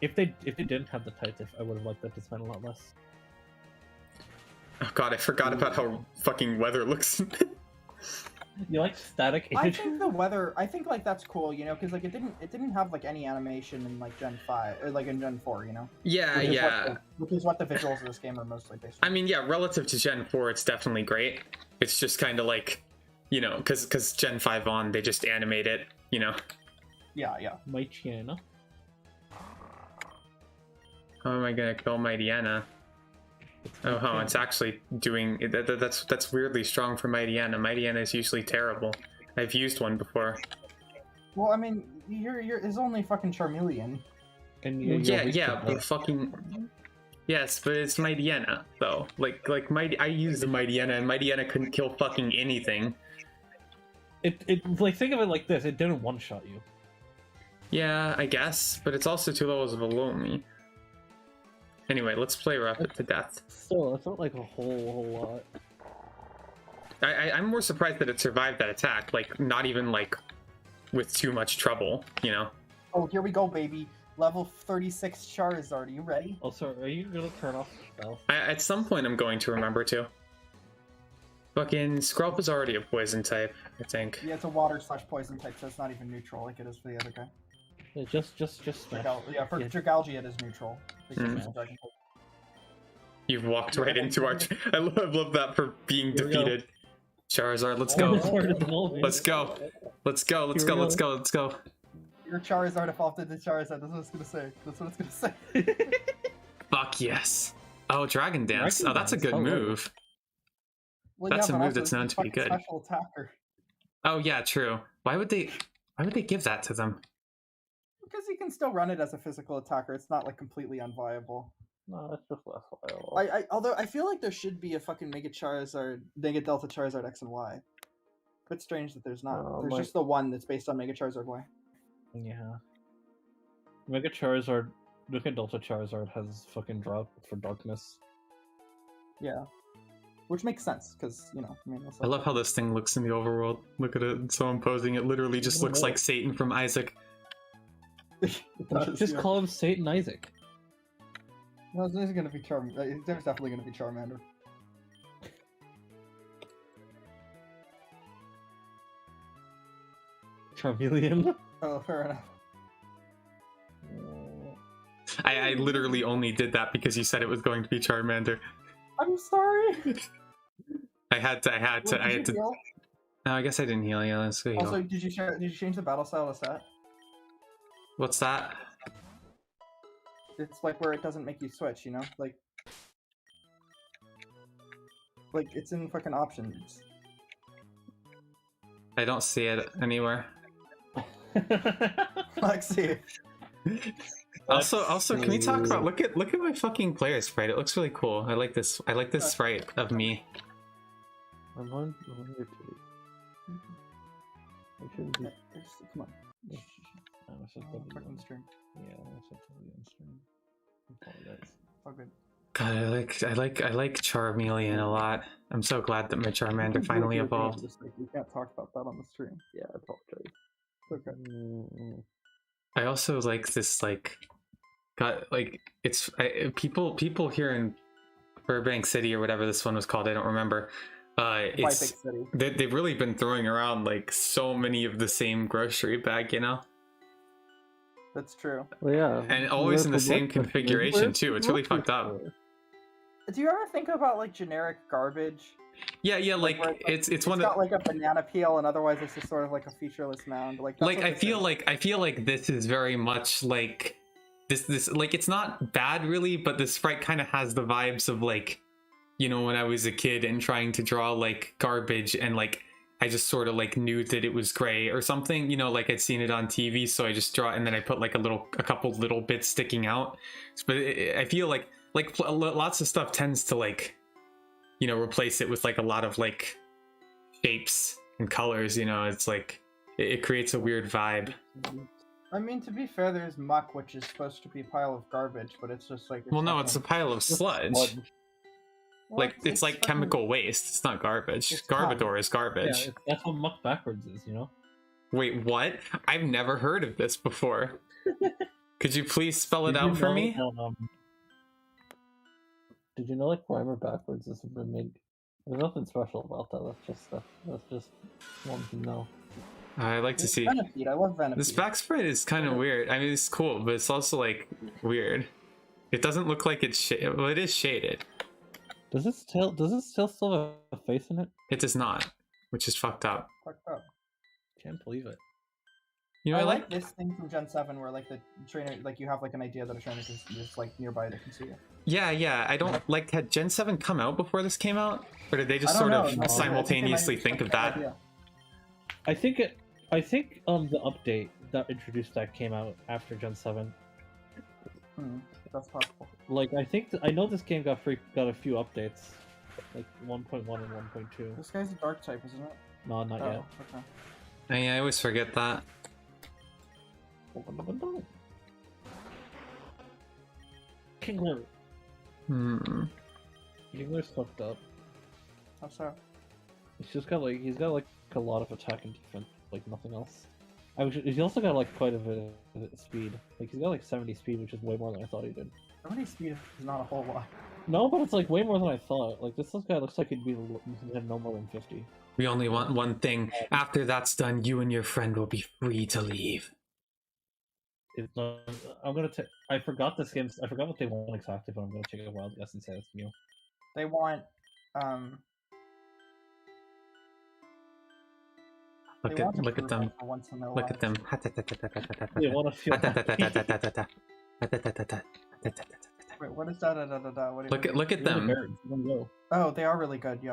Speaker 3: If they didn't have the tights, I would have liked them to spend a lot less.
Speaker 1: Oh god, I forgot about how fucking weather looks.
Speaker 3: You like static
Speaker 2: I
Speaker 3: image?
Speaker 2: think the weather. I think like that's cool, you know, because like it didn't have like any animation in like Gen 5 or like in Gen 4, you know.
Speaker 1: Yeah,
Speaker 2: Which is
Speaker 1: yeah.
Speaker 2: Which is what the visuals of this game are mostly based
Speaker 1: I
Speaker 2: on.
Speaker 1: mean, yeah, relative to Gen 4, it's definitely great. It's just kind of like, you know, because Gen 5 on, they just animate it, you know.
Speaker 2: Yeah.
Speaker 3: My Chiana.
Speaker 1: How am I gonna kill Mightyena? Oh, it's actually doing that's weirdly strong for Mightyena. Mightyena is usually terrible. I've used one before.
Speaker 2: Well, I mean, you're it's only fucking Charmeleon.
Speaker 3: And
Speaker 1: Yeah, but fucking yes, but it's Mightyena though. Like I used the Mightyena, and Mightyena couldn't kill fucking anything.
Speaker 3: It like think of it like this. It didn't one shot you.
Speaker 1: Yeah, I guess, but it's also 2 levels below me. Anyway, let's play Rapid to death.
Speaker 3: Still, it's not like a whole lot.
Speaker 1: I'm more surprised that it survived that attack, like not even like with too much trouble, you know.
Speaker 2: Oh, here we go, baby. Level 36 Charizard. Are you ready?
Speaker 3: Also, are you gonna turn off stealth?
Speaker 1: At some point, I'm going to remember to. Fucking Skrelp is already a poison type, I think.
Speaker 2: Yeah, it's a water/poison type, so it's not even neutral like it is for the other guy.
Speaker 3: Yeah, just smash.
Speaker 2: Yeah, for
Speaker 3: Yeah.
Speaker 2: Dragalge it is neutral. Because
Speaker 1: Mm.
Speaker 2: it's a dragon type.
Speaker 1: You've walked right into our. I love that for being
Speaker 3: Here we go.
Speaker 1: defeated. Charizard, let's
Speaker 3: Oh,
Speaker 1: go.
Speaker 3: it's hard to evolve, man.
Speaker 1: Let's go. Let's go. Let's
Speaker 3: Here
Speaker 1: go.
Speaker 3: we
Speaker 1: Let's
Speaker 3: go.
Speaker 1: go. Let's go.
Speaker 2: Your Charizard evolved into Charizard. That's what it's gonna say. That's what it's gonna say.
Speaker 1: Fuck yes. Oh, Dragon Dance.
Speaker 3: Dragon
Speaker 1: Oh, that's a
Speaker 3: Dance,
Speaker 1: good
Speaker 3: how right.
Speaker 1: move.
Speaker 2: Well,
Speaker 1: That's a
Speaker 2: but
Speaker 1: move
Speaker 2: also
Speaker 1: that's
Speaker 2: it's
Speaker 1: known to be
Speaker 2: fucking
Speaker 1: good.
Speaker 2: Special attacker.
Speaker 1: Oh yeah, true. Why would they give that to them?
Speaker 2: Because you can still run it as a physical attacker. It's not like completely unviable.
Speaker 3: No, it's just less viable.
Speaker 2: Although I feel like there should be a fucking Mega Charizard, Mega Delta Charizard X and Y. Bit strange that there's not. There's just the one that's based on Mega Charizard Y.
Speaker 3: Yeah. Mega Charizard, Mega Delta Charizard has fucking drop for darkness.
Speaker 2: Yeah. Which makes sense, because, you know, I mean...
Speaker 1: I love how this thing looks in the overworld. Look at it, it's so imposing. It literally just looks like Satan from Isaac.
Speaker 3: Just call him Satan Isaac.
Speaker 2: No, there's gonna be there's definitely gonna be Charmander.
Speaker 3: Charmeleon?
Speaker 2: Oh, fair enough.
Speaker 1: I literally only did that because you said it was going to be Charmander.
Speaker 2: I'm sorry!
Speaker 1: I had to.
Speaker 2: Heal?
Speaker 1: No, I guess I didn't heal. Yeah, let's go heal.
Speaker 2: Also, did you change the battle style to set?
Speaker 1: What's that?
Speaker 2: It's like where it doesn't make you switch, you know? Like it's in fucking options.
Speaker 1: I don't see it anywhere.
Speaker 2: Let's see.
Speaker 1: Also, can we talk about look at my fucking player sprite? It looks really cool. I like this. I like this sprite of me.
Speaker 3: I'm on your TV. I shouldn't be.
Speaker 2: Come on.
Speaker 3: I said
Speaker 2: Fucking stream.
Speaker 3: Yeah, I said totally on stream. I apologize.
Speaker 2: Oh, good.
Speaker 1: God, I like Charmeleon a lot. I'm so glad that my Charmander finally evolved.
Speaker 2: We can't talk about that on the stream.
Speaker 3: Yeah, I apologize.
Speaker 2: Okay.
Speaker 1: I also like this it's people here in Burbank City or whatever this one was called. I don't remember. They've really been throwing around like so many of the same grocery bag, you know.
Speaker 2: That's true.
Speaker 3: Well, yeah,
Speaker 1: and always in the same configuration too. It's really fucked up.
Speaker 2: Do you ever think about like generic garbage?
Speaker 1: Yeah, like it's one
Speaker 2: got like a banana peel, and otherwise it's just sort of like a featureless mound. Like
Speaker 1: I feel like this is very much like this like it's not bad really, but the sprite kind of has the vibes of like, you know, when I was a kid and trying to draw like garbage and like I just sort of like knew that it was gray or something, you know, like I'd seen it on TV, so I just draw it and then I put like a couple little bits sticking out. But I feel like lots of stuff tends to like, you know, replace it with like a lot of like shapes and colors, you know. It's like it creates a weird vibe.
Speaker 2: I mean, to be fair, there's muck, which is supposed to be a pile of garbage, but it's just like
Speaker 1: well, no, it's a pile of sludge. Like it's like chemical waste. It's not garbage. Garbodor is garbage.
Speaker 3: Yeah, that's what muck backwards is, you know.
Speaker 1: Wait, what? I've never heard of this before. Could you please spell it out for me?
Speaker 3: Did you know like primer backwards has been made? There's nothing special about that. That's just one to know.
Speaker 1: I like to see.
Speaker 2: Venipede. I love Venipede.
Speaker 1: This back sprite is kind of weird. I mean, it's cool, but it's also like weird. It doesn't look like it's shaded. Well, it is shaded.
Speaker 3: Does it still have a face in it?
Speaker 1: It does not, which is fucked up.
Speaker 2: Fucked up.
Speaker 3: Can't believe it.
Speaker 1: You know,
Speaker 2: I like this thing from Gen 7 where like the trainer, like you have like an idea that a trainer is just like nearby that can see you.
Speaker 1: Yeah. I don't like. Had Gen 7 come out before this came out, or did they just sort of simultaneously think of that?
Speaker 2: Idea.
Speaker 3: I think the update that introduced that came out after Gen 7.
Speaker 2: That's possible.
Speaker 3: Like I know this game got a few updates, like 1.1 and 1.2.
Speaker 2: This guy's a dark type, isn't it?
Speaker 3: No, not yet.
Speaker 2: Okay.
Speaker 1: I always forget that.
Speaker 3: Kingler. Kingler's fucked up.
Speaker 2: How so?
Speaker 3: He's got a lot of attack and defense, like nothing else. He's also got like quite a bit of speed. Like he's got like 70 speed, which is way more than I thought he did.
Speaker 2: 70 speed is not a whole lot.
Speaker 3: No, but it's like way more than I thought. Like this guy looks like he'd have no more than 50.
Speaker 1: We only want one thing. After that's done, you and your friend will be free to leave.
Speaker 3: It's not, I forgot this game. I forgot what they want exactly, but I'm gonna take a wild guess and say it's new.
Speaker 2: They want
Speaker 1: Look at them. Look at them.
Speaker 3: They want to feel
Speaker 2: Wait, what is that?
Speaker 1: Look at them.
Speaker 2: Oh, they are really good, yeah.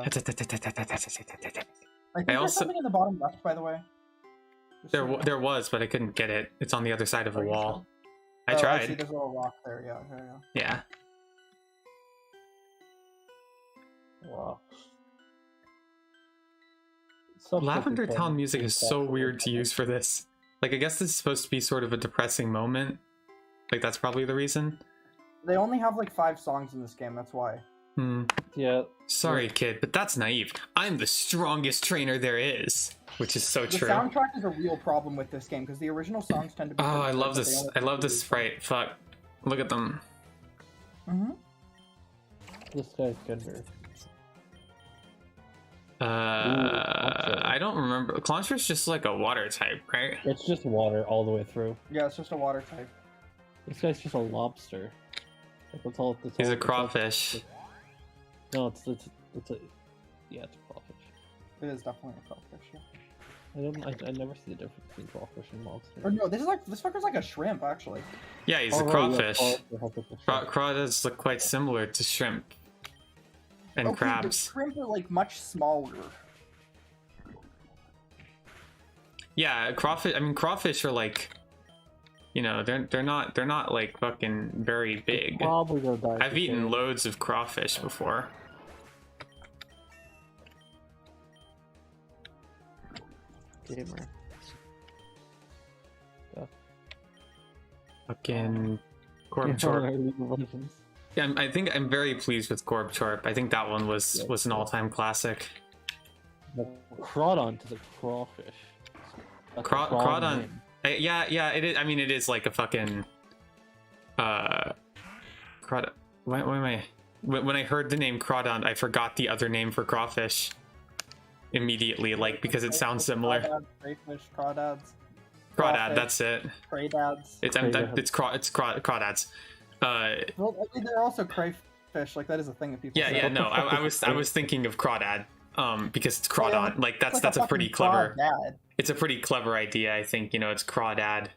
Speaker 2: I think there's
Speaker 1: also
Speaker 2: something in the bottom left, by the way. Just so you know.
Speaker 1: there was, but I couldn't get it. It's on the other side of a
Speaker 2: Are you
Speaker 1: wall. I
Speaker 2: Oh, I see
Speaker 1: tried.
Speaker 2: there's a little rock there. Yeah, there you go.
Speaker 1: Yeah.
Speaker 3: Wow.
Speaker 1: Lavender Town music is so weird to use for this. Like, I guess this is supposed to be sort of a depressing moment. Like, that's probably the reason.
Speaker 2: They only have like 5 songs in this game. That's why.
Speaker 3: Yeah.
Speaker 1: Sorry, kid, but that's naive. I'm the strongest trainer there is, which is so
Speaker 2: The
Speaker 1: true.
Speaker 2: soundtrack is a real problem with this game because the original songs tend to be.
Speaker 1: Oh, I
Speaker 2: pretty
Speaker 1: love
Speaker 2: good, but they
Speaker 1: this.
Speaker 2: only
Speaker 1: I
Speaker 2: have
Speaker 1: love
Speaker 2: 3
Speaker 1: this sprite. Fuck. Look at them.
Speaker 3: This guy's gender.
Speaker 1: I don't remember. Clauncher's just like a water type, right?
Speaker 3: It's just water all the way through.
Speaker 2: Yeah, it's just a water type.
Speaker 3: This guy's just a lobster. Like, that's all.
Speaker 1: He's a crawfish.
Speaker 3: No, it's a yeah, it's a crawfish.
Speaker 2: It is definitely a crawfish. Yeah.
Speaker 3: I never see the difference between crawfish and lobster.
Speaker 2: Or no, this fucker's like a shrimp actually.
Speaker 1: Yeah, he's a crawfish. Crawdads look quite similar to shrimp and
Speaker 2: Okay,
Speaker 1: crabs.
Speaker 2: but shrimp are like much smaller.
Speaker 1: Yeah, crawfish. I mean, crawfish are like, you know, they're not like fucking very big.
Speaker 3: Probably gonna die.
Speaker 1: I've eaten loads of crawfish before.
Speaker 3: Gamer. Yeah.
Speaker 1: Fucking Corb Chorp. Yeah, I think I'm very pleased with Corb Chorp. I think that one was an all-time classic.
Speaker 3: Crawdon to the crawfish.
Speaker 1: Crawdon. Yeah, it is. I mean, it is like a fucking. Crawdon. Why am I? When I heard the name Crawdon, I forgot the other name for crawfish immediately, like because it sounds similar.
Speaker 2: Crayfish, crawdads.
Speaker 1: Crawdad, that's it.
Speaker 2: Craydads.
Speaker 1: It's crawdads.
Speaker 2: Well, I mean, they're also crayfish. Like that is a thing that people. say.
Speaker 1: No. I was thinking of crawdad, because it's crawdon.
Speaker 2: Yeah,
Speaker 1: like that's
Speaker 2: like
Speaker 1: a pretty clever.
Speaker 2: crawdad.
Speaker 1: It's a pretty clever idea, I think. You know, it's crawdad,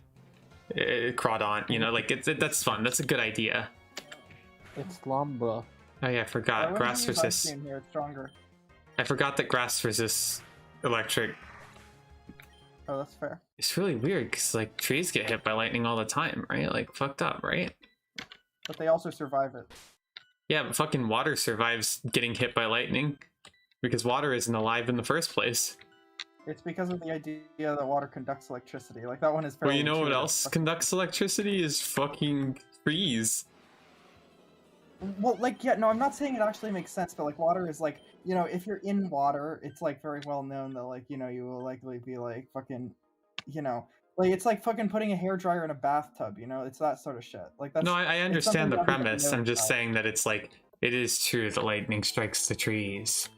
Speaker 1: crawdon. You know, like that's fun. That's a good idea.
Speaker 3: It's Lambra.
Speaker 1: Oh yeah, I forgot. Grass resists.
Speaker 2: Here, it's stronger.
Speaker 1: I forgot that grass resists electric.
Speaker 2: Oh, that's fair.
Speaker 1: It's really weird because like trees get hit by lightning all the time, right? Like fucked up, right?
Speaker 2: But they also survive it.
Speaker 1: Yeah, but fucking water survives getting hit by lightning because water isn't alive in the first place.
Speaker 2: It's because of the idea that water conducts electricity. Like that one is.
Speaker 1: Well, you know what else conducts electricity is fucking trees.
Speaker 2: Well, like, yeah, no, I'm not saying it actually makes sense, but like water is like, you know, if you're in water, it's like very well known that like, you know, you will likely be like fucking, you know, like it's like fucking putting a hairdryer in a bathtub, you know, it's that sort of shit. Like that's.
Speaker 1: No, I understand the
Speaker 2: something everybody
Speaker 1: premise.
Speaker 2: knows
Speaker 1: I'm just
Speaker 2: about.
Speaker 1: saying that it's like it is true that lightning strikes the trees.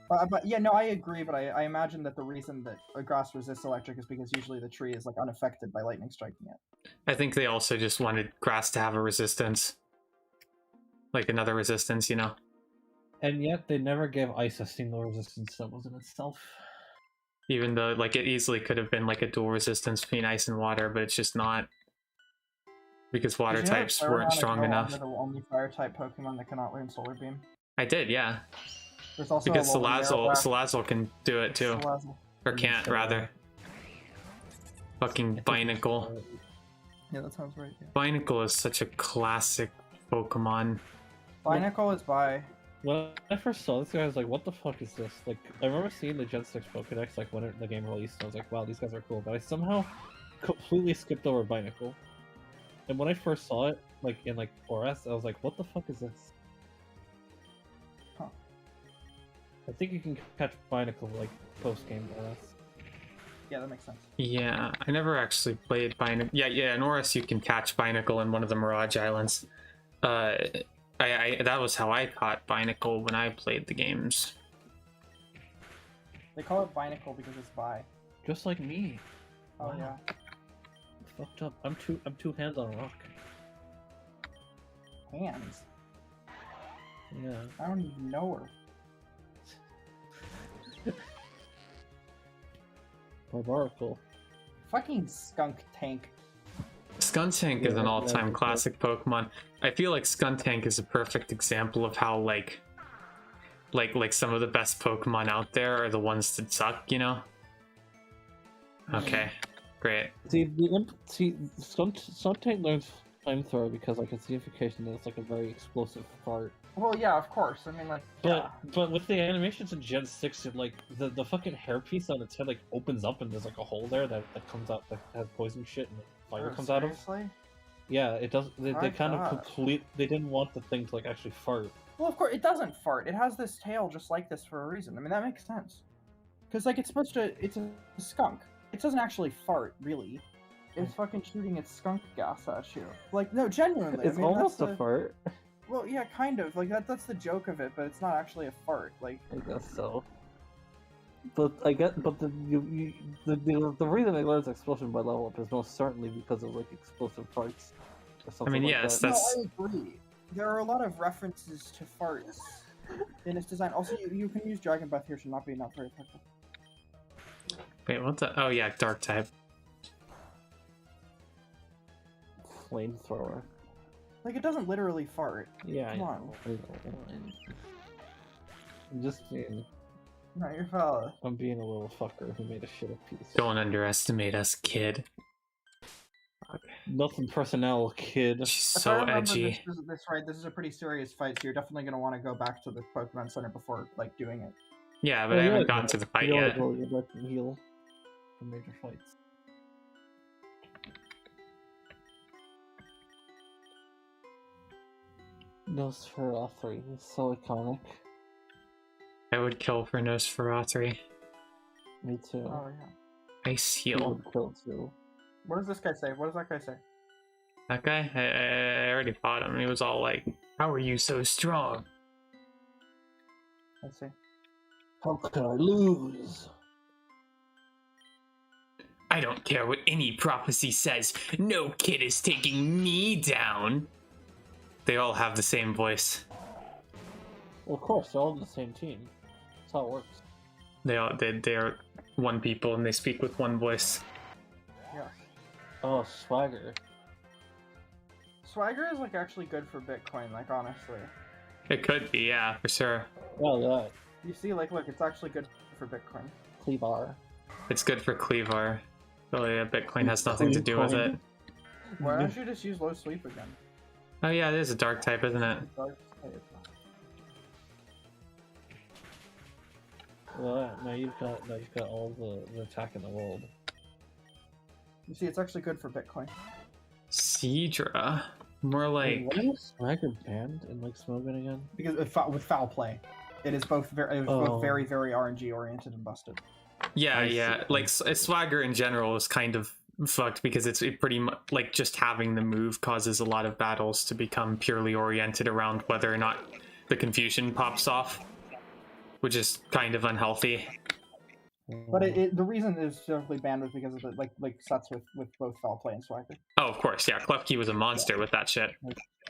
Speaker 2: But yeah, no, I agree. But I imagine that the reason that a grass resists electric is because usually the tree is like unaffected by lightning striking it.
Speaker 1: I think they also just wanted grass to have a resistance, like another resistance, you know.
Speaker 3: And yet they never gave ice a single resistance that was in itself.
Speaker 1: Even though like it easily could have been like a dual resistance between ice and water, but it's just not because water
Speaker 2: Did you know
Speaker 1: types
Speaker 2: that
Speaker 1: weren't
Speaker 2: Flareon is
Speaker 1: strong
Speaker 2: no
Speaker 1: enough.
Speaker 2: longer the only fire type Pokemon that cannot learn Solar Beam.
Speaker 1: I did, yeah.
Speaker 2: There's also
Speaker 1: Because
Speaker 2: a
Speaker 1: Salazzle can do it too.
Speaker 2: Salazzle.
Speaker 1: Or can't, rather. Fucking Binacle.
Speaker 2: Yeah, that sounds right. Yeah.
Speaker 1: Binacle is such a classic Pokemon.
Speaker 2: Binacle is by.
Speaker 3: When I first saw this guy, I was like, what the fuck is this? Like, I remember seeing the Gen 6 Pokedex, like, when the game released, and I was like, wow, these guys are cool, but I somehow completely skipped over Binacle. And when I first saw it, like, in, like, 4S, I was like, what the fuck is this?
Speaker 2: Huh.
Speaker 3: I think you can catch Binacle, like, post-game 4S.
Speaker 2: Yeah, that makes sense.
Speaker 1: Yeah, I never actually played Binacle. Yeah, in Oris you can catch Binacle in one of the Mirage Islands. That was how I caught Binacle when I played the games.
Speaker 2: They call it Binacle because it's bi.
Speaker 3: Just like me.
Speaker 2: Oh
Speaker 3: Wow.
Speaker 2: yeah.
Speaker 3: Fucked up. I'm two hands on a rock.
Speaker 2: Hands.
Speaker 3: Yeah.
Speaker 2: I don't even know her.
Speaker 3: Barbarical.
Speaker 2: Fucking Skunk Tank.
Speaker 1: Skuntank is an
Speaker 3: Yeah,
Speaker 1: all-time
Speaker 3: yeah.
Speaker 1: classic Pokemon. I feel like Skuntank is a perfect example of how, like, like some of the best Pokemon out there are the ones that suck, you know? Okay, great.
Speaker 3: See, Stuntank learns Flamethrower because like its unification is like a very explosive fart.
Speaker 2: Well, yeah, of course. I mean, like,
Speaker 3: But with the animations in Gen 6, it, like the fucking hairpiece on its head like opens up and there's like a hole there that comes out that has poison shit and fire comes out of. Yeah, it does. They kind of they didn't want the thing to like actually fart.
Speaker 2: Well, of course, it doesn't fart. It has this tail just like this for a reason. I mean, that makes sense. Because, like, it's supposed to... It's a skunk. It doesn't actually fart, really. It's fucking shooting its skunk gas at you. Like, no, genuinely.
Speaker 3: It's almost a fart.
Speaker 2: Well, yeah, kind of. Like, that's the joke of it, but it's not actually a fart. Like,
Speaker 3: I guess so. But I guess, but the reason it learns explosion by level up is most certainly because of like explosive farts. Or something
Speaker 1: I mean,
Speaker 3: like
Speaker 1: yes,
Speaker 3: that.
Speaker 1: that's.
Speaker 2: No, I agree. There are a lot of references to farts in its design. Also, you can use Dragon Breath here, should not very effective.
Speaker 1: Wait, what the? Oh yeah, dark type.
Speaker 3: Flamethrower.
Speaker 2: Like, it doesn't literally fart.
Speaker 3: Yeah,
Speaker 2: Come on.
Speaker 3: I'm just being.
Speaker 2: No, you're valid.
Speaker 3: I'm being a little fucker who made a shit up piece.
Speaker 1: Don't underestimate us, kid.
Speaker 3: Nothing personnel, kid.
Speaker 1: She's
Speaker 2: If I
Speaker 1: so
Speaker 2: remember
Speaker 1: edgy.
Speaker 2: This is a pretty serious fight, so you're definitely going to want to go back to the Pokemon Center before, like, doing it.
Speaker 1: Yeah, but I haven't gotten to the fight yet.
Speaker 3: You'd like to heal for major fights. Nosferatu, so iconic.
Speaker 1: I would kill for Nosferatu.
Speaker 3: Me too.
Speaker 2: Oh, yeah.
Speaker 1: Ice
Speaker 3: He
Speaker 1: heal.
Speaker 3: would kill too.
Speaker 2: What does this guy say? What does that guy say?
Speaker 1: That guy? I already fought him. He was all like, "How are you so strong?"
Speaker 2: Let's see.
Speaker 3: How could I lose?
Speaker 1: I don't care what any prophecy says. No kid is taking me down. They all have the same voice.
Speaker 3: Well, of course, they're all on the same team. That's how it works.
Speaker 1: They're one people and they speak with one voice.
Speaker 2: Yes.
Speaker 3: Oh, Swagger.
Speaker 2: Swagger is, like, actually good for Bitcoin, like, honestly.
Speaker 1: It could be, yeah, for sure.
Speaker 3: Oh, that.
Speaker 2: You see, like, look, it's actually good for Bitcoin.
Speaker 3: Cleavar.
Speaker 1: It's good for Cleavar. Really, Bitcoin has nothing to do with it.
Speaker 2: Why don't you just use low sleep again?
Speaker 1: Oh yeah, it is a dark type, isn't it?
Speaker 3: Well, now you've got all the attack in the world.
Speaker 2: You see, it's actually good for Bitcoin.
Speaker 1: Seadra. More like...
Speaker 3: Why is Swagger banned in like Smogon again?
Speaker 2: Because with foul play. It is both both very, very RNG oriented and busted.
Speaker 1: Yeah, yeah. Like, Swagger in general is kind of fucked because it pretty much, like, just having the move causes a lot of battles to become purely oriented around whether or not the confusion pops off, which is kind of unhealthy.
Speaker 2: But the reason it is specifically banned was because of the like sets with both foul play and Swagger.
Speaker 1: Oh, of course, yeah. Klefki was a monster with that shit.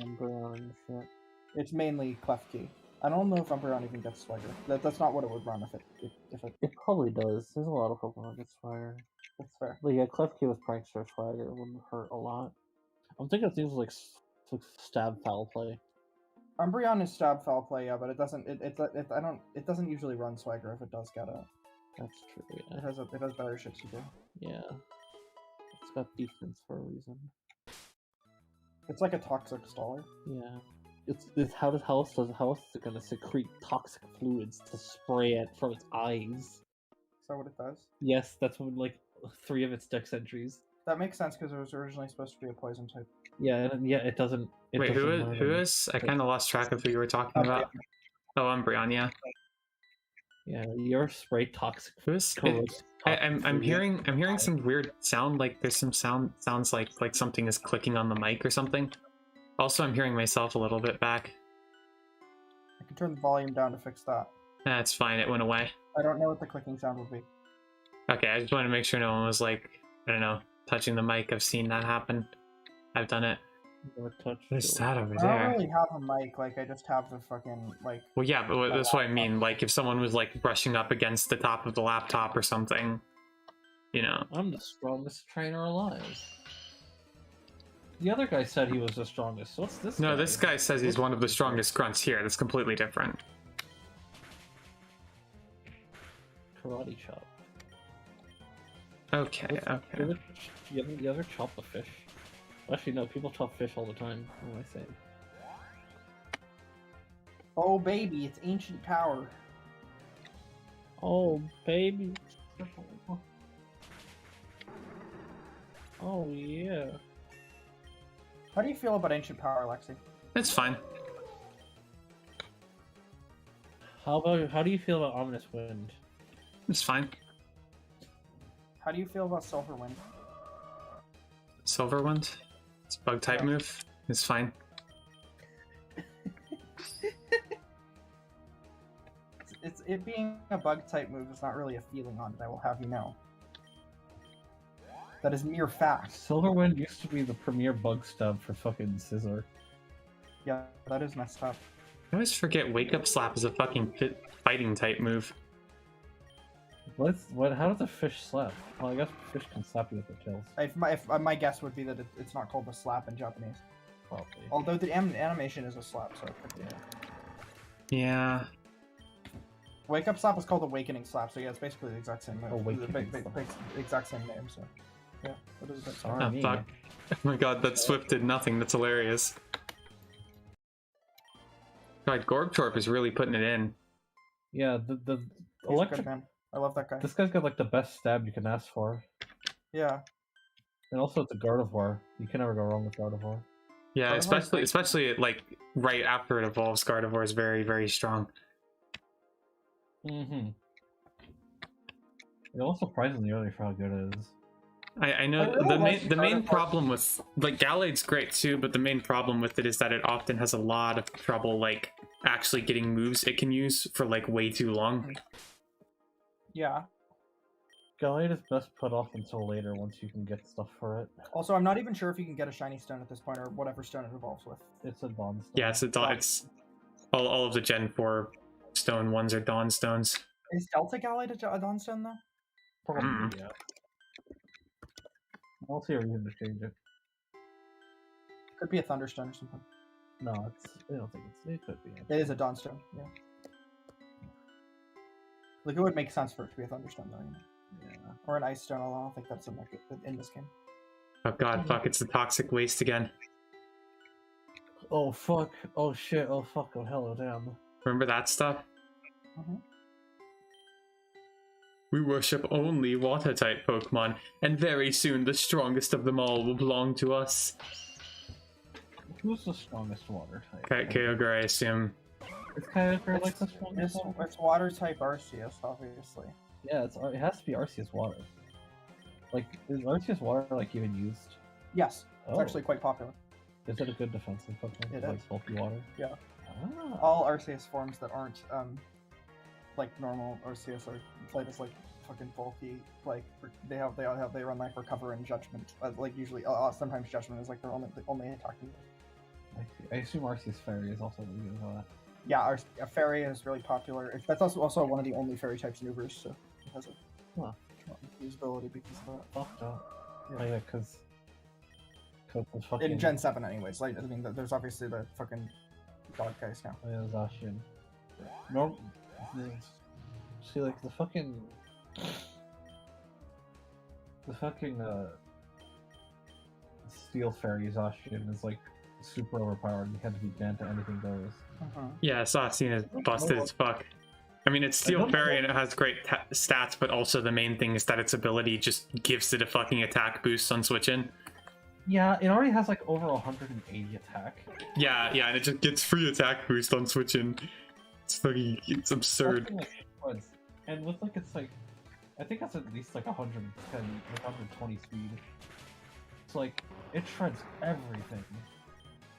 Speaker 3: Umbreon shit.
Speaker 2: It's mainly Klefki. I don't know if Umbreon even gets Swagger. That's not what it would run if it.
Speaker 3: It probably does. There's a lot of Pokemon that get Swagger.
Speaker 2: That's fair.
Speaker 3: Like, yeah, Klefki with Prankster Swagger wouldn't hurt a lot. I'm thinking of things like stab foul play.
Speaker 2: Umbreon is stab foul play, yeah, but it doesn't. It doesn't usually run Swagger if it does get it.
Speaker 3: That's true. Yeah.
Speaker 2: It has better shit to do.
Speaker 3: Yeah. It's got defense for a reason.
Speaker 2: It's like a toxic staller.
Speaker 3: Yeah. It's how else is it gonna secrete toxic fluids to spray it from its eyes?
Speaker 2: Is that what it does?
Speaker 3: Yes, that's what like 3 of its dex entries.
Speaker 2: That makes sense because it was originally supposed to be a poison type.
Speaker 3: Yeah, and yeah, it doesn't.
Speaker 1: Wait, who is? I kind of lost track of who you were talking about. Oh, Umbreon, yeah.
Speaker 3: Yeah, your spray toxic.
Speaker 1: Who's? I'm hearing some weird sound. Like there's some sounds like something is clicking on the mic or something. Also, I'm hearing myself a little bit back.
Speaker 2: I can turn the volume down to fix that.
Speaker 1: That's fine. It went away.
Speaker 2: I don't know what the clicking sound would be.
Speaker 1: Okay, I just want to make sure no one was like, I don't know, touching the mic. I've seen that happen. I've done it. What's that over
Speaker 2: I
Speaker 1: there?
Speaker 2: don't really have a mic. Like I just have the fucking like.
Speaker 1: Well, yeah, but that's what I mean. Like if someone was like brushing up against the top of the laptop or something, you know.
Speaker 3: I'm the strongest trainer alive. The other guy said he was the strongest. So what's this?
Speaker 1: No, this guy says he's one of the strongest grunts here. That's completely different.
Speaker 3: karate chop.
Speaker 1: Okay, okay.
Speaker 3: You ever chop a fish? Actually, no. People chop fish all the time. What am I saying?
Speaker 2: Oh baby, it's ancient power.
Speaker 3: Oh baby. Oh yeah.
Speaker 2: How do you feel about ancient power, Lexi?
Speaker 1: It's fine.
Speaker 3: How do you feel about ominous wind?
Speaker 1: It's fine.
Speaker 2: How do you feel about Silverwind?
Speaker 1: Silverwind. It's bug type
Speaker 2: Yeah.
Speaker 1: move. It's fine.
Speaker 2: It being a bug type move is not really a feeling on it, I will have you know. That is mere fact.
Speaker 3: Silverwind used to be the premier bug stub for fucking Scissor.
Speaker 2: Yeah, that is messed up.
Speaker 1: I always forget Wake Up Slap is a fucking fighting type move.
Speaker 3: How does a fish slap? Well, I guess fish can slap you with their tails.
Speaker 2: My guess would be that it's not called a slap in Japanese.
Speaker 3: Probably.
Speaker 2: Although the animation is a slap, so it could be.
Speaker 1: Yeah.
Speaker 2: Wake Up Slap is called Awakening Slap, so yeah, it's basically the exact same move.
Speaker 3: Awakening
Speaker 2: The exact same name, so yeah, that is a bit
Speaker 3: Sorry.
Speaker 1: Oh,
Speaker 3: me.
Speaker 1: fuck. Oh my god, that Swift did nothing. That's hilarious. God, Gorgtorp is really putting it in.
Speaker 3: Yeah, the
Speaker 2: He's a good
Speaker 3: electric.
Speaker 2: man. I love that guy.
Speaker 3: This guy's got like the best stab you can ask for,
Speaker 2: Yeah.
Speaker 3: and also it's a Gardevoir. You can never go wrong with Gardevoir.
Speaker 1: Yeah,
Speaker 2: Gardevoir's
Speaker 1: especially like right after it evolves, Gardevoir is very, very strong.
Speaker 3: Mm-hmm. It was surprisingly early for how good it is.
Speaker 1: I know
Speaker 2: I really
Speaker 1: the
Speaker 2: like
Speaker 1: main
Speaker 2: Gardevoir.
Speaker 1: problem with like Gallade's great too, but the main problem with it is that it often has a lot of trouble like actually getting moves it can use for like way too long.
Speaker 2: Yeah.
Speaker 3: Gallade is best put off until later once you can get stuff for it.
Speaker 2: Also, I'm not even sure if you can get a shiny stone at this point, or whatever stone it evolves with.
Speaker 3: It's a Dawn Stone.
Speaker 1: Yeah, it's all of the Gen 4 stone ones are Dawn Stones.
Speaker 2: Is Delta Gallade a Dawn Stone, though?
Speaker 3: Probably,
Speaker 1: Mm.
Speaker 3: yeah. I don't see a reason to change it.
Speaker 2: Could be a Thunderstone or something.
Speaker 3: No, I don't think it could be.
Speaker 2: It is a Dawn Stone, yeah. Like, it would make sense for it to be a Thunderstone, though. You know?
Speaker 3: Yeah.
Speaker 2: Or an Ice Stone, although I don't think that's in this game.
Speaker 1: Oh god, fuck, it's the toxic waste again.
Speaker 3: Oh fuck! Oh shit! Oh fuck! Oh hello, damn!
Speaker 1: Remember that stuff?
Speaker 2: Mhm.
Speaker 1: We worship only water-type Pokemon, and very soon the strongest of them all will belong to us.
Speaker 3: Who's the strongest water type?
Speaker 1: Kyogre, I assume.
Speaker 3: It's kind of like the strongest
Speaker 2: It's,
Speaker 3: water.
Speaker 2: it's water type Arceus, obviously.
Speaker 3: Yeah, it has to be Arceus water. Like, is Arceus water like even used?
Speaker 2: Yes, it's
Speaker 3: Oh.
Speaker 2: actually quite popular.
Speaker 3: Is it a good defensive Pokemon?
Speaker 2: It
Speaker 3: Like
Speaker 2: is.
Speaker 3: bulky water?
Speaker 2: Yeah.
Speaker 3: Ah.
Speaker 2: All Arceus forms that aren't like normal Arceus are played as like fucking bulky. Like they run like Recover and Judgment. Like usually, sometimes Judgment is like their only attacking.
Speaker 3: I assume Arceus Fairy is also really good at that.
Speaker 2: Yeah, a fairy is really popular. That's also one of the only fairy types in Ubers, so it has a
Speaker 3: Huh.
Speaker 2: usability because of that.
Speaker 3: Fucked up.
Speaker 2: Yeah.
Speaker 3: Oh yeah, because the fucking
Speaker 2: In Gen 7, anyways. Like, I mean, there's obviously the fucking dog guys now.
Speaker 3: Oh, yeah, Zacian. See, like the fucking Steel Fairy Zacian is like super overpowered. You can't be banned to anything goes.
Speaker 1: Yeah, Zacian is busted as fuck. I mean, it's Steel Fairy and it has great stats, but also the main thing is that its ability just gives it a fucking attack boost on switching.
Speaker 3: Yeah, it already has like over 180 attack.
Speaker 1: Yeah, and it just gets free attack boost on switching. It's absurd.
Speaker 3: Fucking, like, spreads. And with like it's like, I think that's at least like 110, like 120 speed. It's like it shreds everything,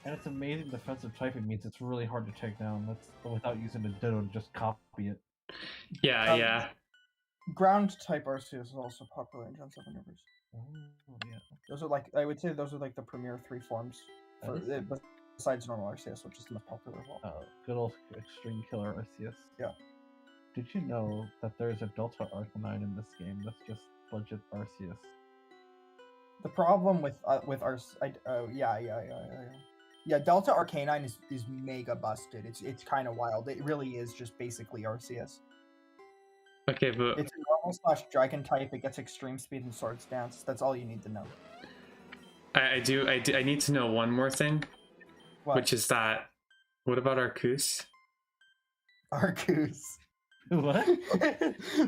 Speaker 3: and it's amazing defensive typing means it's really hard to take down. That's without using a Ditto to just copy it.
Speaker 1: Yeah.
Speaker 2: Ground type Arceus is also popular in Gen 7 Ubers.
Speaker 3: Oh yeah.
Speaker 2: Those are like, I would say those are like the premier 3 forms for,
Speaker 3: That is-
Speaker 2: besides normal Arceus, which is the most popular of all.
Speaker 3: Good old Extreme Killer Arceus.
Speaker 2: Yeah.
Speaker 3: Did you know that there's a Delta Arcanine in this game that's just budget Arceus?
Speaker 2: The problem with Arceus, yeah, Delta Arcanine is mega busted. It's kind of wild. It really is just basically Arceus.
Speaker 1: Okay, but
Speaker 2: It's a normal / dragon type. It gets extreme speed and swords dance. That's all you need to know.
Speaker 1: I need to know one more thing,
Speaker 2: What?
Speaker 1: which is that. What about Arcus?
Speaker 2: Arcus.
Speaker 3: What?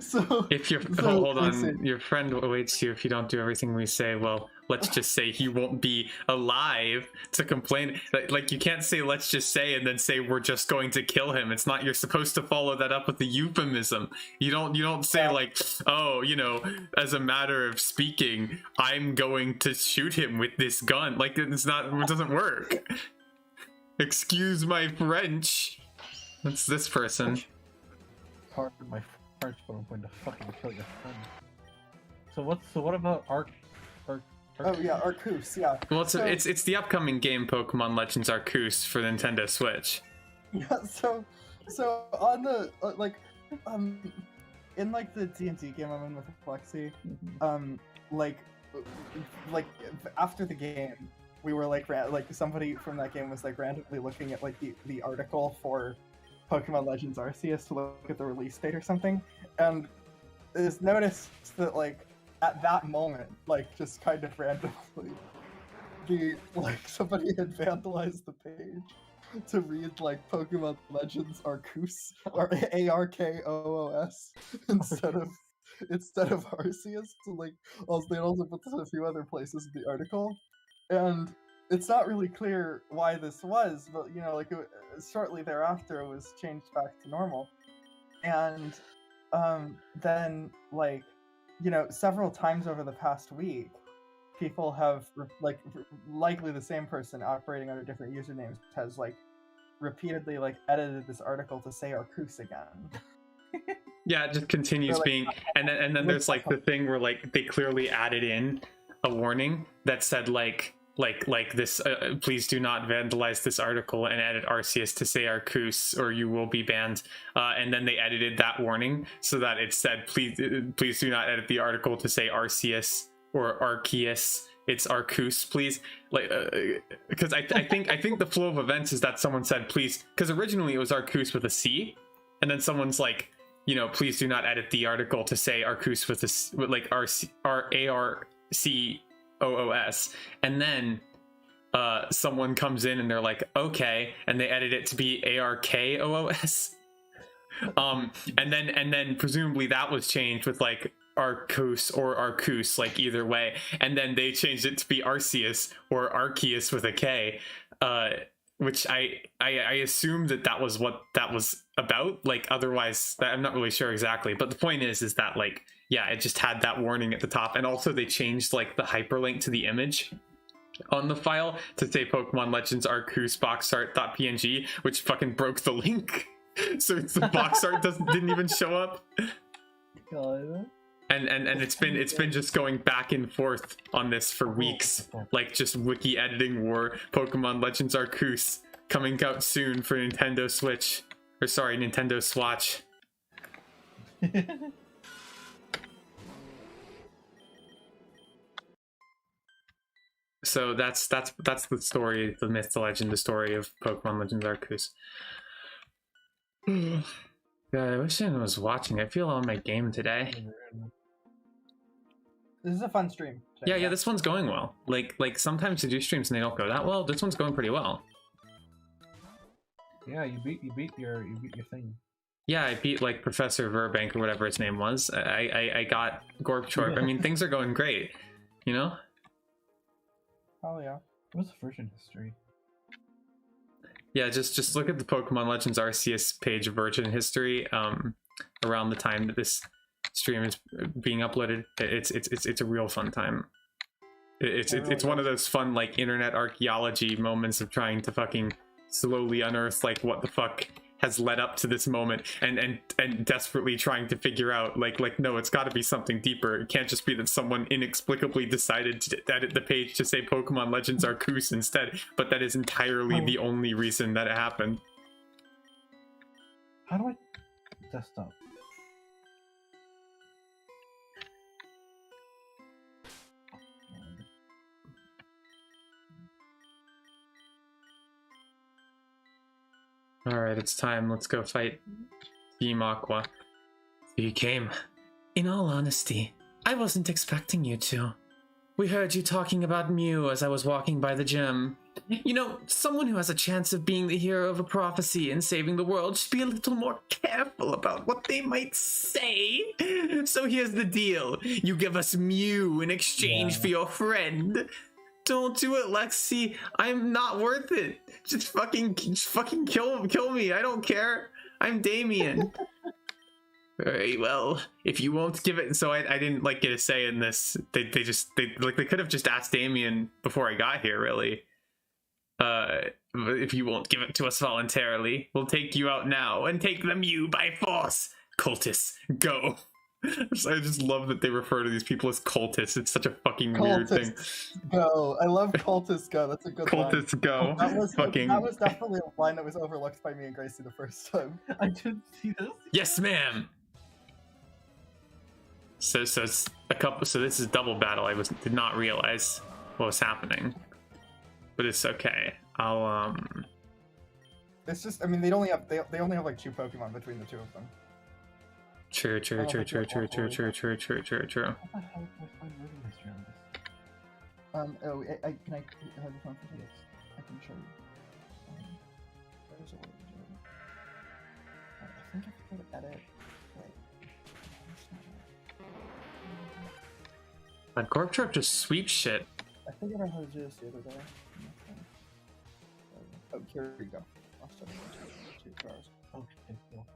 Speaker 2: So
Speaker 1: If you're hold on, your friend awaits you if you don't do everything we say. Well, let's just say he won't be alive to complain. Like you can't say let's just say and then say we're just going to kill him. It's not. You're supposed to follow that up with a euphemism. You don't say like, oh, you know, as a matter of speaking, I'm going to shoot him with this gun. Like it's not. It doesn't work. Excuse my French. That's this person.
Speaker 3: Pardon my French, but I'm going to fucking kill your friend. So what about Arc?
Speaker 2: Oh yeah, Arcus. Yeah.
Speaker 1: Well, it's the upcoming game Pokemon Legends Arceus for Nintendo Switch.
Speaker 2: Yeah. So on the in like the D&D game I'm in with Flexi, like after the game, we were like somebody from that game was like randomly looking at like the article for Pokemon Legends Arceus to look at the release date or something, and is noticed that like at that moment, like just kind of randomly, somebody had vandalized the page to read like Pokemon Legends Arceus or Arkoos instead of Arceus. So like they also put this in a few other places in the article, and it's not really clear why this was, but you know, like shortly thereafter, it was changed back to normal, and then like, you know, several times over the past week, people have like likely the same person operating under different usernames has like repeatedly like edited this article to say Arceus again.
Speaker 1: Yeah, it just continues being, and then there's like the thing where like they clearly added in a warning that said like this, please do not vandalize this article and edit Arceus to say Arceus or you will be banned. And then they edited that warning so that it said, please do not edit the article to say Arceus or Arceus. It's Arceus, please. Like, because I think the flow of events is that someone said please, because originally it was Arceus with a C, and then someone's like, you know, please do not edit the article to say Arceus with like ARCOOS, and then someone comes in and they're like, okay, and they edit it to be ARKOOS. And then presumably that was changed with like Arceus or Arceus, like either way, and then they changed it to be Arceus or Arceus with a K, which I assume that was what that was about. Like otherwise, I'm not really sure exactly, but the point is that like, yeah, it just had that warning at the top, and also they changed like the hyperlink to the image on the file to say Pokemon Legends Arceus box art.png, which fucking broke the link. So it's the box art didn't even show up.
Speaker 3: God.
Speaker 1: And it's been just going back and forth on this for weeks, like just wiki editing war. Pokemon Legends Arceus coming out soon for Nintendo Switch, or sorry, Nintendo Swatch. So that's the story, the myth, the legend, the story of Pokemon Legends Arceus. God, I wish anyone was watching. I feel on my game today.
Speaker 2: This is a fun stream.
Speaker 1: Yeah, this one's going well. Like sometimes you do streams and they don't go that well. This one's going pretty well.
Speaker 3: Yeah, you beat your thing.
Speaker 1: Yeah, I beat like Professor Verbank or whatever his name was. I got Gorpchorp. I mean, things are going great, you know?
Speaker 2: Oh yeah.
Speaker 3: What's version history?
Speaker 1: Yeah, just look at the Pokemon Legends Arceus page of version history around the time that this stream is being uploaded. It's a real fun time. It's one of those fun like internet archaeology moments of trying to fucking slowly unearth like what the fuck has led up to this moment, and desperately trying to figure out like no, it's got to be something deeper. It can't just be that someone inexplicably decided to edit the page to say Pokemon Legends Arceus instead, but that is entirely the only reason that it happened.
Speaker 3: How do I desktop?
Speaker 1: All right, it's time. Let's go fight Team Aqua. You came. In all honesty, I wasn't expecting you to. We heard you talking about Mew as I was walking by the gym. You know, someone who has a chance of being the hero of a prophecy and saving the world should be a little more careful about what they might say. So here's the deal. You give us Mew in exchange for your friend. Don't do it, Lexi. I'm not worth it. Just fucking kill me. I don't care. I'm Damien. Very well. If you won't give it, so I didn't like get a say in this. They could have just asked Damien before I got here, really. If you won't give it to us voluntarily, we'll take you out now and take the Mew by force. Cultists, go. I just love that they refer to these people as cultists. It's such a fucking weird thing.
Speaker 2: Go. I love cultists go. That's a good line.
Speaker 1: Cultists go.
Speaker 2: That was definitely a line that was overlooked by me and Gracie the first time.
Speaker 3: I didn't see this.
Speaker 1: Yes, ma'am. So it's a couple. So this is double battle. I did not realize what was happening, but it's okay. I'll
Speaker 2: It's just, I mean, they only have like 2 Pokemon between the 2 of them.
Speaker 1: True.
Speaker 3: How the hell can I find murder mystery on this?
Speaker 2: Oh, can I have the phone for this? I can show you. There's a way to do it. I think I can go to edit. Wait.
Speaker 1: That Gorp Truck just sweeps shit.
Speaker 2: I figured out how to do this the other day. Oh, here we go. I'll start with 2 cars.
Speaker 3: Okay, cool.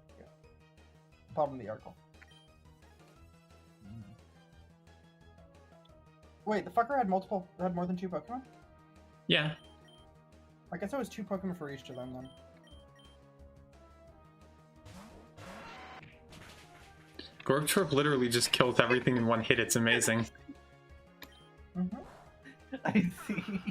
Speaker 2: Bottom of the article. Wait, the fucker had more than 2 Pokemon?
Speaker 1: Yeah.
Speaker 2: I guess it was 2 Pokemon for each of them then.
Speaker 1: Gorp Truck literally just kills everything in one hit. It's amazing.
Speaker 3: I see.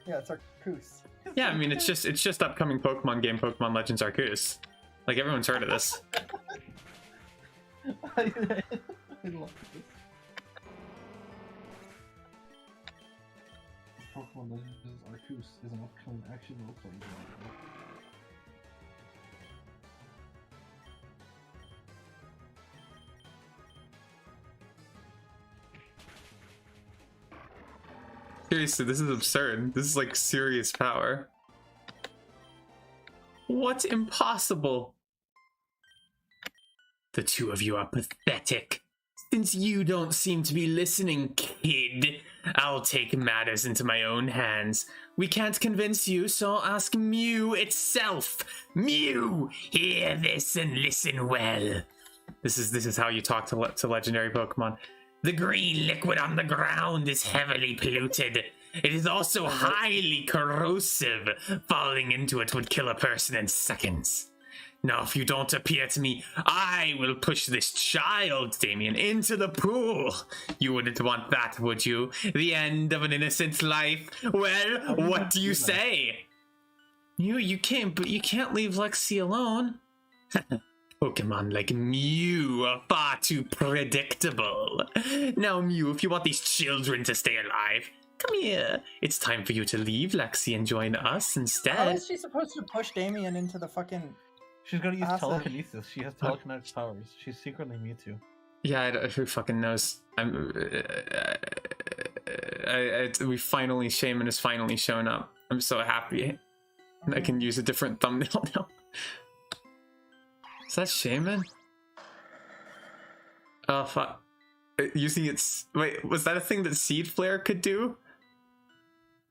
Speaker 2: Yeah, it's Arceus.
Speaker 1: Yeah, I mean, it's just upcoming Pokemon game, Pokemon Legends Arceus. Like, everyone's heard of this.
Speaker 3: I love this. Pokemon Legends Arceus is an upcoming action role-playing game.
Speaker 1: Seriously, this is absurd. This is like serious power. What's impossible? The 2 of you are pathetic. Since you don't seem to be listening, kid, I'll take matters into my own hands. We can't convince you, so I'll ask Mew itself. Mew, hear this and listen well. This is how you talk to legendary Pokemon. The green liquid on the ground is heavily polluted. It is also highly corrosive. Falling into it would kill a person in seconds. Now, if you don't appear to me, I will push this child, Damien, into the pool. You wouldn't want that, would you? The end of an innocent life? Well, what do you say? You can't leave Lexi alone. Pokemon like Mew are far too predictable. Now, Mew, if you want these children to stay alive, come here. It's time for you to leave Lexi and join us instead.
Speaker 2: How is she supposed to push Damien into the fucking...
Speaker 3: She's gonna use
Speaker 2: Awesome.
Speaker 3: telekinesis. She has telekinetic powers. She's secretly Mewtwo.
Speaker 1: Yeah, who fucking knows? Shaymin has finally shown up. I'm so happy. And I can use a different thumbnail now. Is that Shaymin? Oh, fuck. Using its... Wait, was that a thing that Seed Flare could do?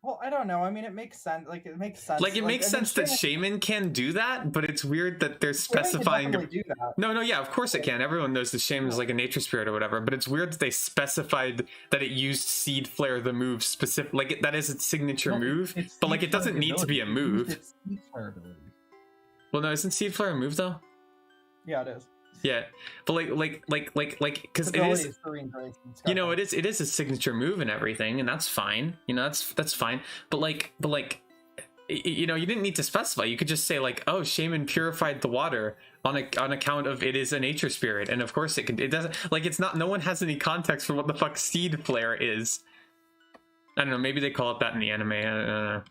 Speaker 2: Well, I don't know. I mean, it makes sense. Like, it makes sense.
Speaker 1: Like, it makes sense that Shaymin can do that, but it's weird that they're specifying...
Speaker 2: Do that.
Speaker 1: No, yeah, of course it can. Everyone knows that Shaymin is like a nature spirit or whatever, but it's weird that they specified that it used Seed Flare, the move, specific... Like, that is its signature move, but, like, it doesn't need to be a move.
Speaker 3: It's Seed Flare ability.
Speaker 1: Well, no, isn't Seed Flare a move, though?
Speaker 2: Yeah, it is.
Speaker 1: Yeah, but because it is, you know, it is a signature move and everything, and that's fine. You know, that's fine. But you know, you didn't need to specify. You could just say like, oh, Shaymin purified the water on account of it is a nature spirit, and of course it can. It doesn't like it's not. No one has any context for what the fuck Seed Flare is. I don't know. Maybe they call it that in the anime. I don't know.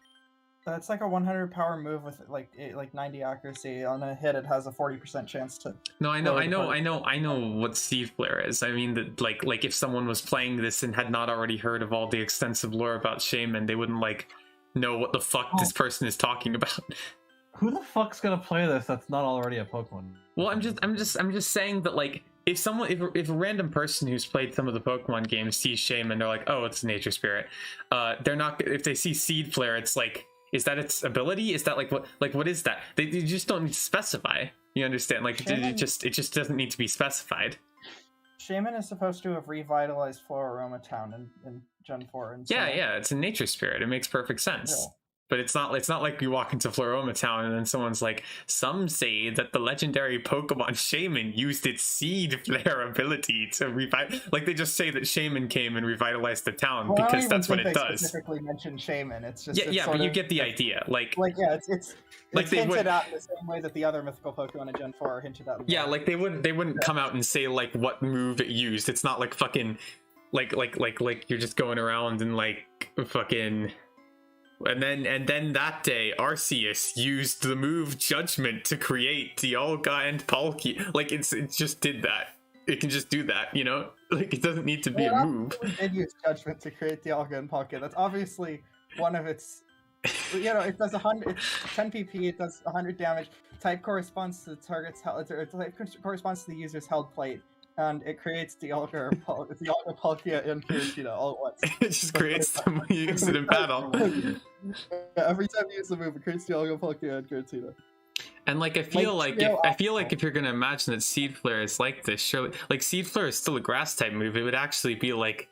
Speaker 2: That's like a 100 power move with like 90 accuracy. On a hit, it has a 40% chance to.
Speaker 1: No, I know what Seed Flare is. I mean that like if someone was playing this and had not already heard of all the extensive lore about Shaymin, they wouldn't like know what the fuck this person is talking about.
Speaker 3: Who the fuck's gonna play this that's not already a Pokemon?
Speaker 1: Well, I'm just saying that like if a random person who's played some of the Pokemon games sees Shaymin, they're like, oh, it's a nature spirit. They're not, if they see Seed Flare, it's like, is that its ability? Is that what is that? They just don't need to specify. You understand? Like it just doesn't need to be specified.
Speaker 2: Shaymin is supposed to have revitalized Floroma Town in Gen 4. And
Speaker 1: Yeah, it's a nature spirit. It makes perfect sense. Yeah. But it's not like you walk into Floroma Town and then someone's like, some say that the legendary Pokemon Shaymin used its Seed Flare ability to revive. Like they just say that Shaymin came and revitalized the town because that's what it does.
Speaker 2: Specifically mentioned Shaymin. It's just
Speaker 1: but you get the idea.
Speaker 2: It's hinted at in the same way that the other mythical Pokemon in Gen 4 are hinted at.
Speaker 1: Yeah, like they wouldn't come out and say like what move it used. It's not like fucking like you're just going around and like fucking. And then that day, Arceus used the move Judgment to create Dialga and Palkia. Like it just did that. It can just do that, you know? Like it doesn't need to be a move.
Speaker 2: It did use Judgment to create Dialga and Palkia. That's obviously one of its. You know, it does 100. It's 10 PP. It does 100 damage. Type corresponds to the target's health. Type corresponds to the user's held plate. And it creates Dialga, Palkia, and Giratina all at once.
Speaker 1: It just creates them when you use it in battle.
Speaker 2: Every time you use the move, it creates Dialga, Palkia, and Giratina.
Speaker 1: And like I feel like if you're gonna imagine that Seed Flare is like this, surely like Seed Flare is still a grass type move, it would actually be like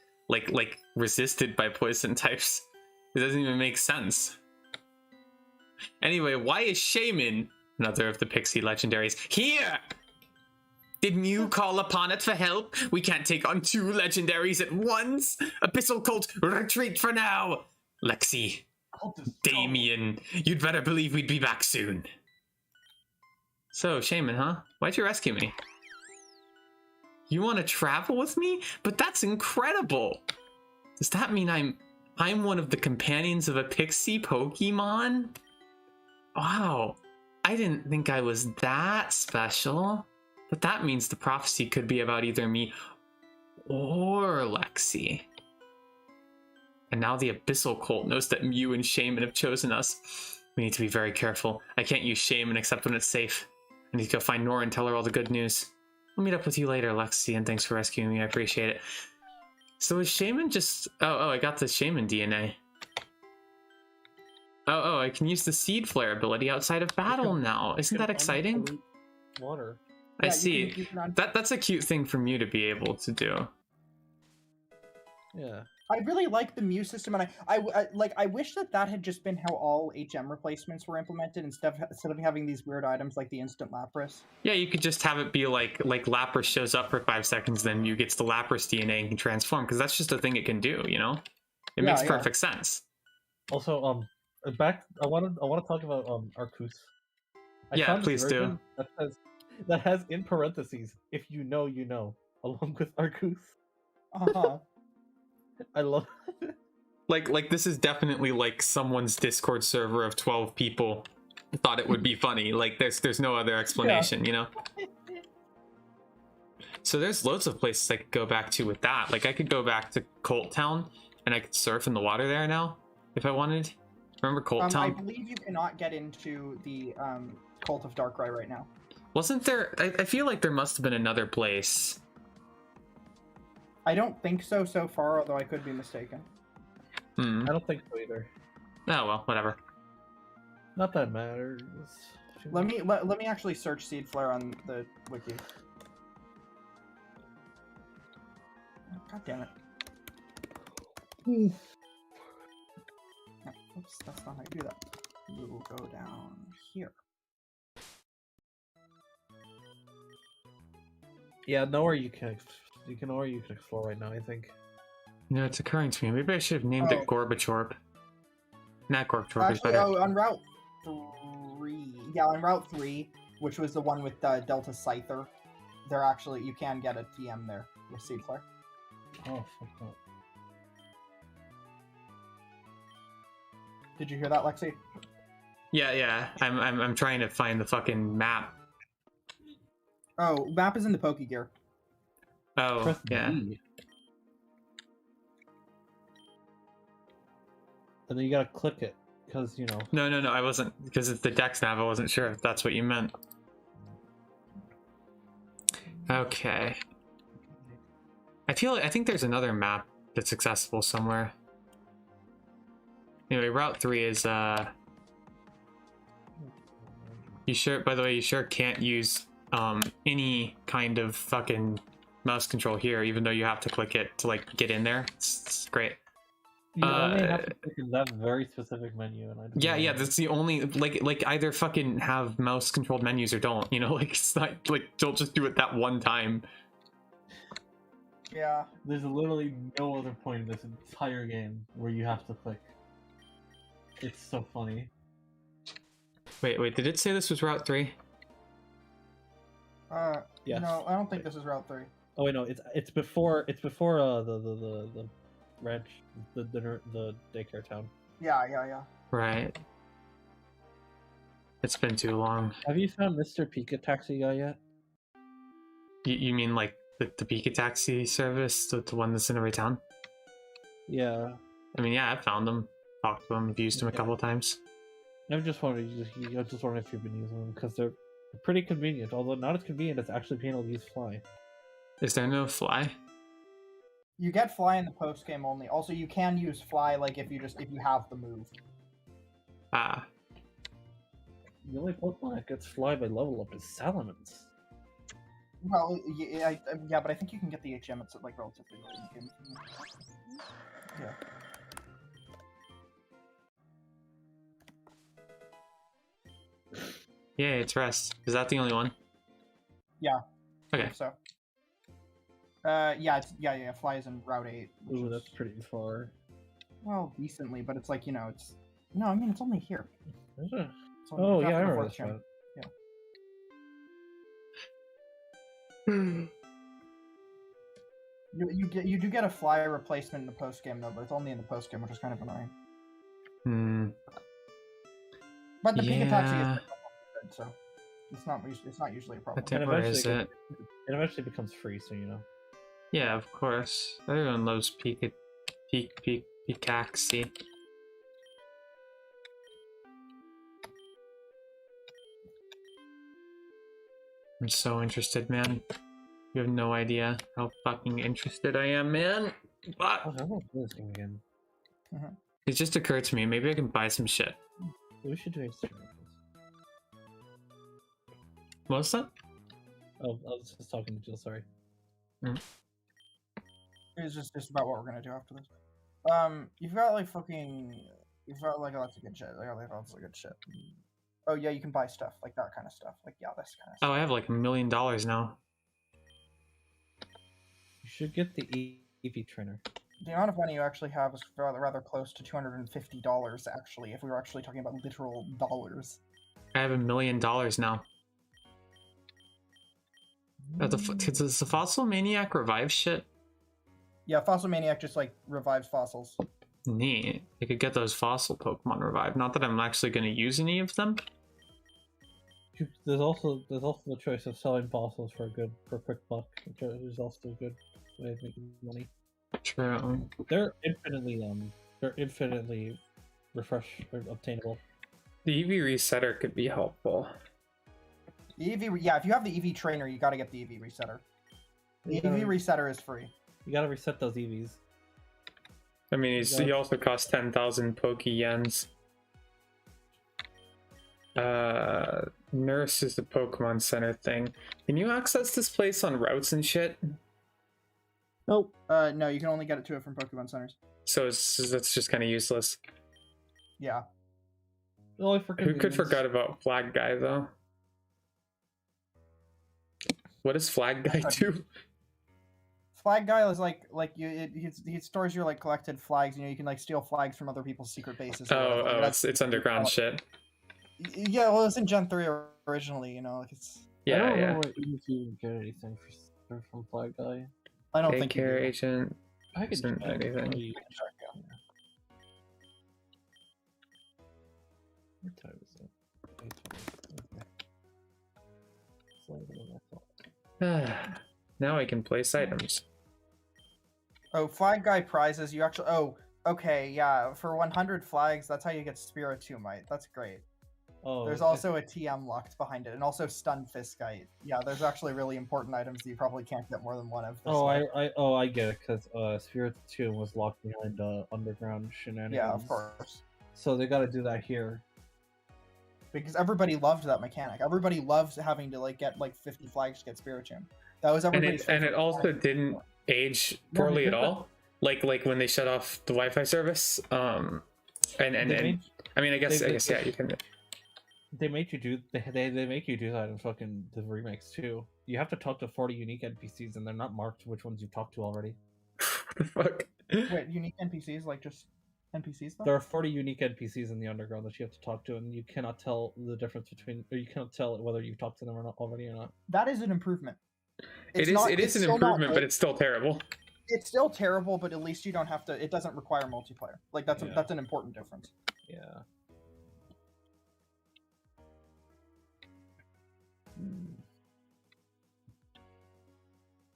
Speaker 1: resisted by poison types. It doesn't even make sense. Anyway, why is Shaymin, another of the Pixie legendaries, here? Did Mew call upon it for help? We can't take on 2 legendaries at once. Abyssal Cult, retreat for now. Lexi, Damien, you'd better believe we'd be back soon. So, Shaymin, huh? Why'd you rescue me? You want to travel with me? But that's incredible. Does that mean I'm one of the companions of a Pixie Pokemon? Wow, I didn't think I was that special. But that means the prophecy could be about either me or Lexi. And now the Abyssal Cult knows that Mew and Shaymin have chosen us. We need to be very careful. I can't use Shaymin except when it's safe. I need to go find Nora and tell her all the good news. I'll meet up with you later, Lexi, and thanks for rescuing me. I appreciate it. So is Shaymin just... Oh, I got the Shaymin DNA. Oh, I can use the Seed Flare ability outside of battle now. Isn't that exciting?
Speaker 3: Water.
Speaker 1: I see. That's a cute thing for Mew to be able to do.
Speaker 3: Yeah.
Speaker 2: I really like the Mew system, and I wish that had just been how all HM replacements were implemented instead of having these weird items like the instant Lapras.
Speaker 1: Yeah, you could just have it be like Lapras shows up for 5 seconds, then Mew gets the Lapras DNA and can transform, because that's just a thing it can do, you know? It makes perfect sense.
Speaker 3: Also, I want to talk about Arceus.
Speaker 1: Yeah, please do.
Speaker 3: That has in parentheses, if you know, you know, along with Arceus.
Speaker 2: Uh-huh.
Speaker 3: I love it.
Speaker 1: Like this is definitely like someone's Discord server of 12 people thought it would be funny. Like there's no other explanation, you know? So there's loads of places I could go back to with that. Like I could go back to Colt Town and I could surf in the water there now if I wanted. Remember Colt Town?
Speaker 2: I believe you cannot get into the Cult of Darkrai right now.
Speaker 1: Wasn't there... I feel like there must have been another place.
Speaker 2: I don't think so far, although I could be mistaken.
Speaker 3: I don't think so either.
Speaker 1: Oh, well, whatever.
Speaker 3: Not that matters.
Speaker 2: Let me actually search Seed Flare on the wiki. God damn it. Oops, that's not how you do that. We will go down here.
Speaker 3: Yeah, nowhere you can explore right now, I think.
Speaker 1: You know, it's occurring to me. Maybe I should have named it Gorbachev. Not Gorbachev, is better.
Speaker 2: On Route 3. Yeah, on Route 3, which was the one with Delta Scyther, you can get a TM there with Seed Flare.
Speaker 3: Oh, fuck that.
Speaker 2: Did you hear that, Lexi?
Speaker 1: Yeah. I'm trying to find the fucking map.
Speaker 2: Oh, map is in the Poke Gear.
Speaker 1: Oh,
Speaker 3: Press
Speaker 1: yeah.
Speaker 3: B. And then you gotta click it, because, you know.
Speaker 1: No, I wasn't, because it's the Dex nav, I wasn't sure if that's what you meant. Okay. I think there's another map that's accessible somewhere. Anyway, Route 3 is, you sure, by the way, you sure can't use, any kind of fucking mouse control here, even though you have to click it to, like, get in there. It's great.
Speaker 3: You only have to click in that very specific menu, and I don't
Speaker 1: Yeah, that's the only, like either fucking have mouse controlled menus or don't, you know, like, it's not, like, don't just do it that one time.
Speaker 2: Yeah.
Speaker 3: There's literally no other point in this entire game where you have to click. It's so funny.
Speaker 1: Wait, did it say this was Route 3?
Speaker 3: Yes.
Speaker 2: No, I don't think this is Route 3.
Speaker 3: Oh wait, no, it's before the ranch, the daycare town.
Speaker 2: Yeah.
Speaker 1: Right. It's been too long.
Speaker 3: Have you found Mr. Pika Taxi guy yet?
Speaker 1: You mean like the Pika Taxi service, the one that's in every town?
Speaker 3: Yeah.
Speaker 1: I mean, yeah, I found them, talked to them, used them a couple of times.
Speaker 3: I'm just wondering, if you've been using them, because they're pretty convenient. Although not as convenient as actually being able to use Fly.
Speaker 1: Is there no Fly?
Speaker 2: You get Fly in the post game only. Also, you can use Fly like if you have the move.
Speaker 1: Ah.
Speaker 3: The only Pokemon that gets Fly by level up is Salamence.
Speaker 2: Well, yeah, but I think you can get the HM at like relatively late in the game. Yeah.
Speaker 1: Yeah, it's Rest. Is that the only one?
Speaker 2: Yeah.
Speaker 1: Okay.
Speaker 2: So. Yeah, Fly is in Route 8.
Speaker 3: Ooh, that's pretty far.
Speaker 2: Well, decently, but it's like, you know, it's... No, I mean, it's only here.
Speaker 3: Is it?
Speaker 2: It's only
Speaker 3: Oh,
Speaker 2: after
Speaker 3: yeah, I
Speaker 2: the
Speaker 3: remember
Speaker 2: fourth
Speaker 3: this
Speaker 2: gym.
Speaker 3: one.
Speaker 2: You do get a Fly replacement in the post game though, but it's only in the post game, which is kind of annoying. But the Pika Taxi is good, so it's not usually a problem.
Speaker 1: Where is it?
Speaker 3: It eventually becomes free, so you know.
Speaker 1: Yeah, of course. Everyone loves Pikaxi. I'm so interested, man. You have no idea how fucking interested I am, man. But
Speaker 3: I want to play this game again.
Speaker 1: it just occurred to me, maybe I can buy some shit.
Speaker 3: We should do Instagram.
Speaker 1: What's that?
Speaker 3: Oh, I was just talking to Jill, sorry.
Speaker 2: It's just about what we're gonna do after this. You've got like lots of good shit. Lots of good shit. Oh yeah, you can buy stuff like that kind of stuff. Like yeah, this kind of stuff.
Speaker 1: Oh, I have like $1 million now.
Speaker 3: You should get the EV trainer.
Speaker 2: The amount of money you actually have is rather close to $250. Actually, if we were actually talking about literal dollars.
Speaker 1: I have $1 million now. Does the Fossil Maniac revive shit?
Speaker 2: Yeah, Fossil Maniac just like revives fossils.
Speaker 1: Neat. I could get those fossil Pokemon revived. Not that I'm actually going to use any of them.
Speaker 3: There's also the choice of selling fossils for a quick buck, which is also a good way of making money.
Speaker 1: True.
Speaker 3: They're infinitely obtainable.
Speaker 1: The EV resetter could be helpful.
Speaker 2: The EV, yeah, if you have the EV trainer, you got to get the EV resetter. The EV resetter is free.
Speaker 3: You gotta reset those EVs.
Speaker 1: I mean, he also costs 10,000 Poke Yens. Nurse is the Pokemon Center thing. Can you access this place on routes and shit?
Speaker 3: Nope.
Speaker 2: No, you can only get it to it from Pokemon centers.
Speaker 1: So that's just kind of useless.
Speaker 2: Yeah.
Speaker 3: Only for
Speaker 1: Who could forget about Flag Guy though? What does Flag Guy do?
Speaker 2: Flag Guy is like he stores your like collected flags. You know, you can like steal flags from other people's secret bases.
Speaker 1: It's underground shit.
Speaker 2: Yeah, well, it's in Gen 3 originally. You know, like it's.
Speaker 3: I don't remember if you get anything from Flag Guy.
Speaker 2: I don't think
Speaker 1: Care agent.
Speaker 3: I could
Speaker 1: Isn't anything.
Speaker 3: What time is it? 8:20. Okay. It's later than I thought.
Speaker 1: Now I can place items.
Speaker 2: Oh, flag guy prizes. You actually. Oh, okay, yeah. For 100 flags, that's how you get Spiritomite. That's great.
Speaker 3: Oh,
Speaker 2: There's also a TM locked behind it, and also Stun Fiskite. Yeah, there's actually really important items that you probably can't get more than one of. This
Speaker 3: Oh, I get it, because Spirit 2 was locked behind underground shenanigans.
Speaker 2: Yeah, of course.
Speaker 3: So they got to do that here.
Speaker 2: Because everybody loved that mechanic. Everybody loved having to like get like 50 flags to get Spiritomb. That was everybody's
Speaker 1: And it
Speaker 2: favorite
Speaker 1: also
Speaker 2: mechanic.
Speaker 1: didn't age
Speaker 3: No,
Speaker 1: poorly
Speaker 3: they
Speaker 1: at
Speaker 3: did
Speaker 1: all. Like when they shut off the Wi-Fi service. And I mean, I guess yeah, you can.
Speaker 3: They make you do they make you do that in fucking the remakes too. You have to talk to 40 unique NPCs, and they're not marked which ones you've talked to already.
Speaker 1: What the fuck?
Speaker 2: Wait, unique NPCs, like just NPCs though?
Speaker 3: There are 40 unique NPCs in the underground that you have to talk to, and you cannot tell the difference between, or you cannot tell whether you've talked to them or not already or not.
Speaker 2: That is an improvement.
Speaker 1: It is an improvement, but it's still terrible.
Speaker 2: It's still terrible, but at least you don't have to. It doesn't require multiplayer. Like that's an important difference.
Speaker 3: Yeah.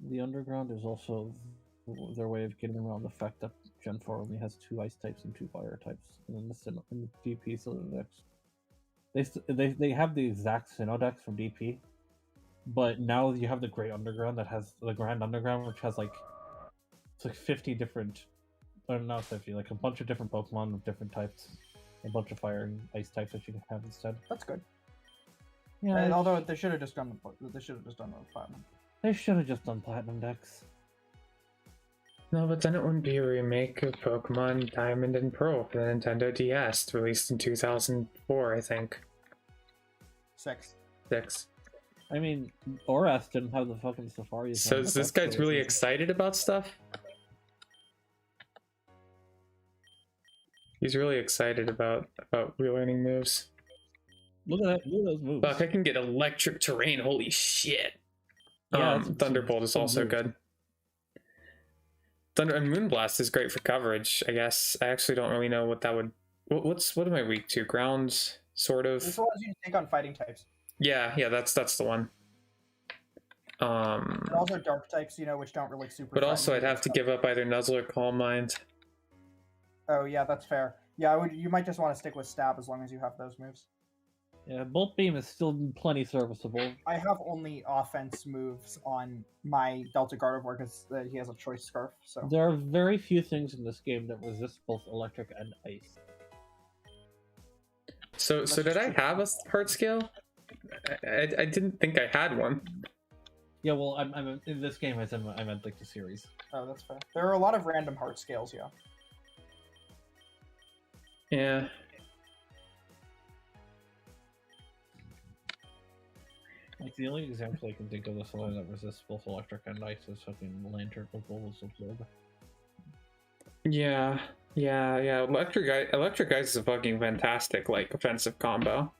Speaker 3: The underground is also their way of getting around the fact that Gen 4 only has 2 ice types and 2 fire types, and then in the DP Synodex. They have the exact Synodex from DP, but now you have the Great Underground that has the Grand Underground, which has like 50 different, or not 50, like a bunch of different Pokemon of different types, a bunch of fire and ice types that you can have instead.
Speaker 2: That's good.
Speaker 3: Yeah.
Speaker 2: And although they should have just done the platinum.
Speaker 3: They should have just done platinum decks.
Speaker 1: No, but then it wouldn't be a remake of Pokemon Diamond and Pearl for the Nintendo DS, released in 2004, I think.
Speaker 2: 6.
Speaker 3: I mean, Oras didn't have the fucking Safari.
Speaker 1: So this guy's really excited about stuff? He's really excited about relearning moves.
Speaker 3: Look at that! Look at those moves.
Speaker 1: Fuck, I can get electric terrain. Holy shit!
Speaker 3: Yeah,
Speaker 1: Thunderbolt is also good. Thunder and Moonblast is great for coverage, I guess. I actually don't really know what that would. What am I weak to? Grounds, sort of.
Speaker 2: This allows you to take on fighting types.
Speaker 1: Yeah, that's the one.
Speaker 2: And also dark types, which don't really super.
Speaker 1: But also, I'd have to give up either Nuzzle or Calm Mind.
Speaker 2: Oh yeah, that's fair. Yeah, you might just want to stick with Stab as long as you have those moves.
Speaker 3: Yeah, Bolt Beam is still plenty serviceable.
Speaker 2: I have only offense moves on my Delta Gardevoir because he has a choice scarf. So
Speaker 3: there are very few things in this game that resist both electric and ice.
Speaker 1: So did I have a heart scale? I didn't think I had one.
Speaker 3: Yeah, well, I'm in this game. I meant like the series.
Speaker 2: Oh, that's fair. There are a lot of random heart scales. Yeah.
Speaker 1: Yeah.
Speaker 3: Like the only example I can think of this line that resists both electric and ice is fucking Lantern of Bulbous Absorb.
Speaker 1: Yeah. Electric ice is a fucking fantastic offensive combo.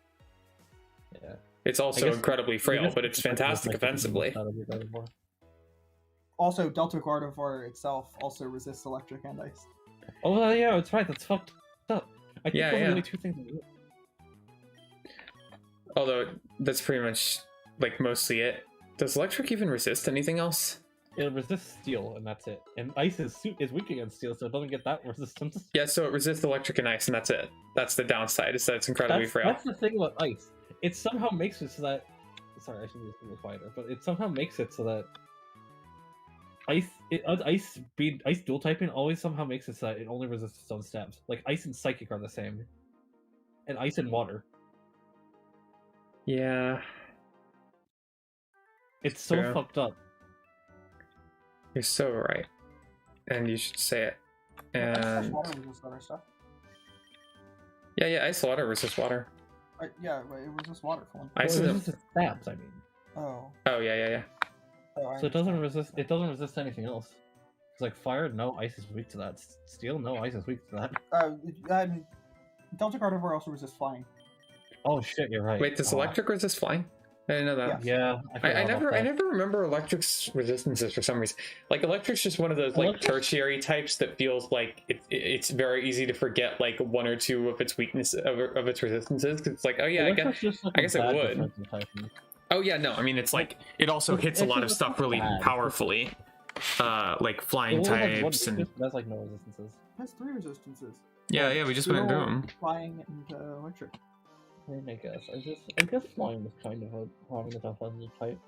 Speaker 3: Yeah.
Speaker 1: It's also incredibly frail, but it's fantastic offensively.
Speaker 2: Also, Delta Gardevoir itself also resists electric and ice.
Speaker 3: Oh yeah, that's right. That's fucked up. I think
Speaker 1: those
Speaker 3: are the only two things.
Speaker 1: Although that's pretty much mostly it. Does electric even resist anything else?
Speaker 3: It resists steel, and that's it. And ice is weak against steel, so it doesn't get that resistance.
Speaker 1: Yeah, so it resists electric and ice, and that's it. That's the downside, is that it's incredibly frail.
Speaker 3: That's the thing about ice. It somehow makes it so that... Sorry, I should be a little quieter, but it somehow makes it so that... Ice dual typing always somehow makes it so that it only resists its own stabs. Like, ice and psychic are the same. And ice and water.
Speaker 1: Yeah.
Speaker 3: It's so fucked up.
Speaker 1: You're so right. And you should say it. And... Yeah, ice water versus water.
Speaker 2: Yeah, it resists water for one.
Speaker 1: Ice
Speaker 3: resists stabs, I mean.
Speaker 2: Oh.
Speaker 1: Oh, yeah.
Speaker 2: Oh,
Speaker 3: so it doesn't resist anything else. It's like fire, no, ice is weak to that. Steel, no, ice is weak to that.
Speaker 2: Delta Gardevoir also resists flying.
Speaker 3: Oh shit, you're right.
Speaker 1: Wait, does electric resist flying? I didn't know that.
Speaker 3: Yeah,
Speaker 1: I never remember electric's resistances for some reason. Like electric's just one of those like tertiary types that feels like it's very easy to forget like one or two of its weakness of its resistances. 'Cause it's like, oh yeah, I guess it would. Oh yeah, no, I mean it's like it also hits a lot of stuff really powerfully, like flying types and.
Speaker 3: That's like no resistances.
Speaker 2: It has 3 resistances.
Speaker 1: Yeah, we just went through them.
Speaker 2: Flying and electric.
Speaker 3: I guess. I guess flying was kind of having a offensive type.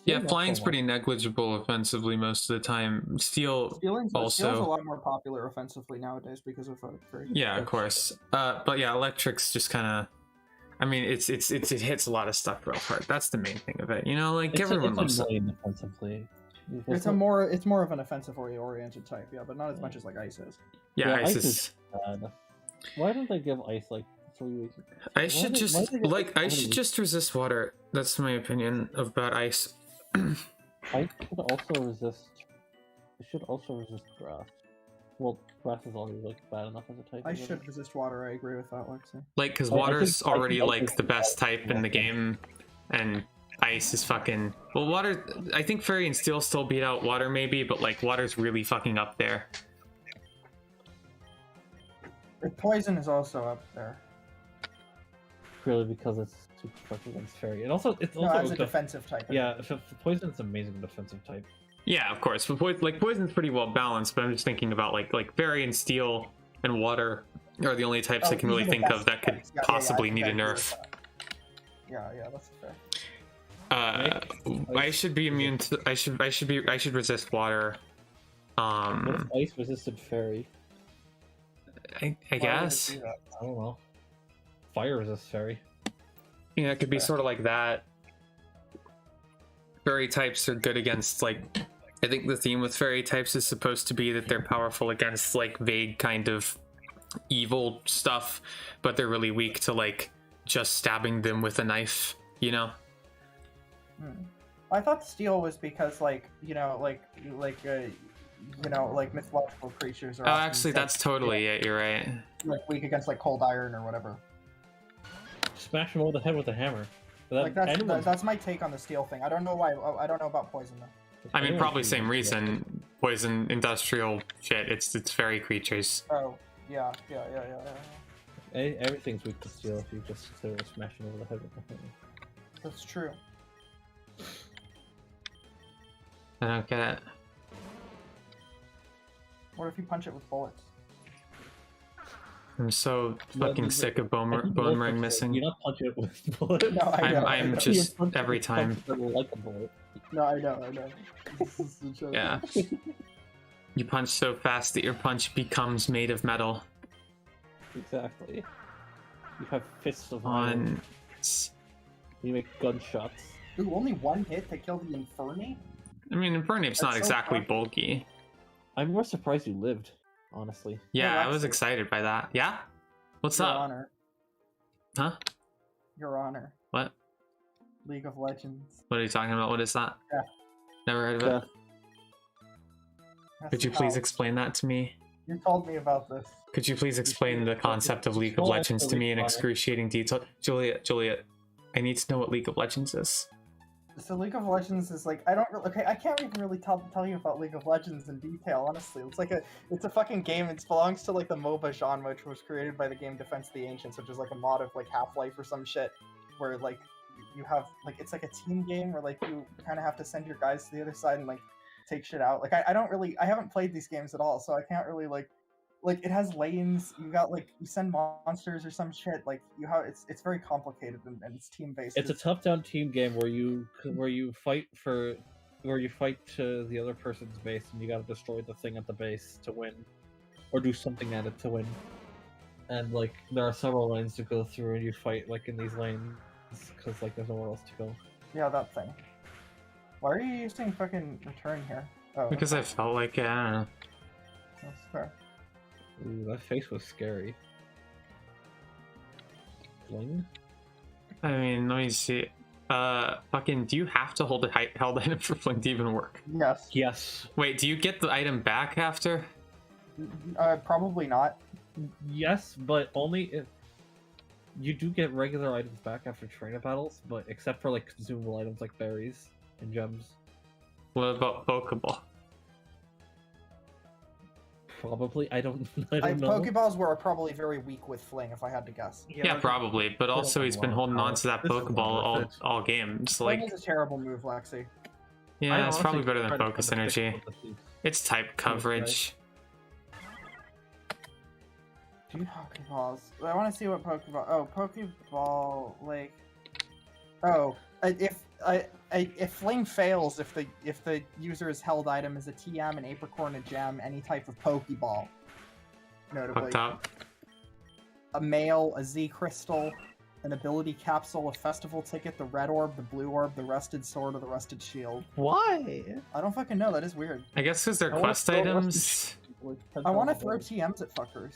Speaker 1: Yeah, flying's pretty negligible offensively most of the time. Steel's also
Speaker 2: a lot more popular offensively nowadays because of Furry.
Speaker 1: Yeah, of course. But yeah, electric's just kind of. I mean, it hits a lot of stuff real hard. That's the main thing of it. You know, like everyone loves it.
Speaker 3: Defensively.
Speaker 2: It's more of an offensive oriented type, yeah, but not as much as like ice is.
Speaker 1: Yeah, ice is
Speaker 3: bad. Why don't they give ice like 3 weeks?
Speaker 1: Ice should just resist water. That's my opinion about ice.
Speaker 3: Ice should also resist. It should also resist grass. Well, grass is already like bad enough as a type.
Speaker 2: Ice should resist water. I agree with that, Lexi.
Speaker 1: Like, because water's already like the best type in the game, and ice is fucking. Well, water. I think fairy and steel still beat out water, maybe, but like water's really fucking up there.
Speaker 2: Poison is also up there.
Speaker 3: Purely because it's super fucking against fairy. It's also
Speaker 2: as a defensive type.
Speaker 3: Yeah, poison is amazing defensive type.
Speaker 1: Yeah, of course. But poison's pretty well balanced. But I'm just thinking about like fairy and steel and water are the only types I can really think of that could possibly need a nerf.
Speaker 2: Yeah, that's fair.
Speaker 1: I should be immune to. I should resist water.
Speaker 3: What if ice resisted fairy?
Speaker 1: I guess.
Speaker 3: I don't know. Fire resists fairy.
Speaker 1: Yeah, it could be sort of like that. Fairy types are good against like. I think the theme with fairy types is supposed to be that they're powerful against like vague kind of evil stuff, but they're really weak to like just stabbing them with a knife. You know.
Speaker 2: I thought steel was because like mythological creatures are.
Speaker 1: Oh, actually, that's totally it. You're right.
Speaker 2: Like weak against like cold iron or whatever.
Speaker 3: Smash them over the head with a hammer.
Speaker 2: That's my take on the steel thing. I don't know why. I don't know about poison though.
Speaker 1: I mean, probably same reason. Poison, industrial shit. It's fairy creatures.
Speaker 2: Oh yeah.
Speaker 3: Everything's weak to steel if you just smash them over the head with a hammer.
Speaker 2: That's true.
Speaker 1: I don't get it.
Speaker 2: What if you punch it with bullets?
Speaker 1: I'm so fucking sick of bone ring missing.
Speaker 3: You not punch it with bullets.
Speaker 2: No, I know.
Speaker 1: I'm just every time.
Speaker 3: Like a bullet.
Speaker 2: No, I know.
Speaker 1: Yeah. You punch so fast that your punch becomes made of metal.
Speaker 3: Exactly. You have fists of iron. You make gunshots.
Speaker 2: Ooh, only one hit to kill the Inferni?
Speaker 1: I mean, Infernape's not exactly bulky.
Speaker 3: I'm more surprised you lived, honestly.
Speaker 1: Yeah, I was excited by that. Yeah? What's up?
Speaker 2: Your Honor.
Speaker 1: Huh?
Speaker 2: Your Honor.
Speaker 1: What?
Speaker 2: League of Legends.
Speaker 1: What are you talking about? What is that?
Speaker 2: Yeah.
Speaker 1: Never heard of it. Could you please explain that to me?
Speaker 2: You told me about this.
Speaker 1: Could you please explain the concept of League of Legends to me in excruciating detail? Juliet, I need to know what League of Legends is.
Speaker 2: So League of Legends is like, I can't even really tell you about League of Legends in detail, honestly. It's a fucking game. It belongs to like the MOBA genre, which was created by the game Defense of the Ancients, which is like a mod of like Half-Life or some shit, where like you have like, it's like a team game where like you kind of have to send your guys to the other side and like take shit out. Like I haven't played these games at all, so I can't really like it has lanes. You got like, you send monsters or some shit. Like you have, it's very complicated and it's team based.
Speaker 3: It's a top-down team game where you fight to the other person's base and you gotta destroy the thing at the base to win, or do something at it to win. And like there are several lanes to go through, and you fight like in these lanes because like there's nowhere else to go.
Speaker 2: Yeah, that thing. Why are you using fucking return here? Oh,
Speaker 1: because I felt like it. I don't know.
Speaker 2: That's fair.
Speaker 3: Ooh, that face was scary. Fling?
Speaker 1: I mean, let me see. Fucking, do you have to hold the held item for Fling to even work?
Speaker 2: Yes.
Speaker 3: Yes.
Speaker 1: Wait, do you get the item back after?
Speaker 2: Probably not.
Speaker 3: Yes, but only if... You do get regular items back after trainer battles, but except for like consumable items like berries and gems.
Speaker 1: What about Pokeball?
Speaker 3: Probably, I don't know.
Speaker 2: Pokeballs were probably very weak with Fling, if I had to guess.
Speaker 1: Yeah, probably. But also he's been holding on to that
Speaker 3: This is not
Speaker 1: Pokeball
Speaker 3: worth it.
Speaker 1: all game. Just
Speaker 2: Fling
Speaker 1: like,
Speaker 2: is a terrible move, Lexi.
Speaker 1: yeah, it's
Speaker 3: honestly
Speaker 1: probably better
Speaker 3: try
Speaker 1: than
Speaker 3: to
Speaker 1: Focus
Speaker 3: find a fix
Speaker 1: Energy.
Speaker 3: for the thief.
Speaker 1: It's type coverage.
Speaker 2: Pokeballs. I want to see what Pokeball. Oh, Pokeball. Like. Oh, if Fling fails, if the user's held item is a TM, an Apricorn, a Gem, any type of Pokeball, notably
Speaker 1: Hooked up.
Speaker 2: a male, a Z Crystal, an ability capsule, a festival ticket, the red orb, the blue orb, the rusted sword, or the rusted shield.
Speaker 3: Why?
Speaker 2: I don't fucking know. That is weird.
Speaker 1: I guess because they're
Speaker 3: I wanna
Speaker 1: quest
Speaker 3: throw
Speaker 1: items.
Speaker 2: I want to throw TMs at fuckers.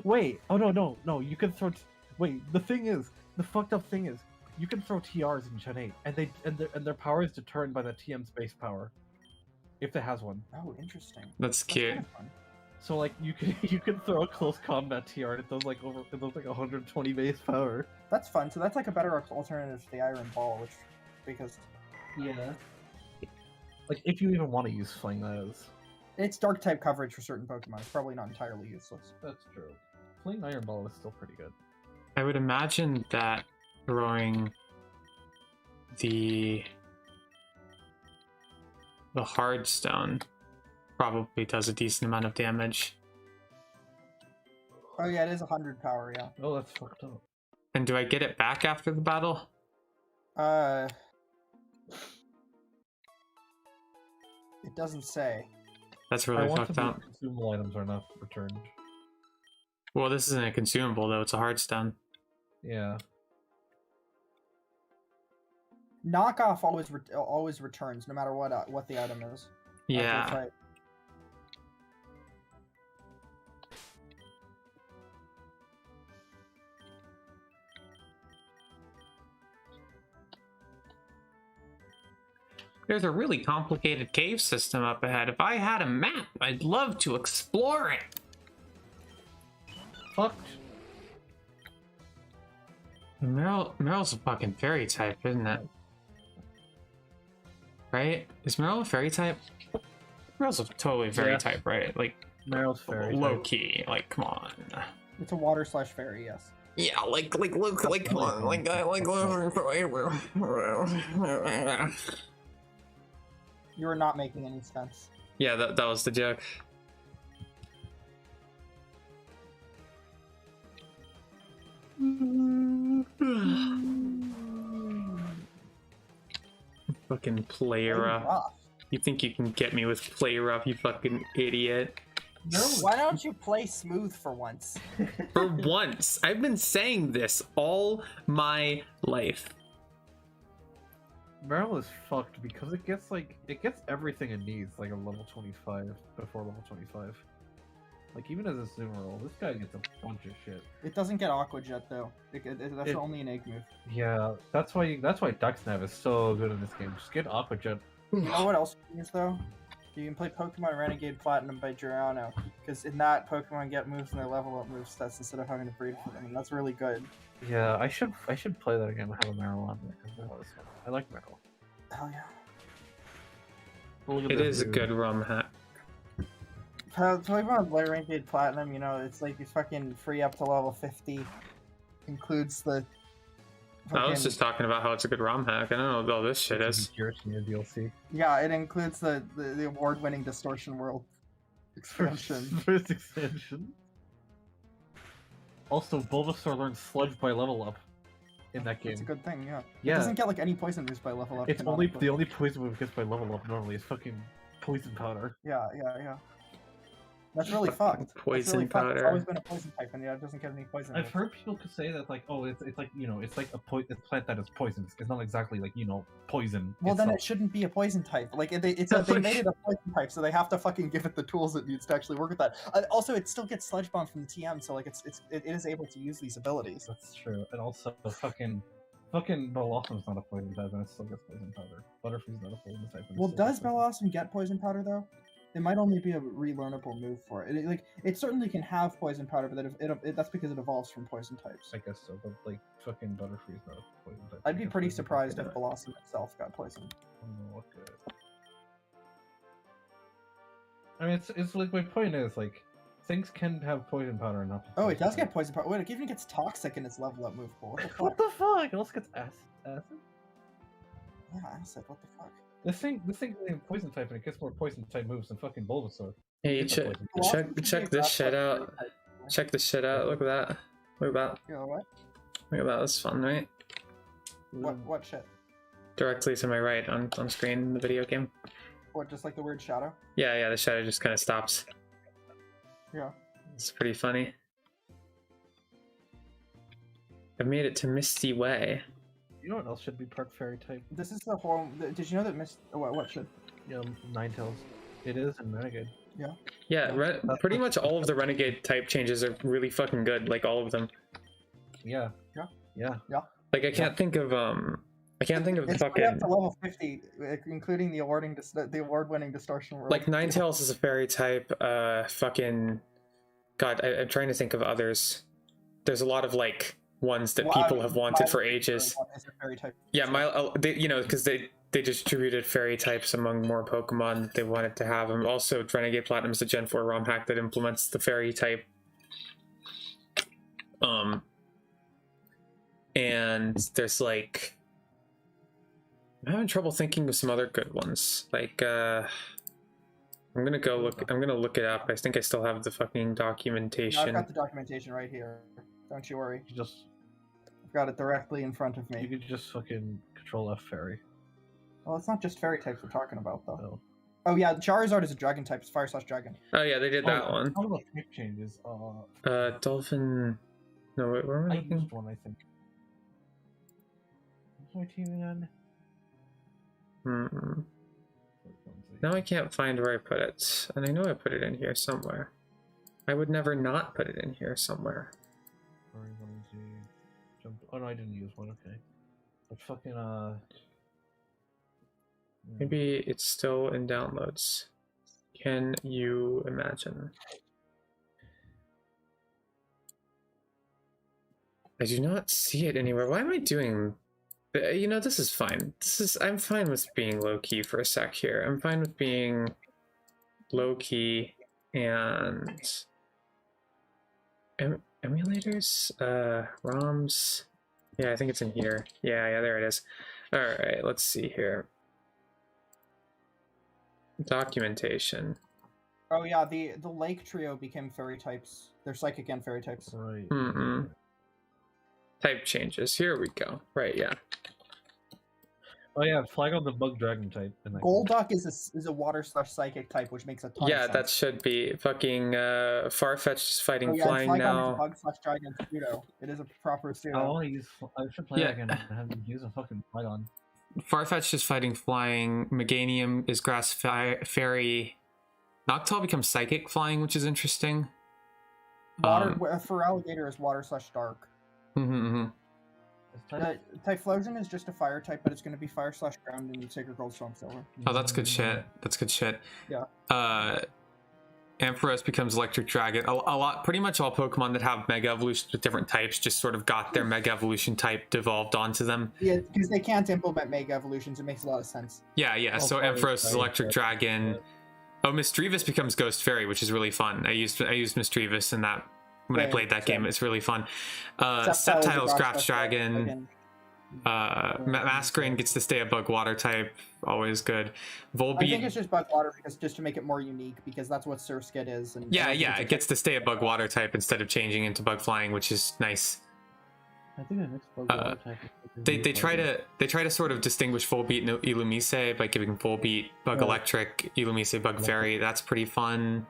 Speaker 3: Wait. Oh no! You can throw. Wait. The fucked up thing is, you can throw TRs in Gen 8, and their power is determined by the TM's base power, if it has one.
Speaker 2: Oh, interesting.
Speaker 1: That's cute.
Speaker 2: Kind of fun.
Speaker 3: So like you can throw a close combat TR and it does like 120 base power.
Speaker 2: That's fun. So that's like a better alternative to the Iron Ball, because
Speaker 3: Yeah. Like if you even want to use Fling, that is.
Speaker 2: it's dark type coverage for certain Pokemon. It's probably not entirely useless.
Speaker 3: That's true. Fling Iron Ball is still pretty good.
Speaker 1: I would imagine that throwing the hard stone probably does a decent amount of damage.
Speaker 2: Oh yeah, it is 100 power. Yeah.
Speaker 3: Oh, that's fucked up.
Speaker 1: And do I get it back after the battle?
Speaker 2: It doesn't say.
Speaker 1: That's
Speaker 3: I
Speaker 1: really
Speaker 3: want to
Speaker 1: fucked
Speaker 3: be
Speaker 1: up.
Speaker 3: consumable items are not returned.
Speaker 1: Well, this isn't a consumable though; it's a hard stone.
Speaker 3: Yeah.
Speaker 2: Knockoff always returns, no matter what the item is.
Speaker 1: Yeah.
Speaker 2: Right.
Speaker 1: There's a really complicated cave system up ahead. If I had a map, I'd love to explore it.
Speaker 3: Fucked.
Speaker 1: Meryl's a fucking fairy type, isn't it? Right? Is Meryl a fairy type? Meryl's a totally fairy
Speaker 3: Yes.
Speaker 1: type, right? Like,
Speaker 3: Meryl's fairy.
Speaker 1: low
Speaker 3: type.
Speaker 1: key. Like, come on.
Speaker 2: It's a water/fairy. Yes.
Speaker 1: Yeah, like, come on.
Speaker 2: You are not making any sense.
Speaker 1: Yeah, that was the joke. Fucking play rough.
Speaker 2: Rough.
Speaker 1: You think you can get me with play rough, you fucking idiot.
Speaker 2: Why don't you play smooth for once?
Speaker 1: For once. I've been saying this all my life.
Speaker 3: Meryl is fucked because it gets everything it needs like a level 25 before level 25. Like even as a Zoomerl, this guy gets a bunch of shit.
Speaker 2: It doesn't get Aqua Jet though. That's only an egg move.
Speaker 3: Yeah, that's why Ducksnav is so good in this game. Just get Aqua Jet.
Speaker 2: You know what else you can use though? You can play Pokemon Renegade Platinum by Giuliano, because in that Pokemon get moves and they level up move stats instead of having to breed for them, and that's really good.
Speaker 3: Yeah, I should play that again and have a Meryl on there because Meryl is fun. I like Meryl.
Speaker 2: Hell yeah.
Speaker 3: Look at
Speaker 1: It
Speaker 3: this
Speaker 1: is a
Speaker 3: dude.
Speaker 1: good rum hack.
Speaker 2: Pokemon Renegade Platinum, you know, it's like you fucking free up to level 50. Includes the.
Speaker 1: I was just talking about how it's a good ROM hack. I don't know what all this shit is.
Speaker 3: Your DLC.
Speaker 2: Yeah, it includes the award-winning Distortion World expansion.
Speaker 3: First expansion. Also, Bulbasaur learns Sludge by level up in that game.
Speaker 2: It's a good thing, yeah.
Speaker 3: Yeah.
Speaker 2: It doesn't get like any poison moves by level up.
Speaker 3: It's only
Speaker 2: canonically.
Speaker 3: the only poison move it gets by level up normally is fucking poison powder.
Speaker 2: Yeah. That's really fucked.
Speaker 1: Poison
Speaker 2: That's really fucked. It's
Speaker 1: powder.
Speaker 2: always been a poison type, and yeah, it doesn't get any poison.
Speaker 3: I've
Speaker 2: moves.
Speaker 3: heard people could say that like, oh, it's like it's like a plant that is poisonous. It's not exactly like poison.
Speaker 2: Well, then
Speaker 3: itself.
Speaker 2: it shouldn't be a poison type. Like they made it a poison type, so they have to fucking give it the tools it needs to actually work with that. Also, it still gets Sludge Bomb from the TM, so like it is able to use these abilities.
Speaker 3: That's true, and also fucking Bellossum's not a poison type, and it still gets poison powder. Butterfree's not a poison type. and it
Speaker 2: Well,
Speaker 3: still
Speaker 2: does
Speaker 3: gets poison.
Speaker 2: Bellossom get poison powder though? It might only be a relearnable move for it. It certainly can have poison powder, but that's because it evolves from poison types.
Speaker 3: I guess so, but like fucking Butterfree's not a poison type.
Speaker 2: I'd be pretty surprised if Blossom itself got poisoned.
Speaker 3: Oh, okay. I mean, it's like my point is like things can have poison powder and not.
Speaker 2: Oh, it does get poison powder. Wait, it even gets toxic in its level up move pool.
Speaker 3: What the fuck? It also gets acid.
Speaker 2: Yeah, acid. What the fuck?
Speaker 3: This thing is poison type and it gets more poison type moves than fucking Bulbasaur.
Speaker 1: Hey, check this shit out. Check this shit out. Look at that. Look at that.
Speaker 2: You know what?
Speaker 1: Look at that. That's fun, right?
Speaker 2: What shit?
Speaker 1: Directly to my right on screen in the video game.
Speaker 2: What, just like the weird shadow?
Speaker 1: Yeah, the shadow just kind of stops.
Speaker 2: Yeah.
Speaker 1: It's pretty funny. I've made it to Misty Way.
Speaker 3: You know what else should be part fairy type?
Speaker 2: This is the whole. Did you know that what should?
Speaker 3: Yeah, Ninetales. It is and Renegade.
Speaker 2: Yeah.
Speaker 1: Yeah, pretty much all of the Renegade type changes are really fucking good. Like all of them.
Speaker 3: Yeah.
Speaker 1: Like I can't think of
Speaker 2: It's
Speaker 1: fucking.
Speaker 2: up to level 50, including the award-winning distortion world.
Speaker 1: Like Ninetales is a fairy type. Fucking. God, I'm trying to think of others. There's a lot of like ones that people have wanted for ages. Yeah, because they distributed fairy types among more Pokemon. They wanted to have them. Also, Renegade Platinum is a Gen 4 ROM hack that implements the fairy type. And there's like, I'm having trouble thinking of some other good ones. Like, I'm gonna look it up. I think I still have the fucking documentation.
Speaker 2: No, I've got the documentation right here. Don't you worry.
Speaker 3: You just
Speaker 2: I've got it directly in front of me.
Speaker 3: you could just fucking control F fairy.
Speaker 2: Well, it's not just fairy types we're talking about, though.
Speaker 3: Oh.
Speaker 2: Oh yeah, Charizard is a dragon type. It's Fire/Dragon.
Speaker 1: Oh yeah, they did that one.
Speaker 3: Talk about type changes.
Speaker 1: Dolphin. No, wait, where am I
Speaker 3: I
Speaker 1: looking?
Speaker 3: used one, I think. What's my team again?
Speaker 1: Now I can't find where I put it, and I know I put it in here somewhere. I would never not put it in here somewhere.
Speaker 3: Sorry, jump. Oh no, I didn't use one. Okay. But fucking
Speaker 1: Maybe it's still in downloads. Can you imagine? I do not see it anywhere. Why am I doing? You know, this is fine. I'm fine with being low key for a sec here. I'm fine with being low key and emulators, ROMs. Yeah, I think it's in here. Yeah, there it is. All right, let's see here. Documentation.
Speaker 2: Oh yeah, the Lake Trio became fairy types. They're psychic and fairy types.
Speaker 3: right.
Speaker 1: Type changes. Here we go. Right, yeah.
Speaker 3: Oh yeah, flag on the bug dragon type.
Speaker 2: Golduck is a water/psychic type, which makes a ton of sense.
Speaker 1: That should be fucking Farfetch is fighting flying
Speaker 2: Flygon
Speaker 1: now.
Speaker 2: is a bug/dragon pseudo. It is a proper pseudo.
Speaker 3: I should play again and have them use a fucking Flygon.
Speaker 1: Farfetch is fighting flying. Meganium is grass fairy. Noctowl becomes psychic flying, which is interesting.
Speaker 2: For alligator is water/dark. Typhlosion is just a fire type, but it's going to be fire/ground in Sacred Gold Storm Silver.
Speaker 1: Oh, that's good shit. That's good shit.
Speaker 2: Yeah.
Speaker 1: Ampharos becomes Electric Dragon. Pretty much all Pokemon that have Mega Evolutions with different types just sort of got their Mega Evolution type devolved onto them.
Speaker 2: Yeah, because they can't implement Mega Evolutions. It makes a lot of sense.
Speaker 1: Yeah. So Ampharos is Electric Dragon. Oh, Misdreavus becomes Ghost Fairy, which is really fun. I used Misdreavus in that when I played that game. It's really fun. Sceptile is Grass Dragon. Masquerain gets to stay a bug water type, always good. Volbeat,
Speaker 2: I think it's just bug water because just to make it more unique, because that's what Surskit is. And
Speaker 1: it gets to stay a bug water type instead of changing into bug flying, which is nice.
Speaker 3: I think I mixed bug water type.
Speaker 1: They try to sort of distinguish Volbeat and Illumise by giving Volbeat bug electric, Illumise bug fairy. That's pretty fun.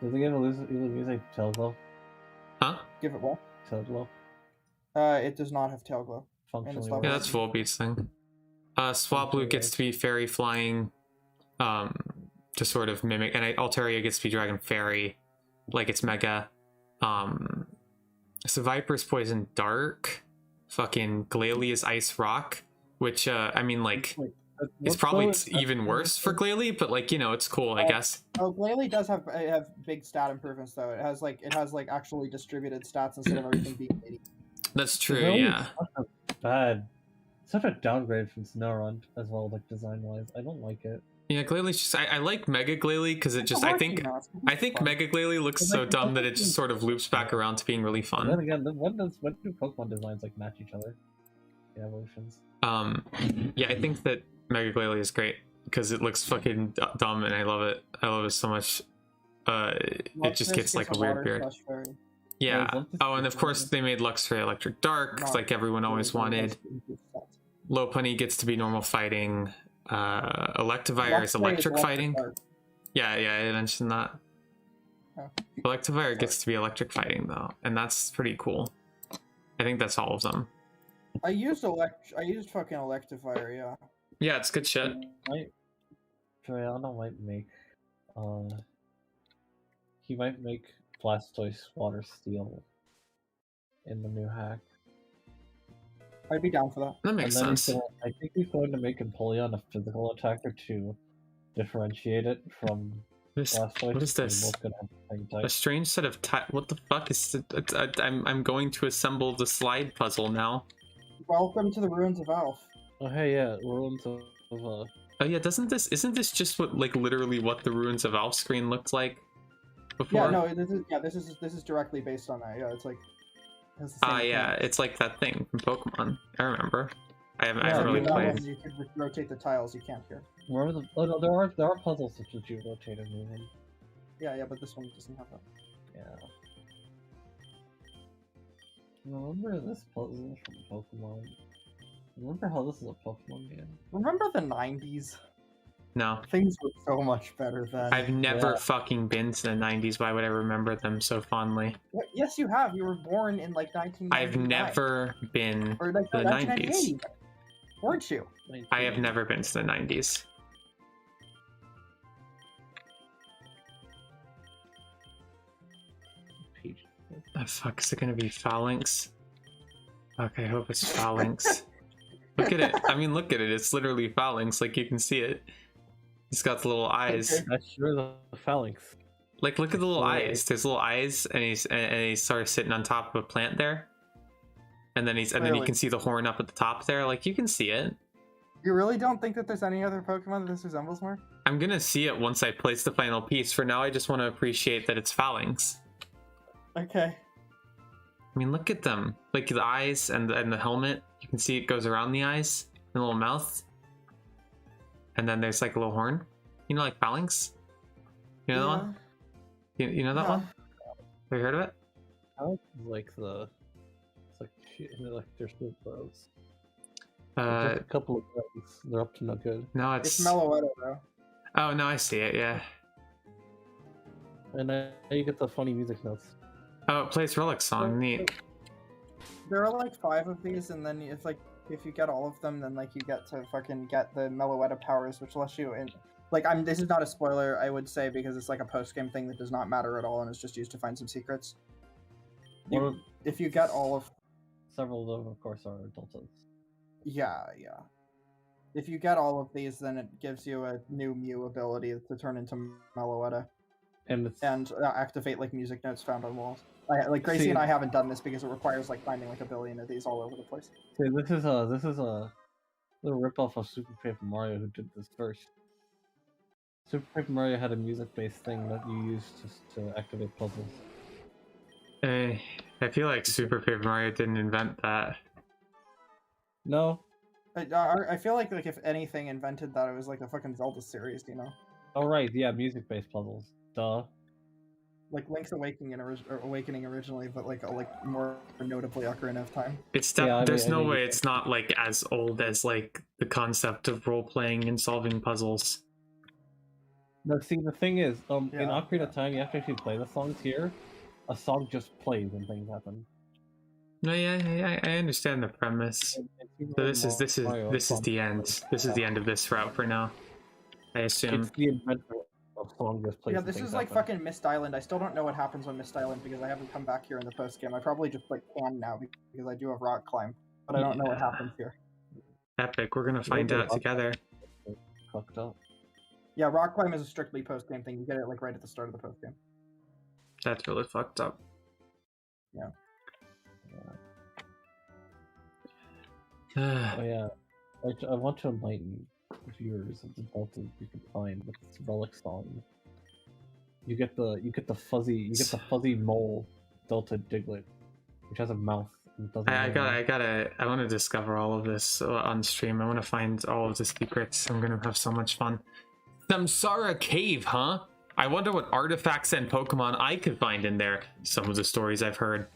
Speaker 3: Does it give Illumise tail glow?
Speaker 1: Huh?
Speaker 2: Give it what?
Speaker 3: Tail glow.
Speaker 2: It does not have tail glow.
Speaker 3: Functionally.
Speaker 1: Yeah, that's Volbeat's thing. Swablu gets to be fairy flying, to sort of mimic, and Altaria gets to be dragon fairy, like it's Mega. So Viper's Poison Dark, fucking Glalie is Ice Rock, which I mean, like, It's probably even worse for Glalie, but like, you know, it's cool, I guess.
Speaker 2: Oh, Glalie does have big stat improvements though. It has like actually distributed stats instead of everything being 80.
Speaker 1: That's true,
Speaker 3: Glalie
Speaker 1: yeah.
Speaker 3: is such a bad, such a downgrade from Snorunt as well, like design wise. I don't like it.
Speaker 1: Yeah, Glalie just I like Mega Glalie because it just I think Mega Glalie looks so dumb that it just sort of loops back around to being really fun.
Speaker 3: Then again, when do Pokemon designs like match each other? The evolutions.
Speaker 1: Yeah, I think that Mega Glalie is great because it looks fucking dumb and I love it. I love it so much. It just gets like a weird beard. Yeah. Oh, and of course they made Luxray Electric Dark, like everyone always wanted. Lopunny gets to be normal fighting. Electivire is electric fighting. Yeah, I mentioned that. Electivire gets to be electric fighting though, and that's pretty cool. I think that's all of them.
Speaker 2: I used fucking Electivire, yeah.
Speaker 1: Yeah, it's good shit.
Speaker 3: Triana might make he might make Blastoise Water Steel in the new hack.
Speaker 2: I'd be down for that.
Speaker 1: That makes sense.
Speaker 3: I think he's going to make Empoleon a physical attacker to differentiate it from Blastoise.
Speaker 1: What is this? A strange set of what the fuck is it? I'm going to assemble the slide puzzle now.
Speaker 2: Welcome to the Ruins of Alph.
Speaker 3: Oh hey, yeah, Ruins of
Speaker 1: Oh yeah, isn't this just what like literally what the Ruins of Alph screen looked like before?
Speaker 2: Yeah, no, this is directly based on that. Yeah, it's like
Speaker 1: yeah, it's like that thing from Pokemon. I remember. I haven't really played.
Speaker 2: You could rotate the tiles. You can't here.
Speaker 3: Where the no, there are puzzles that you rotate and move in.
Speaker 2: Yeah, but this one doesn't have that.
Speaker 3: Yeah. Remember this puzzle from Pokemon? Remember how this is a Pokemon game?
Speaker 2: Remember the 90s?
Speaker 1: No.
Speaker 2: Things were so much better then.
Speaker 1: I've never fucking been to the 90s. Why would I remember them so fondly?
Speaker 2: What? Yes, you have. You were born in like 1999.
Speaker 1: I've never been
Speaker 2: or like
Speaker 1: to the 90s.
Speaker 2: Weren't you?
Speaker 1: I have never been to the 90s. The fuck is it gonna be? Phalanx? Okay, I hope it's Phalanx. Look at it. I mean, look at it. It's literally Phalanx. Like, you can see it. It's got the little eyes.
Speaker 3: Okay. That's sure the Phalanx.
Speaker 1: Like, look at the little eyes. There's little eyes, and he's sort of sitting on top of a plant there. And then then you can see the horn up at the top there. Like, you can see it.
Speaker 2: You really don't think that there's any other Pokemon that this resembles more?
Speaker 1: I'm gonna see it once I place the final piece. For now, I just want to appreciate that it's Phalanx.
Speaker 2: Okay.
Speaker 1: I mean, look at them. Like, the eyes and the helmet. You can see it goes around the eyes. And the little mouth. And then there's, like, a little horn. You know, like Phalanx? You know that one? You know that one? Have you heard of it?
Speaker 3: Phalanx is like it's like they're super pros. Just a couple of things. They're up to no good.
Speaker 1: No, it's
Speaker 2: Meloetta, though.
Speaker 1: Oh, no, I see it, yeah.
Speaker 3: And now you get the funny music notes.
Speaker 1: Oh, it plays Relic song. Neat.
Speaker 2: There are like 5 of these, and then if you get all of them, then like you get to fucking get the Meloetta powers, which lets you in. Like, this is not a spoiler, I would say, because it's like a post-game thing that does not matter at all, and it's just used to find some secrets. If you get all of...
Speaker 3: Several of them, of course, are Adultas.
Speaker 2: Yeah. If you get all of these, then it gives you a new Mew ability to turn into Meloetta. And activate like music notes found on walls. Gracie and I haven't done this because it requires like finding like a billion of these all over the place.
Speaker 3: See, this is a little ripoff of Super Paper Mario, who did this first. Super Paper Mario had a music-based thing that you used to activate puzzles.
Speaker 1: I feel like Super Paper Mario didn't invent that.
Speaker 3: No.
Speaker 2: I feel like if anything invented that, it was like the fucking Zelda series, you know?
Speaker 3: Oh right, yeah, music-based puzzles. Duh.
Speaker 2: Like Link's Awakening originally, but like more notably Ocarina of Time.
Speaker 1: It's there's no way it's not like as old as like the concept of role-playing and solving puzzles.
Speaker 3: No, see, the thing is, in Ocarina of Time, you have to actually play the songs. Here, a song just plays and things happen.
Speaker 1: No, yeah, I understand the premise. So this is the end. This is the end of this route for now, I assume.
Speaker 3: It's the adventure of song just plays.
Speaker 2: Yeah, this is like fucking Mist Island. I still don't know what happens on Mist Island because I haven't come back here in the post game. I probably just like can now because I do have rock climb, but I don't know what happens here.
Speaker 1: Epic. We're gonna find out together.
Speaker 3: fucked up.
Speaker 2: Yeah, rock climb is a strictly post game thing. You get it like right at the start of the post game.
Speaker 1: That's really fucked up.
Speaker 2: Yeah.
Speaker 3: Oh yeah, I want to enlighten viewers of the delta you can find with this relic song. You get the fuzzy mole delta Diglett, which has a mouth and doesn't.
Speaker 1: I want to discover all of this on stream. I want to find all of the secrets. I'm gonna have so much fun. Samsara Cave, huh? I wonder what artifacts and Pokemon I could find in there. Some of the stories I've heard.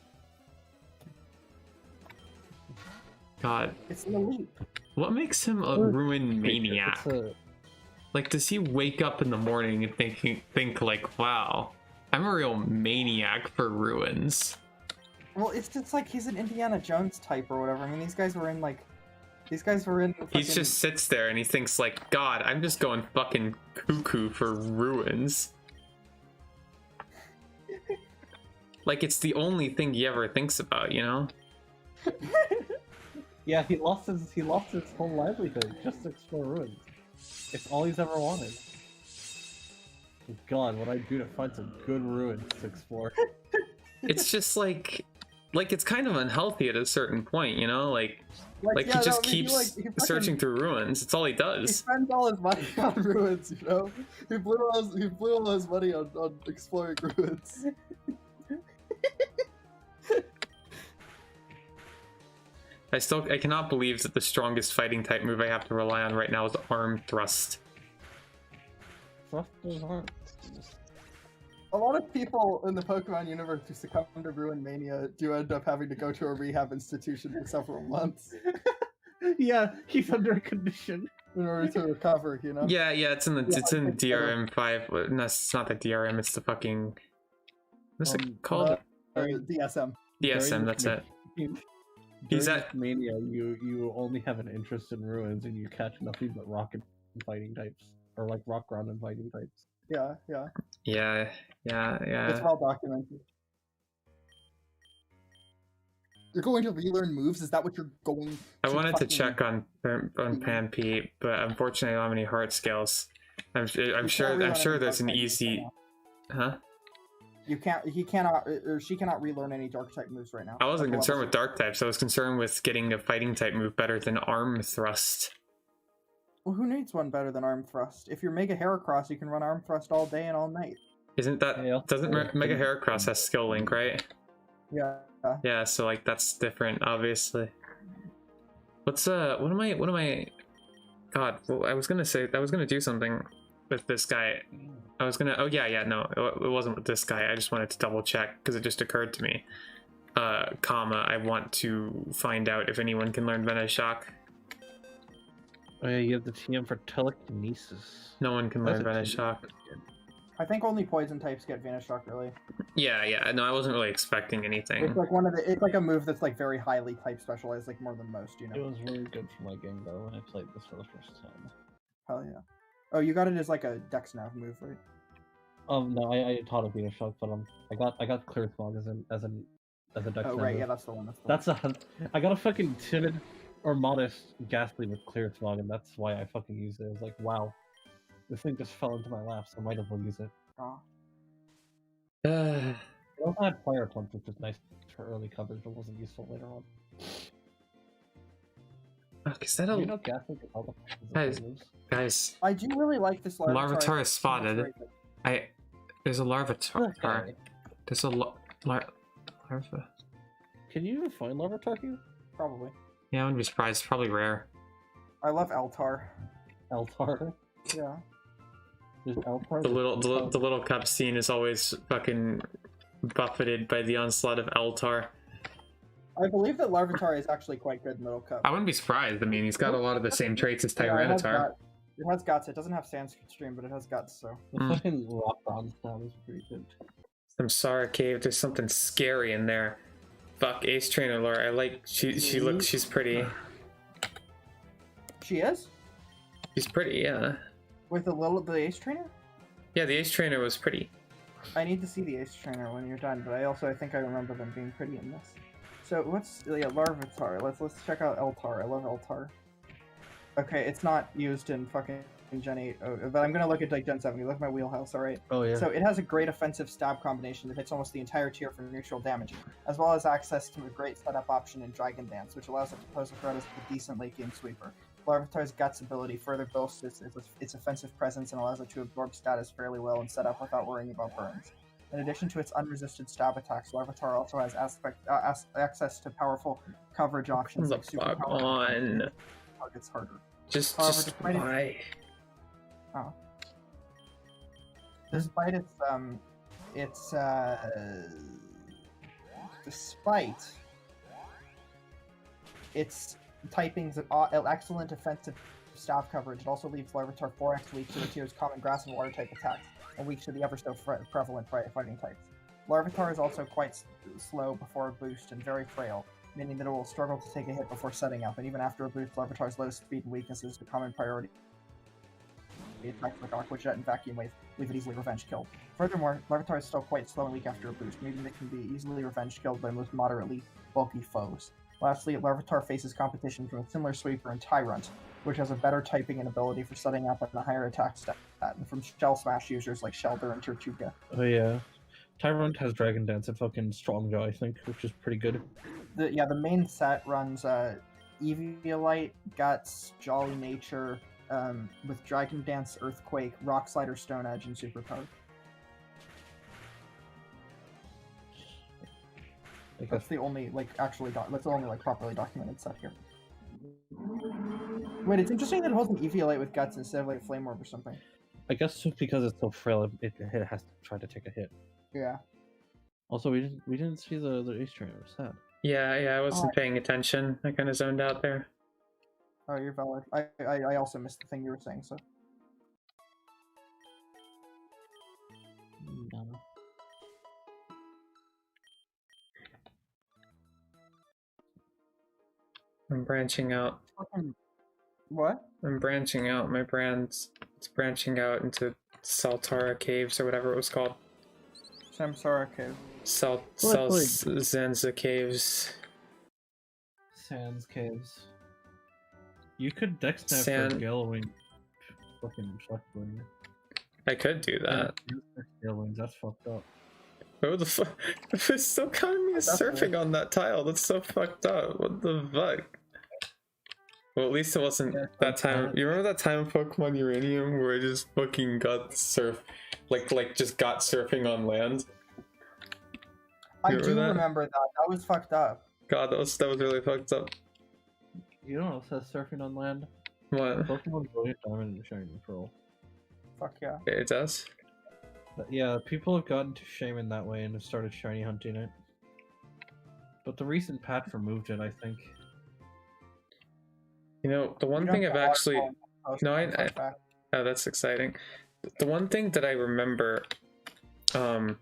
Speaker 1: God.
Speaker 2: It's an elite.
Speaker 1: What makes him a ruin maniac? Like, does he wake up in the morning and think like, wow, I'm a real maniac for ruins?
Speaker 2: Well, it's just like he's an Indiana Jones type or whatever. I mean, these guys were in. Fucking...
Speaker 1: He just sits there and he thinks like, God, I'm just going fucking cuckoo for ruins. Like, it's the only thing he ever thinks about, you know?
Speaker 3: Yeah, he lost his whole livelihood just to explore ruins. It's all he's ever wanted. God, what I do to find some good ruins to explore.
Speaker 1: It's just like it's kind of unhealthy at a certain point, you know? Like
Speaker 2: yeah,
Speaker 1: he just keeps searching through ruins. It's all he
Speaker 2: He
Speaker 1: does.
Speaker 2: spends all his money on ruins, you know? He blew all his money on exploring ruins.
Speaker 1: I cannot believe that the strongest fighting type move I have to rely on right now is arm thrust.
Speaker 3: Thrusters aren't.
Speaker 2: A lot of people in the Pokemon universe who succumb to Ruin Mania do end up having to go to a rehab institution for several months
Speaker 3: Yeah, he's under a condition
Speaker 2: in order to recover, you know?
Speaker 1: Yeah, it's in DRM5. No, it's not the DRM, it's the fucking... What's it called?
Speaker 2: DSM.
Speaker 1: DSM, that's it. He's at
Speaker 3: Mania, you only have an interest in ruins and you catch nothing but rock and fighting types. Or like rock, ground, and fighting types.
Speaker 2: Yeah.
Speaker 1: Yeah.
Speaker 2: It's well documented. You're going to relearn moves? Is that what you're going
Speaker 1: I wanted to check on Pampy, but unfortunately I don't have any heart scales. I'm sure there's an easy... Huh?
Speaker 2: He cannot, or she cannot relearn any dark type moves right now.
Speaker 1: I wasn't concerned with dark types, I was concerned with getting a fighting type move better than arm thrust.
Speaker 2: Well, who needs one better than arm thrust? If you're Mega Heracross, you can run arm thrust all day and all night.
Speaker 1: Isn't that... Doesn't Mega Heracross has skill link, right?
Speaker 2: Yeah.
Speaker 1: Yeah, so like that's different, obviously. What am I... God, well, I was gonna do something with this guy. Oh yeah, no, it wasn't with this guy. I just wanted to double check because it just occurred to me. I want to find out if anyone can learn Venoshock.
Speaker 3: Oh yeah, you have the TM for telekinesis.
Speaker 1: No one can learn Venoshock.
Speaker 2: I think only poison types get Venoshock, really.
Speaker 1: Yeah. No, I wasn't really expecting anything.
Speaker 2: It's like it's like a move that's like very highly type specialized, like more than most, you know.
Speaker 3: It was really good for my game though when I played this for the first time.
Speaker 2: Hell yeah. Oh, you got it as like a Dex Nav move, right?
Speaker 3: No, I taught a Venoshock, but I got Clear Smog as a Dex
Speaker 2: Oh
Speaker 3: Nav
Speaker 2: right,
Speaker 3: move.
Speaker 2: yeah, that's the one.
Speaker 3: I got a fucking timid or modest Ghastly with Clear Smog, and that's why I fucking used it. It was like, wow, this thing just fell into my lap, so I might as well use it. I also had Fire Punch, which was nice for early coverage, but wasn't useful later on.
Speaker 1: Is that a...
Speaker 3: You know Ghastly can all the moves?
Speaker 1: Guys,
Speaker 2: I do really like this
Speaker 1: Larvitar is spotted. There's a Larvitar.
Speaker 3: Okay.
Speaker 1: There's a Larva.
Speaker 3: Can you even find Larvitar here?
Speaker 2: Probably.
Speaker 1: Yeah, I wouldn't be surprised. It's probably rare.
Speaker 2: I love Altar.
Speaker 3: Altar?
Speaker 2: Yeah.
Speaker 3: There's Altar?
Speaker 1: The little cup scene is always fucking buffeted by the onslaught of Altar.
Speaker 2: I believe that Larvitar is actually quite good in Little Cup.
Speaker 1: I wouldn't be surprised. I mean, he's got a lot of the same traits as Tyranitar.
Speaker 2: It has guts. It doesn't have Sanskrit Stream, but it has guts, so.
Speaker 3: The fucking rock bronze style is pretty good.
Speaker 1: Samsara Cave, there's something scary in there. Fuck, Ace Trainer lore. I like, she's pretty.
Speaker 2: She is?
Speaker 1: She's pretty, yeah.
Speaker 2: With the Ace Trainer?
Speaker 1: Yeah, the Ace Trainer was pretty.
Speaker 2: I need to see the Ace Trainer when you're done, but I think I remember them being pretty in this. So Larvitar. Let's check out Eltar. I love Eltar. Okay, it's not used in fucking Gen 8, but I'm gonna look at like Gen 7. You look at my wheelhouse, all right?
Speaker 3: Oh yeah.
Speaker 2: So it has a great offensive stab combination that hits almost the entire tier for neutral damage, as well as access to a great setup option in Dragon Dance, which allows it to pose a threat as a decent late game sweeper. Larvitar's Guts ability further builds its offensive presence and allows it to absorb status fairly well and set up without worrying about burns. In addition to its unresisted stab attacks, Larvitar also has access to powerful coverage options like super
Speaker 1: on.
Speaker 2: targets harder.
Speaker 1: Just
Speaker 2: However,
Speaker 1: why?
Speaker 2: Despite its typing's excellent offensive staff coverage, it also leaves Larvitar 4x weak to the tier's common grass and water type attacks, and weak to the ever so prevalent fighting types. Larvitar is also quite slow before a boost and very frail, meaning that it will struggle to take a hit before setting up, and even after a boost, Larvitar's low speed and weakness is a common priority. The attacks like Aqua Jet and Vacuum Wave leave it easily revenge killed. Furthermore, Larvitar is still quite slow and weak after a boost, meaning it can be easily revenge killed by most moderately bulky foes. Lastly, Larvitar faces competition from a similar sweeper in Tyrant, which has a better typing and ability for setting up and a higher attack stat, and from Shell Smash users like Shelder and Tortuga.
Speaker 3: Oh yeah. Tyrant has Dragon Dance and fucking Strongjaw, I think, which is pretty good.
Speaker 2: The main set runs Eviolite, Guts, Jolly Nature, with Dragon Dance, Earthquake, Rock Slider, Stone Edge, and Superpower. That's the only properly documented set here. Wait, it's interesting that it holds an Eviolite with Guts instead of like Flame Orb or something.
Speaker 3: I guess just because it's so frail, it has to try to take a hit.
Speaker 2: Yeah.
Speaker 3: Also, we didn't see the Ace Trainer. It was sad.
Speaker 1: Yeah, I wasn't paying attention. I kind of zoned out there.
Speaker 2: Oh, you're valid. I also missed the thing you were saying, so.
Speaker 3: No.
Speaker 1: I'm branching out.
Speaker 2: What?
Speaker 1: I'm branching out. My brand's branching out into Saltara Caves or whatever it was called.
Speaker 2: Samsara Cave.
Speaker 1: Zanza Caves.
Speaker 3: Sands Caves. You could dex snap for Galewing. Fucking Shuckling.
Speaker 1: I could do that.
Speaker 3: Galewings, that's fucked up.
Speaker 1: Oh, the fuck? It's still counting me as surfing on that tile. That's so fucked up. What the fuck? Well, at least it wasn't that time. You remember that time in Pokemon Uranium where I just fucking got like just got surfing on land?
Speaker 2: I do remember that. That was fucked up.
Speaker 1: God, that was really fucked up.
Speaker 3: You know what says surfing on land?
Speaker 1: What?
Speaker 3: Pokemon Brilliant Diamond and Shining Pearl.
Speaker 2: Fuck yeah.
Speaker 1: It does?
Speaker 3: But yeah, people have gotten to Shaymin that way and have started shiny hunting it. But the recent patch removed it, I think.
Speaker 1: You know, the one thing I've actually... No, oh, that's exciting. The one thing that I remember that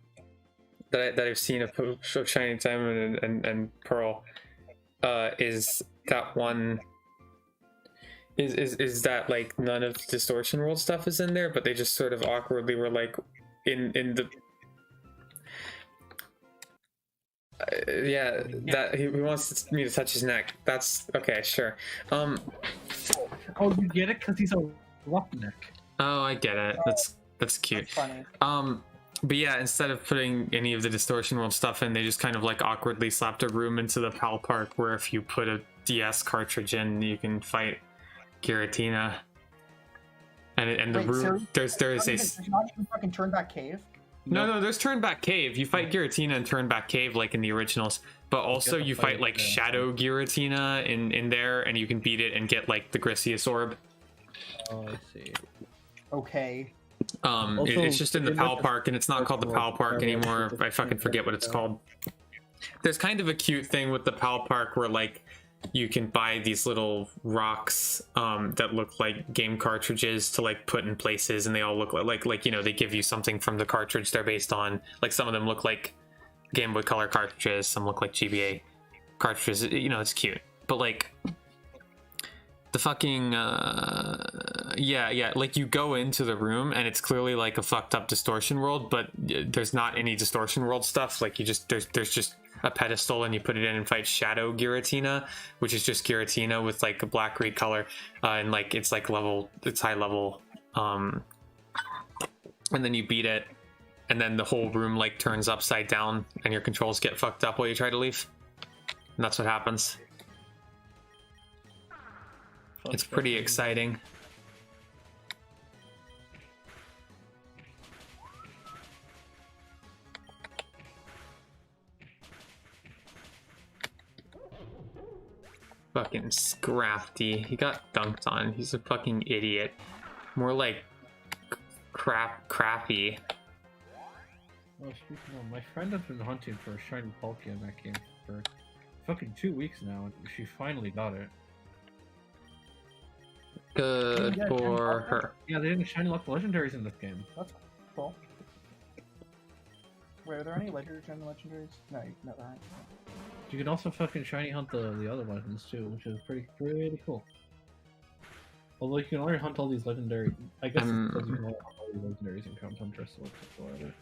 Speaker 1: I've seen of Shiny Diamond and Pearl is that one... Is that like none of the Distortion World stuff is in there, but they just sort of awkwardly were like in the that he wants me to touch his neck. That's okay, sure. Oh,
Speaker 3: you get it because he's a roughneck.
Speaker 1: Oh, I get it. That's cute.
Speaker 2: That's funny.
Speaker 1: But yeah, instead of putting any of the Distortion World stuff in, they just kind of like awkwardly slapped a room into the Pal Park where if you put a DS cartridge in, you can fight Giratina. And the room there's
Speaker 2: There's not even fucking Turn Back Cave.
Speaker 1: No, there's Turn Back Cave. You fight Giratina and Turn Back Cave like in the originals, but also you fight like Shadow Giratina in there, and you can beat it and get like the Grisius Orb.
Speaker 3: Oh, I see.
Speaker 2: Okay.
Speaker 3: Also,
Speaker 1: it's just in the Pal Park, and it's not called the Pal Park anymore. I fucking forget what it's called. There's kind of a cute thing with the Pal Park where like you can buy these little rocks that look like game cartridges to like put in places, and they all look like you know, they give you something from the cartridge they're based on. Like some of them look like Game Boy Color cartridges, some look like GBA cartridges. You know, it's cute, but like the fucking like you go into the room and it's clearly like a fucked up Distortion World, but there's not any Distortion World stuff. Like you just there's just a pedestal, and you put it in and fight Shadow Giratina, which is just Giratina with like a black reed color, and like it's high level and then you beat it, and then the whole room like turns upside down, and your controls get fucked up while you try to leave. And that's what happens. It's pretty exciting. Fucking Scrafty. He got dunked on. He's a fucking idiot. More like crappy.
Speaker 3: Well, speaking of, my friend has been hunting for a shiny Pokemon game for fucking 2 weeks now, and she finally got it.
Speaker 1: Good
Speaker 2: Yeah,
Speaker 1: for her.
Speaker 3: Yeah, they didn't shiny lock the legendaries in this game.
Speaker 2: That's cool. Wait, are there any legendaries? No, no, there aren't.
Speaker 3: You can also fucking shiny hunt the other weapons too, which is pretty cool. Although you can already hunt all these legendary, I guess it's because you can only hunt all these legendaries in Count Huntress, so it's whatever.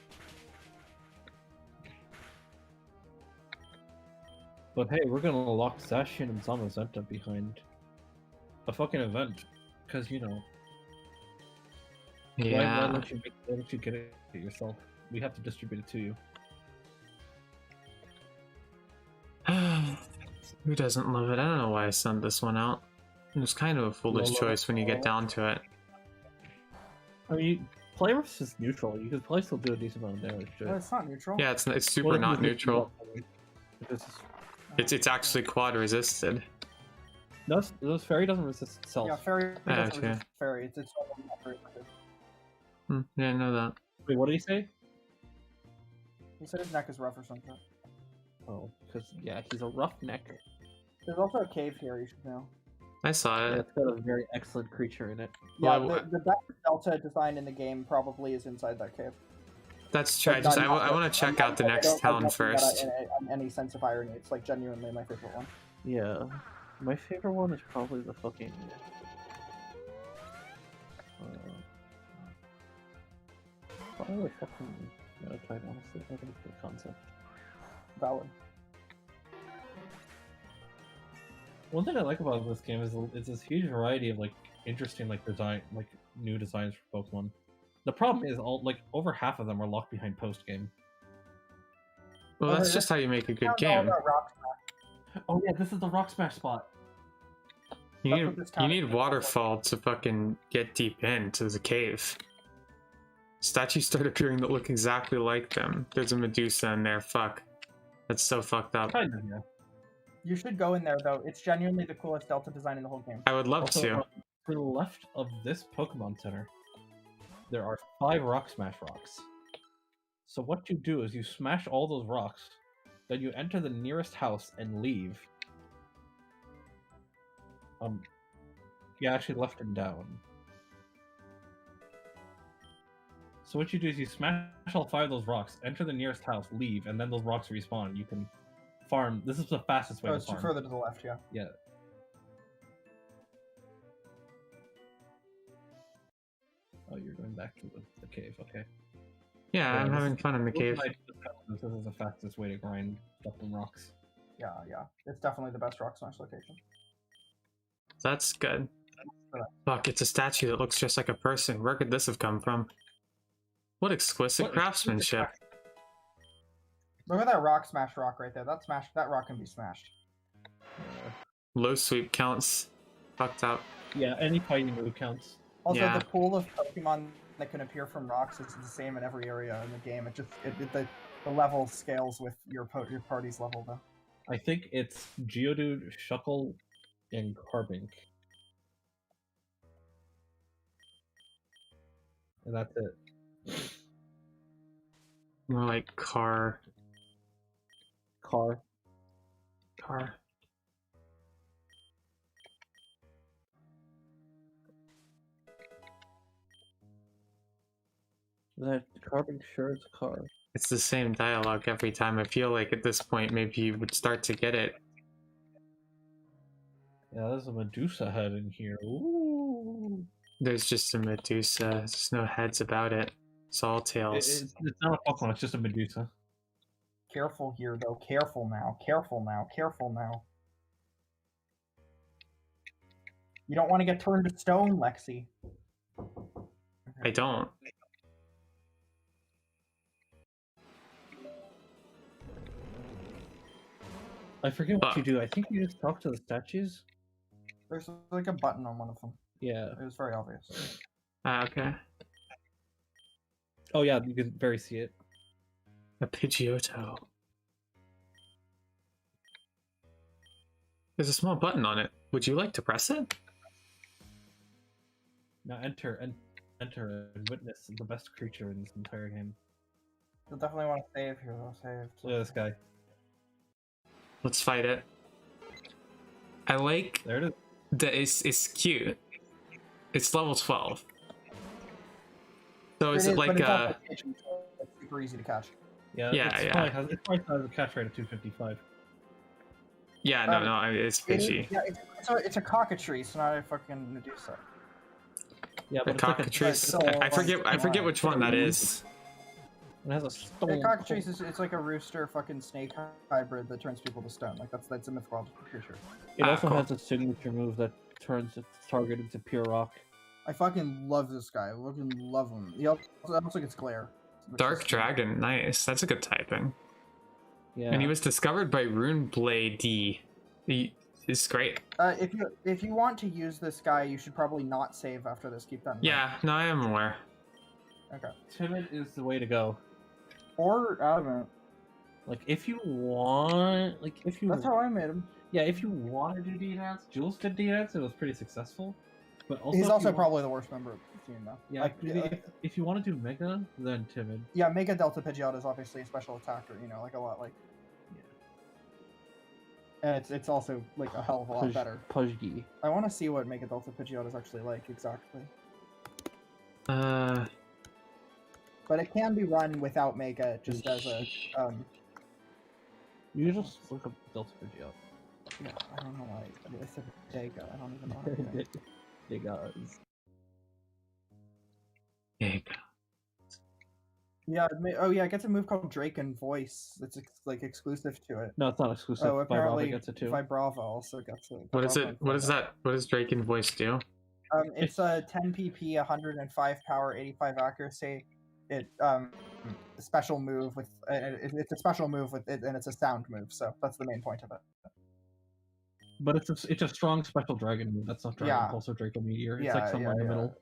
Speaker 3: But hey, we're gonna lock Zacian and Zamazenta behind a fucking event, because you know.
Speaker 1: Yeah.
Speaker 3: Why don't you get it yourself? We have to distribute it to you.
Speaker 1: Who doesn't love it? I don't know why I sent this one out. It was kind of a foolish choice when you get down to it.
Speaker 3: I mean, play versus neutral. You could probably still do a decent amount of damage to it.
Speaker 2: No, it's not neutral.
Speaker 1: Yeah, it's super not neutral.
Speaker 3: This is...
Speaker 1: It's actually quad resisted.
Speaker 3: No, fairy doesn't resist itself.
Speaker 2: Yeah, fairy
Speaker 1: Yeah,
Speaker 2: doesn't
Speaker 1: true.
Speaker 2: resist fairy. It's its own operator.
Speaker 1: Yeah, I know that.
Speaker 3: Wait, what did he say?
Speaker 2: He said his neck is rough or something.
Speaker 3: Oh, because yeah, he's a roughneck.
Speaker 2: There's also a cave here, you should know.
Speaker 1: I saw
Speaker 3: Yeah,
Speaker 1: it.
Speaker 3: it's got a very excellent creature in it.
Speaker 2: Yeah,
Speaker 1: Well,
Speaker 2: the best delta design in the game probably is inside that cave.
Speaker 1: That's true.
Speaker 2: But
Speaker 1: I want to check out the next town first.
Speaker 2: In any sense of irony, it's like genuinely my favorite one.
Speaker 3: Yeah, my favorite one is probably the fucking. Probably the fucking. Honestly, I think it's the concept.
Speaker 2: Valid.
Speaker 3: One thing I like about this game is it's this huge variety of like interesting new designs for Pokemon. The problem is over half of them are locked behind post game.
Speaker 1: Well, that's just how you make a good
Speaker 2: All
Speaker 1: game.
Speaker 2: about Rock Smash.
Speaker 3: Oh yeah, this is the Rock Smash spot.
Speaker 1: You need waterfall to fucking get deep into the cave. Statues start appearing that look exactly like them. There's a Medusa in there. Fuck. That's so fucked up.
Speaker 3: Kind of, yeah.
Speaker 2: You should go in there though. It's genuinely the coolest Delta design in the whole game.
Speaker 1: I would love
Speaker 3: Also,
Speaker 1: to.
Speaker 3: to the left of this Pokemon Center, there are 5 Rock Smash rocks. So what you do is you smash all those rocks, then you enter the nearest house and leave. Yeah, actually left and down. So what you do is you smash all 5 of those rocks, enter the nearest house, leave, and then those rocks respawn. You can farm. This is the fastest way to
Speaker 2: It's
Speaker 3: farm.
Speaker 2: further to the left, yeah.
Speaker 3: Yeah. Oh, you're going back to the cave. Okay.
Speaker 1: Yeah, I'm having fun in the cave.
Speaker 3: This is the fastest way to grind up them rocks.
Speaker 2: Yeah. It's definitely the best Rock Smash location.
Speaker 1: That's good. Fuck, it's a statue that looks just like a person. Where could this have come from? What exquisite craftsmanship.
Speaker 2: Look at that Rock Smash rock right there. That rock can be smashed.
Speaker 1: Low sweep counts. Fucked up.
Speaker 3: Yeah, any fighting move counts.
Speaker 2: Also,
Speaker 1: Yeah.
Speaker 2: the pool of Pokemon that can appear from rocks is the same in every area in the game. The level scales with your party's level though.
Speaker 3: I think it's Geodude, Shuckle, and Carbink. And that's it.
Speaker 1: More like car.
Speaker 3: Car. That Carbink sure is a car.
Speaker 1: It's the same dialogue every time. I feel like at this point maybe you would start to get it.
Speaker 3: Yeah, there's a Medusa head in here. Ooh.
Speaker 1: There's just a Medusa. There's just no heads about it. It's all tails.
Speaker 3: It's not a Pokemon, it's just a Medusa.
Speaker 2: Careful here though. Careful now. You don't want to get turned to stone, Lexi.
Speaker 1: I don't.
Speaker 3: I forget what you do. I think you just talk to the statues.
Speaker 2: There's like a button on one of them.
Speaker 3: Yeah.
Speaker 2: It was very obvious.
Speaker 1: Okay.
Speaker 3: Oh yeah, you can very see it.
Speaker 1: A Pidgeotto. There's a small button on it. Would you like to press it?
Speaker 3: Now enter and witness the best creature in this entire game.
Speaker 2: You'll definitely want to save here. I'll save.
Speaker 3: Look at this guy.
Speaker 1: Let's fight it. I like
Speaker 3: There it is.
Speaker 1: that it's cute. It's level 12. So is it like a...
Speaker 2: It's super easy to catch.
Speaker 3: Yeah,
Speaker 1: Yeah,
Speaker 3: it's
Speaker 1: yeah.
Speaker 3: Probably has a catch rate of 255.
Speaker 1: Yeah, no, I mean, it's Pidgey.
Speaker 2: Yeah, it's a cockatrice, not a fucking Medusa.
Speaker 3: Yeah,
Speaker 1: The
Speaker 3: but it's like
Speaker 1: cockatrice.
Speaker 2: like,
Speaker 1: I forget which one that is.
Speaker 3: it has a
Speaker 2: The
Speaker 3: stone.
Speaker 2: cockatrice is it's like a rooster fucking snake hybrid that turns people to stone. Like that's a mythological creature.
Speaker 3: It also
Speaker 1: cool.
Speaker 3: has a signature move that turns its target into pure rock.
Speaker 2: I fucking love this guy. I fucking love him. He also gets glare. which
Speaker 1: Dark
Speaker 2: is-
Speaker 1: Dragon, nice. That's a good typing.
Speaker 3: Yeah.
Speaker 1: And he was discovered by Runeblade D. He's great.
Speaker 2: If you want to use this guy, you should probably not save after this. Keep that in mind.
Speaker 1: Yeah, no, I am aware.
Speaker 2: Okay.
Speaker 3: Timid is the way to go.
Speaker 2: Or adamant.
Speaker 3: Like if you want,
Speaker 2: That's how I made him.
Speaker 3: Yeah, if you want to do D-Dance, Jules did D-Dance, it was pretty successful. But also
Speaker 2: He's
Speaker 3: if
Speaker 2: also
Speaker 3: you want-
Speaker 2: probably the worst member of the team, though.
Speaker 3: Yeah,
Speaker 2: Like,
Speaker 3: maybe if you want to do Mega, then Timid.
Speaker 2: yeah, Mega Delta Pidgeot is obviously a special attacker. You know, like a lot like. And it's also like a hell of a lot better.
Speaker 3: Pudgy.
Speaker 2: I want to see what Mega Delta Pidgeot is actually like exactly.
Speaker 1: Uh,
Speaker 2: But it can be run without Mega, just as a
Speaker 3: You just look up Delta Pidgeot.
Speaker 2: Yeah, I don't know why. I said Dega. I don't even know. How to say it.
Speaker 3: They got.
Speaker 2: Yeah. Oh yeah, it gets a move called Draken Voice. That's like exclusive to it.
Speaker 3: No, it's not exclusive.
Speaker 2: Oh,
Speaker 3: Vibrava
Speaker 2: apparently
Speaker 3: gets it too.
Speaker 2: Vibrava also gets it.
Speaker 1: what is
Speaker 2: Vibrava
Speaker 1: it?
Speaker 2: and
Speaker 1: What is
Speaker 2: Vibrava.
Speaker 1: that? What does Draken Voice do?
Speaker 2: It's a 10 PP, 105 power, 85 accuracy. It special move with it's a special move with it, and it's a sound move. So that's the main point of it.
Speaker 3: But it's a strong special dragon move. That's not Dragon
Speaker 2: Yeah.
Speaker 3: Pulse or Draco Meteor. It's
Speaker 2: Yeah,
Speaker 3: like somewhere in the
Speaker 2: yeah.
Speaker 3: middle.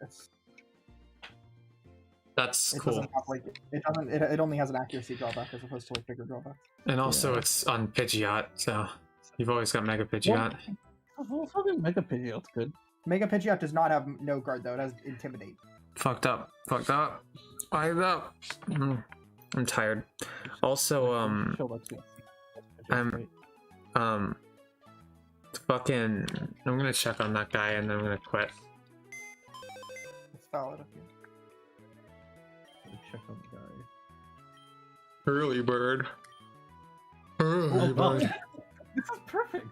Speaker 1: That's
Speaker 2: It
Speaker 1: cool.
Speaker 2: doesn't have like it only has an accuracy drawback as opposed to like bigger drawbacks.
Speaker 1: And also,
Speaker 3: Yeah.
Speaker 1: it's on Pidgeot, so you've always got Mega Pidgeot.
Speaker 3: Well, fucking Mega Pidgeot's good.
Speaker 2: Mega Pidgeot does not have no guard though. It has Intimidate.
Speaker 1: Fucked up. Fucked up. Fired up. I'm tired. Also,
Speaker 3: Show that's good.
Speaker 1: I'm- fucking. I'm gonna check on that guy and then I'm gonna quit.
Speaker 2: It's valid of you.
Speaker 3: Check on the guy.
Speaker 1: Early bird. Early
Speaker 3: Oh, wow.
Speaker 1: bird.
Speaker 3: This is perfect.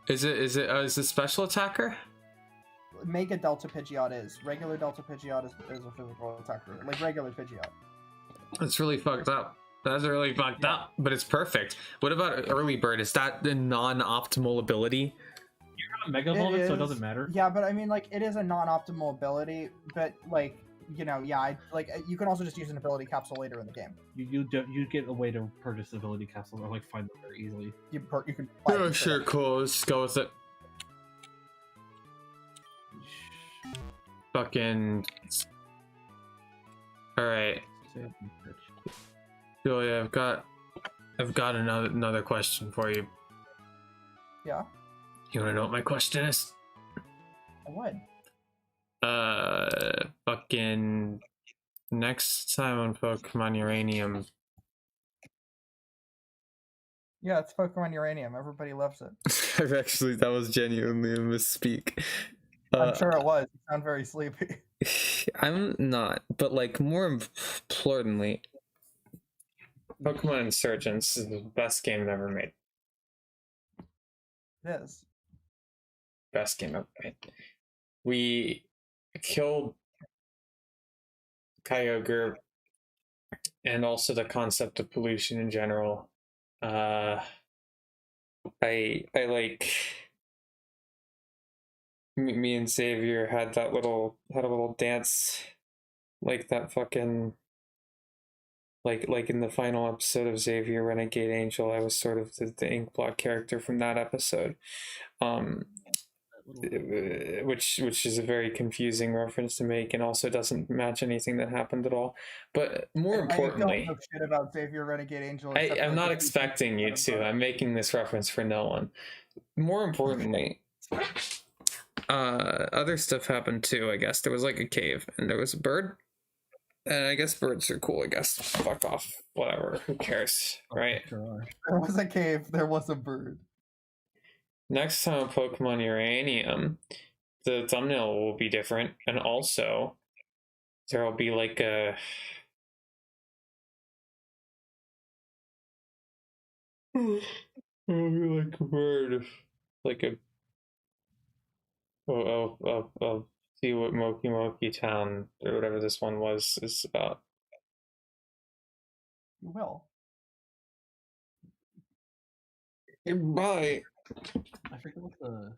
Speaker 1: Is it special attacker?
Speaker 2: Mega Delta Pidgeot is. Regular Delta Pidgeot is a physical attacker. Like regular Pidgeot.
Speaker 1: That's really fucked up. That's really fucked up, but it's perfect. What about early bird? Is that the non-optimal ability?
Speaker 3: You're not Mega Evolve it, so it
Speaker 2: is.
Speaker 3: doesn't matter.
Speaker 2: Yeah, but I mean, like, it is a non-optimal ability, but, like, you know, yeah, you can also just use an ability capsule later in the game.
Speaker 3: You get a way to purchase ability capsules or like find them very easily.
Speaker 2: You can.
Speaker 1: Oh, sure, cool. Let's go with it. Fucking. All right, Julia, I've got another question for you.
Speaker 2: Yeah.
Speaker 1: You want to know what my question is?
Speaker 2: I would.
Speaker 1: Fucking. Next time on Pokemon Uranium.
Speaker 2: Yeah, it's Pokemon Uranium. Everybody loves it.
Speaker 1: That was genuinely a misspeak.
Speaker 2: I'm sure it was. You sound very sleepy.
Speaker 1: I'm not, but like more importantly, Pokemon Insurgents is the best game ever made.
Speaker 2: It is.
Speaker 1: Best game ever made. We killed Kyogre and also the concept of pollution in general. I like me and Xavier had a little dance like that fucking like in the final episode of Xavier Renegade Angel, I was sort of the Inkblot character from that episode. Which is a very confusing reference to make, and also doesn't match anything that happened at all. But more importantly,
Speaker 2: I don't know shit about Xavier Renegade Angel.
Speaker 1: I'm not expecting you to. I'm making this reference for no one. More importantly, other stuff happened too. I guess there was like a cave, and there was a bird. And I guess birds are cool. I guess fuck off. Whatever. Who cares, right?
Speaker 2: There was a cave. There was a bird.
Speaker 1: Next time on Pokemon Uranium, the thumbnail will be different, and also there will be like a it'll be like a bird, like a see what Moki Moki Town or whatever this one was is about.
Speaker 2: You will.
Speaker 1: Bye.
Speaker 3: I forget what the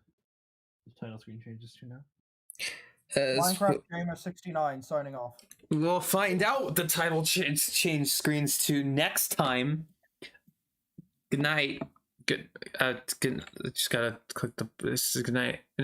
Speaker 3: title screen changes to now.
Speaker 2: Minecraft Gamer 69 signing off.
Speaker 1: We'll find out what the title change screens to next time. Good night. Good. Just gotta click the. This is good night. Good night.